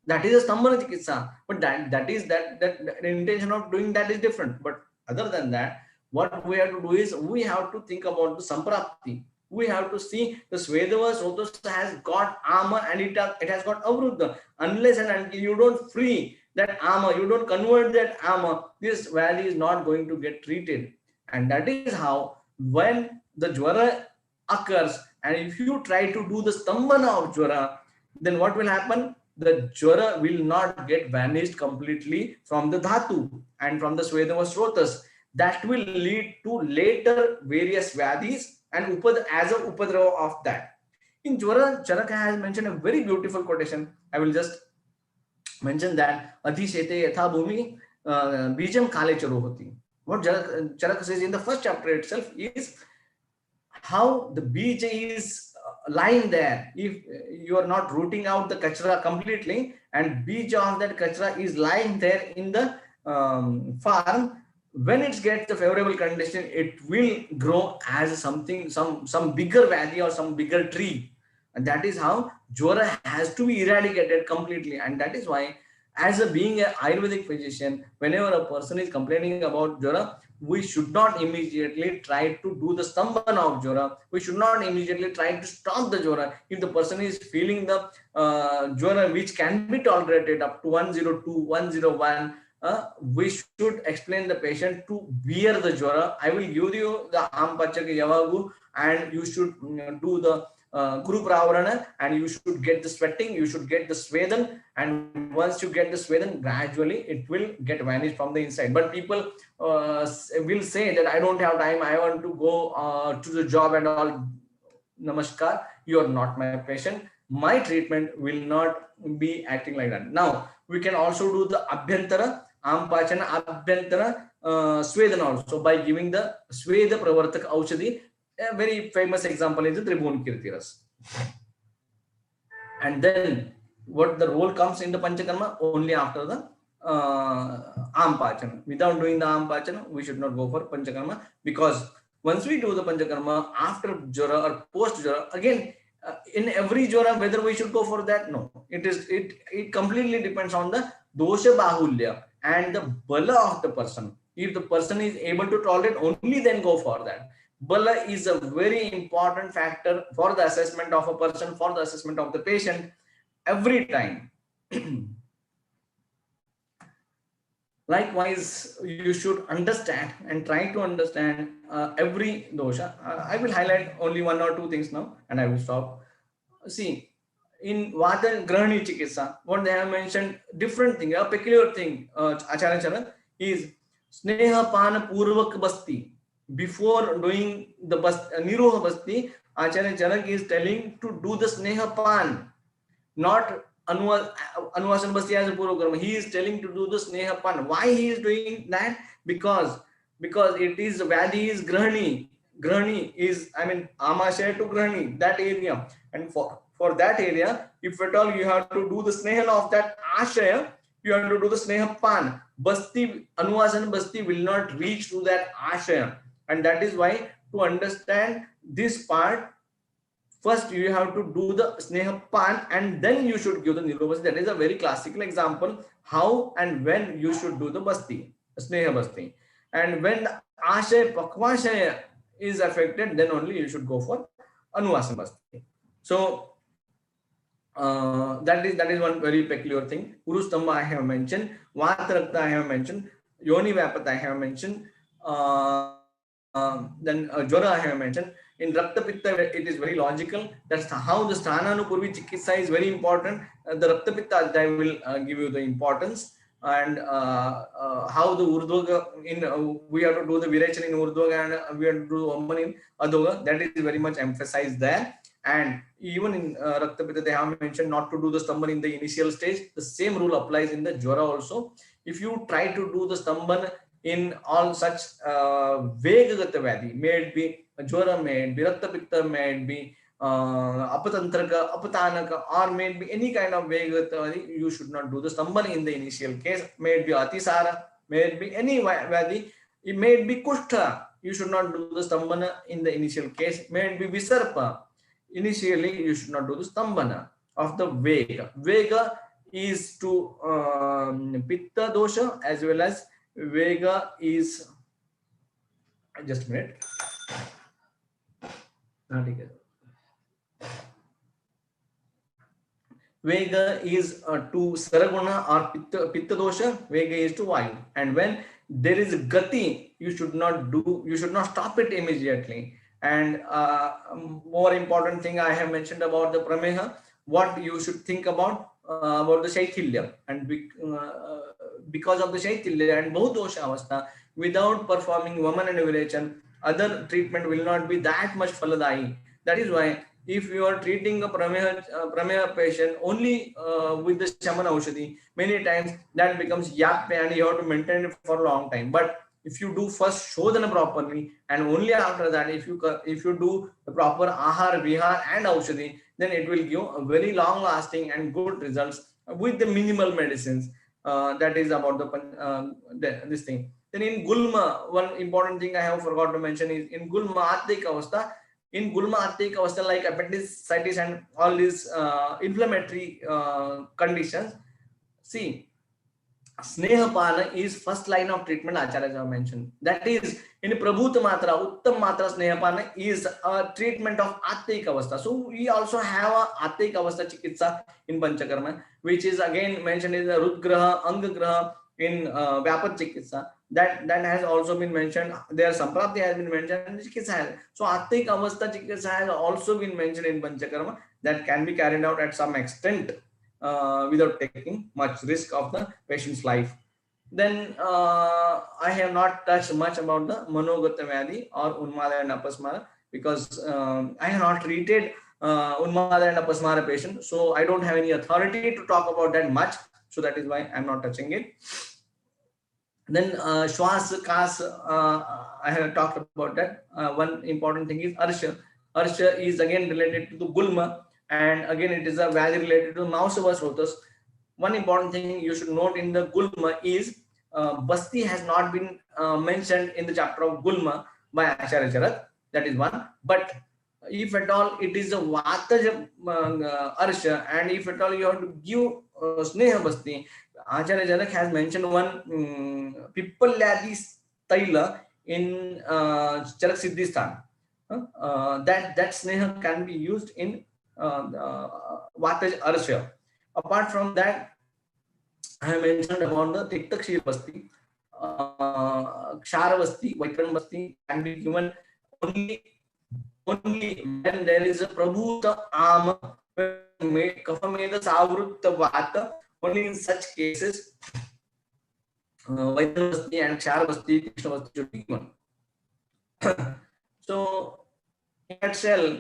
That is a stambhana chikitsa, but that the intention of doing that is different. But other than that, what we have to do is we have to think about the samprapti. We have to see the Svedava Sotas has got armor and it has got avruddha. Unless and until you don't free that armor, you don't convert that armor, this valley is not going to get treated. And that is how when the Jwara occurs, and if you try to do the stambhana of Jwara, then what will happen? The Jwara will not get vanished completely from the Dhatu and from the Svedava Srotas. That will lead to later various Vyadhis and as a Upadrava of that. In Jwara, Charaka has mentioned a very beautiful quotation. I will just mention that Adhishete Yatha Bhumi Bijam Kale Charohati. What Charaka says in the first chapter itself is how the bija is lying there. If you are not rooting out the kachra completely, and bija of that kachra is lying there in the farm, when it gets the favorable condition, it will grow as something, some bigger valley or some bigger tree. And that is how Jwara has to be eradicated completely. And that is why, as being an Ayurvedic physician, whenever a person is complaining about Jwara, we should not immediately try to do the stambhana of Jwara. We should not immediately try to stop the Jwara. If the person is feeling the Jwara which can be tolerated up to 102, 101, we should explain the patient to bear the Jwara. I will give you the Ampachaka Yavagu, and you should do the Kuru Pravarana, and you should get the sweating, you should get the Svedan, and once you get the Svedan, gradually it will get vanished from the inside. But people will say that I don't have time, I want to go to the job and all. Namaskar, you are not my patient. My treatment will not be acting like that. Now, we can also do the Abhyantara, Ampachana, Abhyantara, Svedan also by giving the Sveda Pravartaka Aushadhi. A very famous example is the Tribhuvan Kirtiras. And then what the role comes in the Panchakarma? Only after the Ampachana. Without doing the Ampachana, we should not go for Panchakarma, because once we do the Panchakarma after Jwara or post Jwara, again, in every Jwara, whether we should go for that, no. It completely depends on the Dosha Bahulya and the Bala of the person. If the person is able to tolerate, only then go for that. Bala is a very important factor for the assessment of a person, for the assessment of the patient every time. Likewise, you should understand and try to understand every dosha. I will highlight only one or two things now and I will stop. See, in Vata Grahani Chikitsa, what they have mentioned, different thing, a peculiar thing, Acharya Charan, is Sneha Pana Purvak Basti. Before doing the Niroha Basti, Acharya Charak is telling to do the Sneha Pan, not Anuvasan Basti as a Purva Karma. He is telling to do the Sneha Pan. Why he is doing that? Because it is Vyadhi is Grahani. Grahani is, I mean, Amashaya to Grahani, that area. And for that area, if at all you have to do the Snehan of that Ashaya, you have to do the Sneha Pan. Basti, Anuvasan Basti will not reach to that Ashaya. And that is why, to understand this part, first you have to do the Sneha Pan and then you should give the Niroha Basti. That is a very classical example how and when you should do the Basti, Sneha Basti. And when the Ashaya, Pakvashaya is affected, then only you should go for Anuvasan Basti. So that is one very peculiar thing. Urustamba I have mentioned, Vatarakta I have mentioned, Yoni Vapata I have mentioned, then Jwara I have mentioned. In Rakta Pitta, it is very logical. That's how the Sthananupurvi Chikitsa is very important. The Rakta Pitta, I will give you the importance. And how the Urdhva, we have to do the Virechana in Urdhva and we have to do Amman in Adhoga. That is very much emphasized there. And even in Rakta Pitta, they have mentioned not to do the Stamban in the initial stage. The same rule applies in the Jwara also. If you try to do the Stamban in all such Vegagata Vyadhi, may it be Jwara, may it be Rakta Pitta, may it be Apatantraka, Apatanaka, or may it be any kind of Vegagata Vyadhi, you should not do the Stamban in the initial case. May it be Atisara, may it be any Vyadhi, it may it be Kushtha, you should not do the Stambana in the initial case. May it be Visarpa, initially you should not do the Stambana of the Vega. Vega is to Pitta dosha, as well as Vega is, just a minute. Vega is to Saraguna or Pitta dosha, Vega is to Vayu. And when there is Gati, you should not stop it immediately. And more important thing I have mentioned about the Prameha, what you should think about the Shaithilya. And because of the Shaithilya and Bahu dosha avastha, without performing Vaman and Virachan, other treatment will not be that much Faladayi. That is why if you are treating a Prameha patient only with the Shamana Aushadhi, many times that becomes Yappe and you have to maintain it for a long time. But if you do first Shodhana properly, and only after that, if you do the proper Ahar, Vihar and Aushadhi, then it will give a very long lasting and good results with the minimal medicines. That is about this thing. Then in Gulma, one important thing I have forgot to mention is in Gulma Attik Avastha. In Gulma Attik Avastha, like appendicitis and all these inflammatory conditions, see, Snehapana is first line of treatment Acharya have mentioned. That is, in Prabhuta Matra, Uttam Matra Snehapana is a treatment of Attik Avastha. So we also have a Attik Avastha Chikitsa in Panchakarma, which is again mentioned in the Rudgraha, Angagraha in Vyapat Chikitsa. That has also been mentioned. Their Samprapti has been mentioned, and Chikitsa has. So Attik Avastha Chikitsa has also been mentioned in Panchakarma, that can be carried out at some extent without taking much risk of the patient's life. Then I have not touched much about the Manogata Vyadhi or Unmada and Apasmara, because I have not treated Unmada and Apasmara patient, so I don't have any authority to talk about that much. So that is why I'm not touching it. Then Shwas, Kas, I have talked about that. One important thing is Arsha. Arsha is again related to the Gulma, and again it is a value related to Mausava Srotas. One important thing you should note in the Gulma is Basti has not been mentioned in the chapter of Gulma by Acharya Charak. That is one. But if at all it is a Vata Arsha, and if at all you have to give Sneha Basti, Acharya Janak has mentioned one Pippaladi Taila in Charak Siddhistan. That Sneha can be used in Vata Arsha. Apart from that, I have mentioned about the Tiktakshir Basti, Kshara Basti, Vaikram Basti can be given only when there is a Prabhuta Ama, Kafameda Savrutta Vata. Only in such cases, Vaikram Basti and Kshara Basti, Krishna Basti should be given. So, in a nutshell,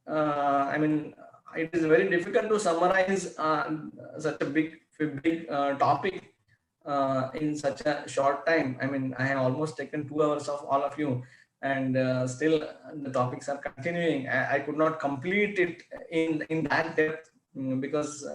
I mean, it is very difficult to summarize such a big topic in such a short time. I mean, I have almost taken 2 hours of all of you, and still the topics are continuing. I could not complete it in that depth because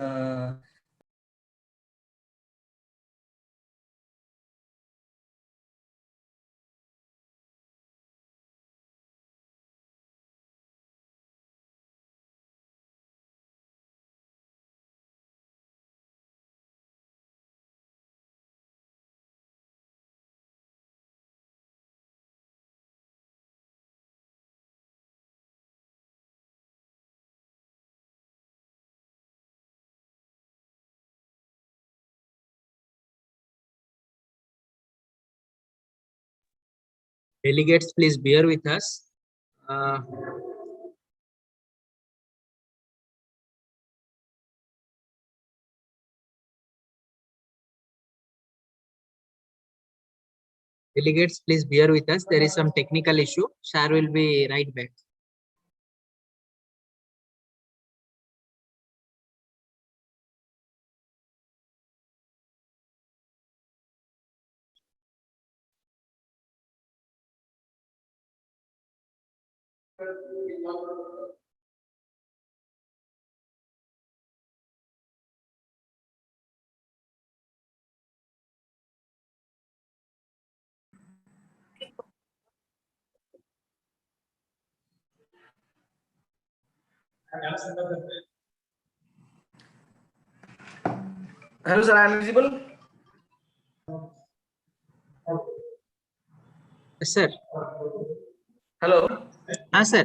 Delegates, please bear with us. Delegates, please bear with us. There is some technical issue. Sir will be right back. Hello, sir. I am visible. Yes, sir. Hello. Sir.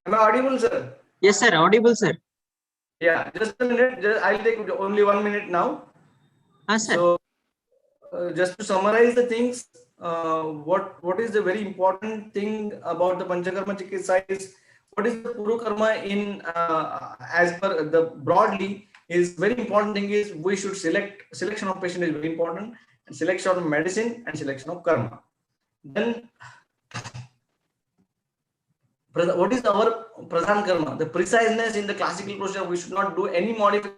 Am I audible, sir? Yes, sir. Audible, sir. Yeah, just a minute. I'll take only 1 minute now. Sir. So, just to summarize the things, what is the very important thing about the Panchakarma Chikitsa is what is the Puru Karma in as per the broadly is very important thing is we should selection of patient is very important, and selection of medicine and selection of karma. Then what is our Pradhan Karma? The preciseness in the classical procedure, we should not do any modification.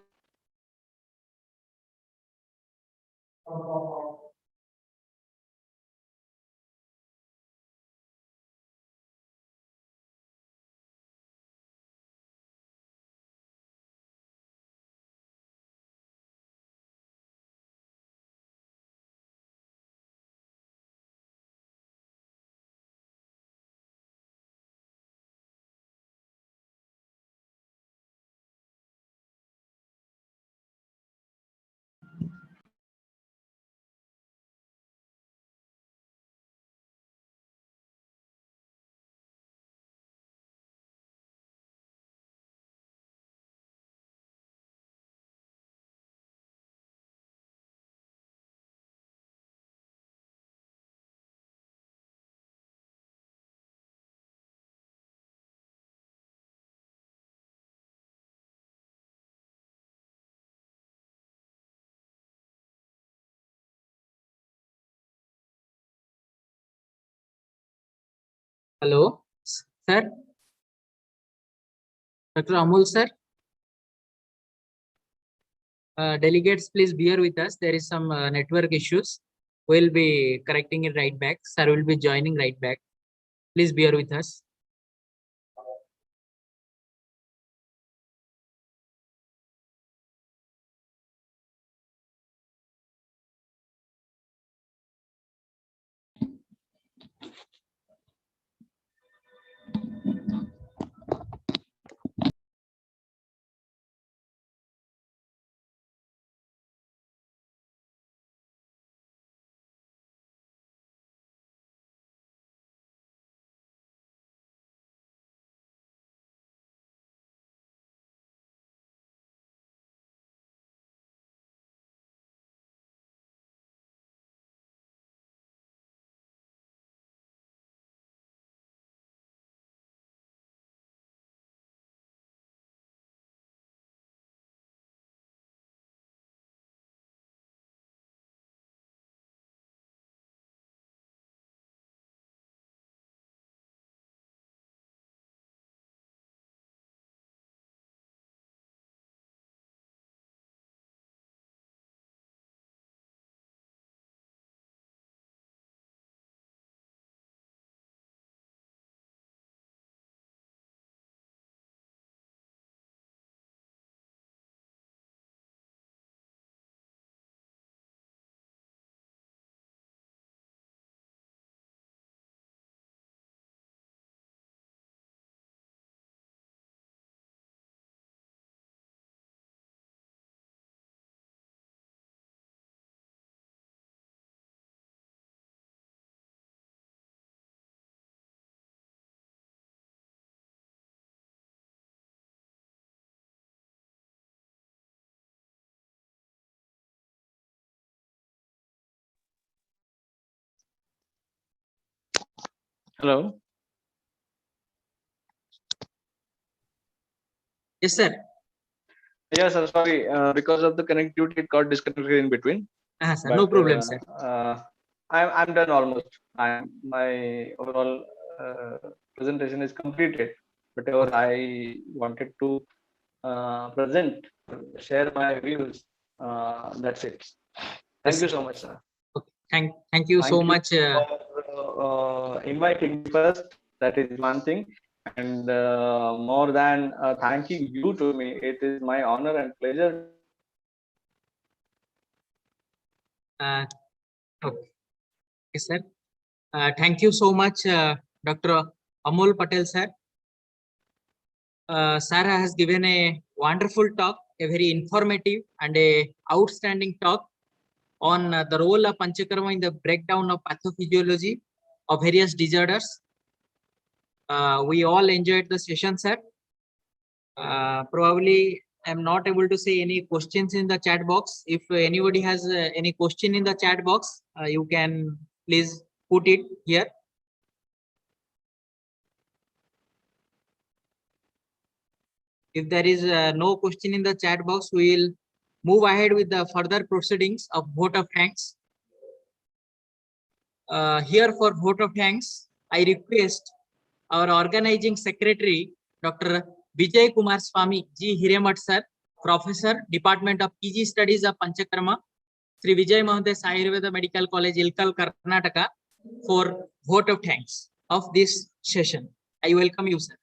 Hello, sir. Dr. Amul, sir. Delegates, please bear with us. There is some network issues. We'll be correcting it right back. Sir will be joining right back. Please bear with us. Hello. Yes, sir. Yes, I'm sorry. Because of the connectivity, it got disconnected in between. Sir, no problem, sir. I'm done almost. My overall presentation is completed. Whatever I wanted to present, share my views. That's it. Thank Yes, you sir. so much, sir. Okay. Thank you so much. For inviting me first. That is one thing. And more than thanking you to me, it is my honor and pleasure. Okay, sir. Thank you so much, Dr. Amol Patel, sir. Sir has given a wonderful talk, a very informative and a outstanding talk on the role of Panchakarma in the breakdown of pathophysiology of various disorders. We all enjoyed the session, sir. Probably I'm not able to see any questions in the chat box. If anybody has any question in the chat box, you can please put it here. If there is no question in the chat box, we will move ahead with the further proceedings of vote of thanks. Here for vote of thanks, I request our organizing secretary, Dr. Vijay Kumar Swami G. Hiremat sir, Professor, Department of PG Studies of Panchakarma, Sri Vijay Mahadesh Ayurveda Medical College, ILKAL, Karnataka, for vote of thanks of this session. I welcome you, sir.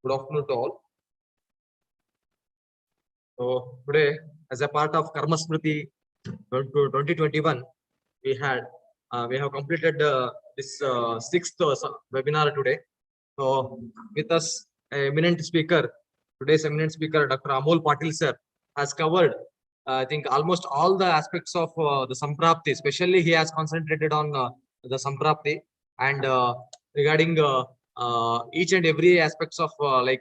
Good afternoon to all. So today, as a part of Karma Smriti 2021, we have completed this sixth webinar today. So with us, eminent speaker, today's eminent speaker, Dr. Amol Patil sir, has covered I think almost all the aspects of the Samprapti. Especially he has concentrated on the Samprapti and regarding each and every aspects of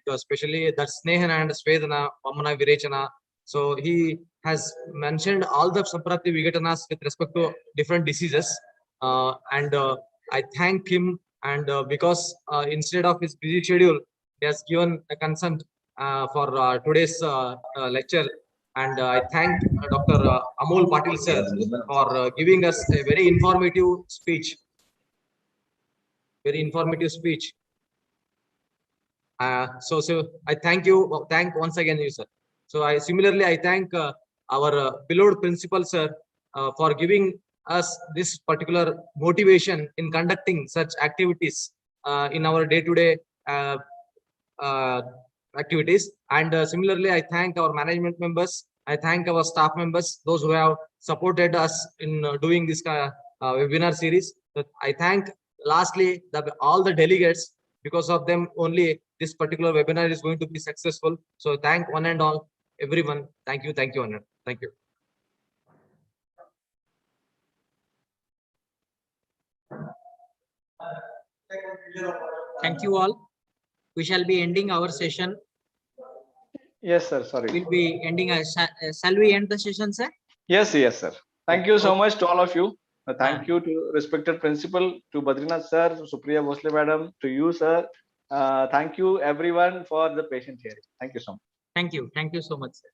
especially that Snehana and Svedana, Vamana, Virechana. So he has mentioned all the Samprapti Vigatanas with respect to different diseases. I thank him, and because instead of his busy schedule, he has given a consent for today's lecture. And I thank Dr. Amol Patil sir for giving us a very informative speech. Very informative speech. So I thank you. Thank once again you, sir. So I thank our beloved principal sir for giving us this particular motivation in conducting such activities in our day-to-day activities. And similarly, I thank our management members. I thank our staff members, those who have supported us in doing this webinar series. I thank lastly all the delegates. Because of them only this particular webinar is going to be successful. So thank one and all, everyone. Thank you, Anand. Thank you. Thank you all. We shall be ending our session. Yes, sir. Sorry. We'll be ending. Shall we end the session, sir? Yes, sir. Thank you so much to all of you. Thank you to respected principal, to Badrinath sir, Supriya Bhosle madam, to you, sir. Thank you everyone for the patient hearing. Thank you so much. Thank you so much, sir.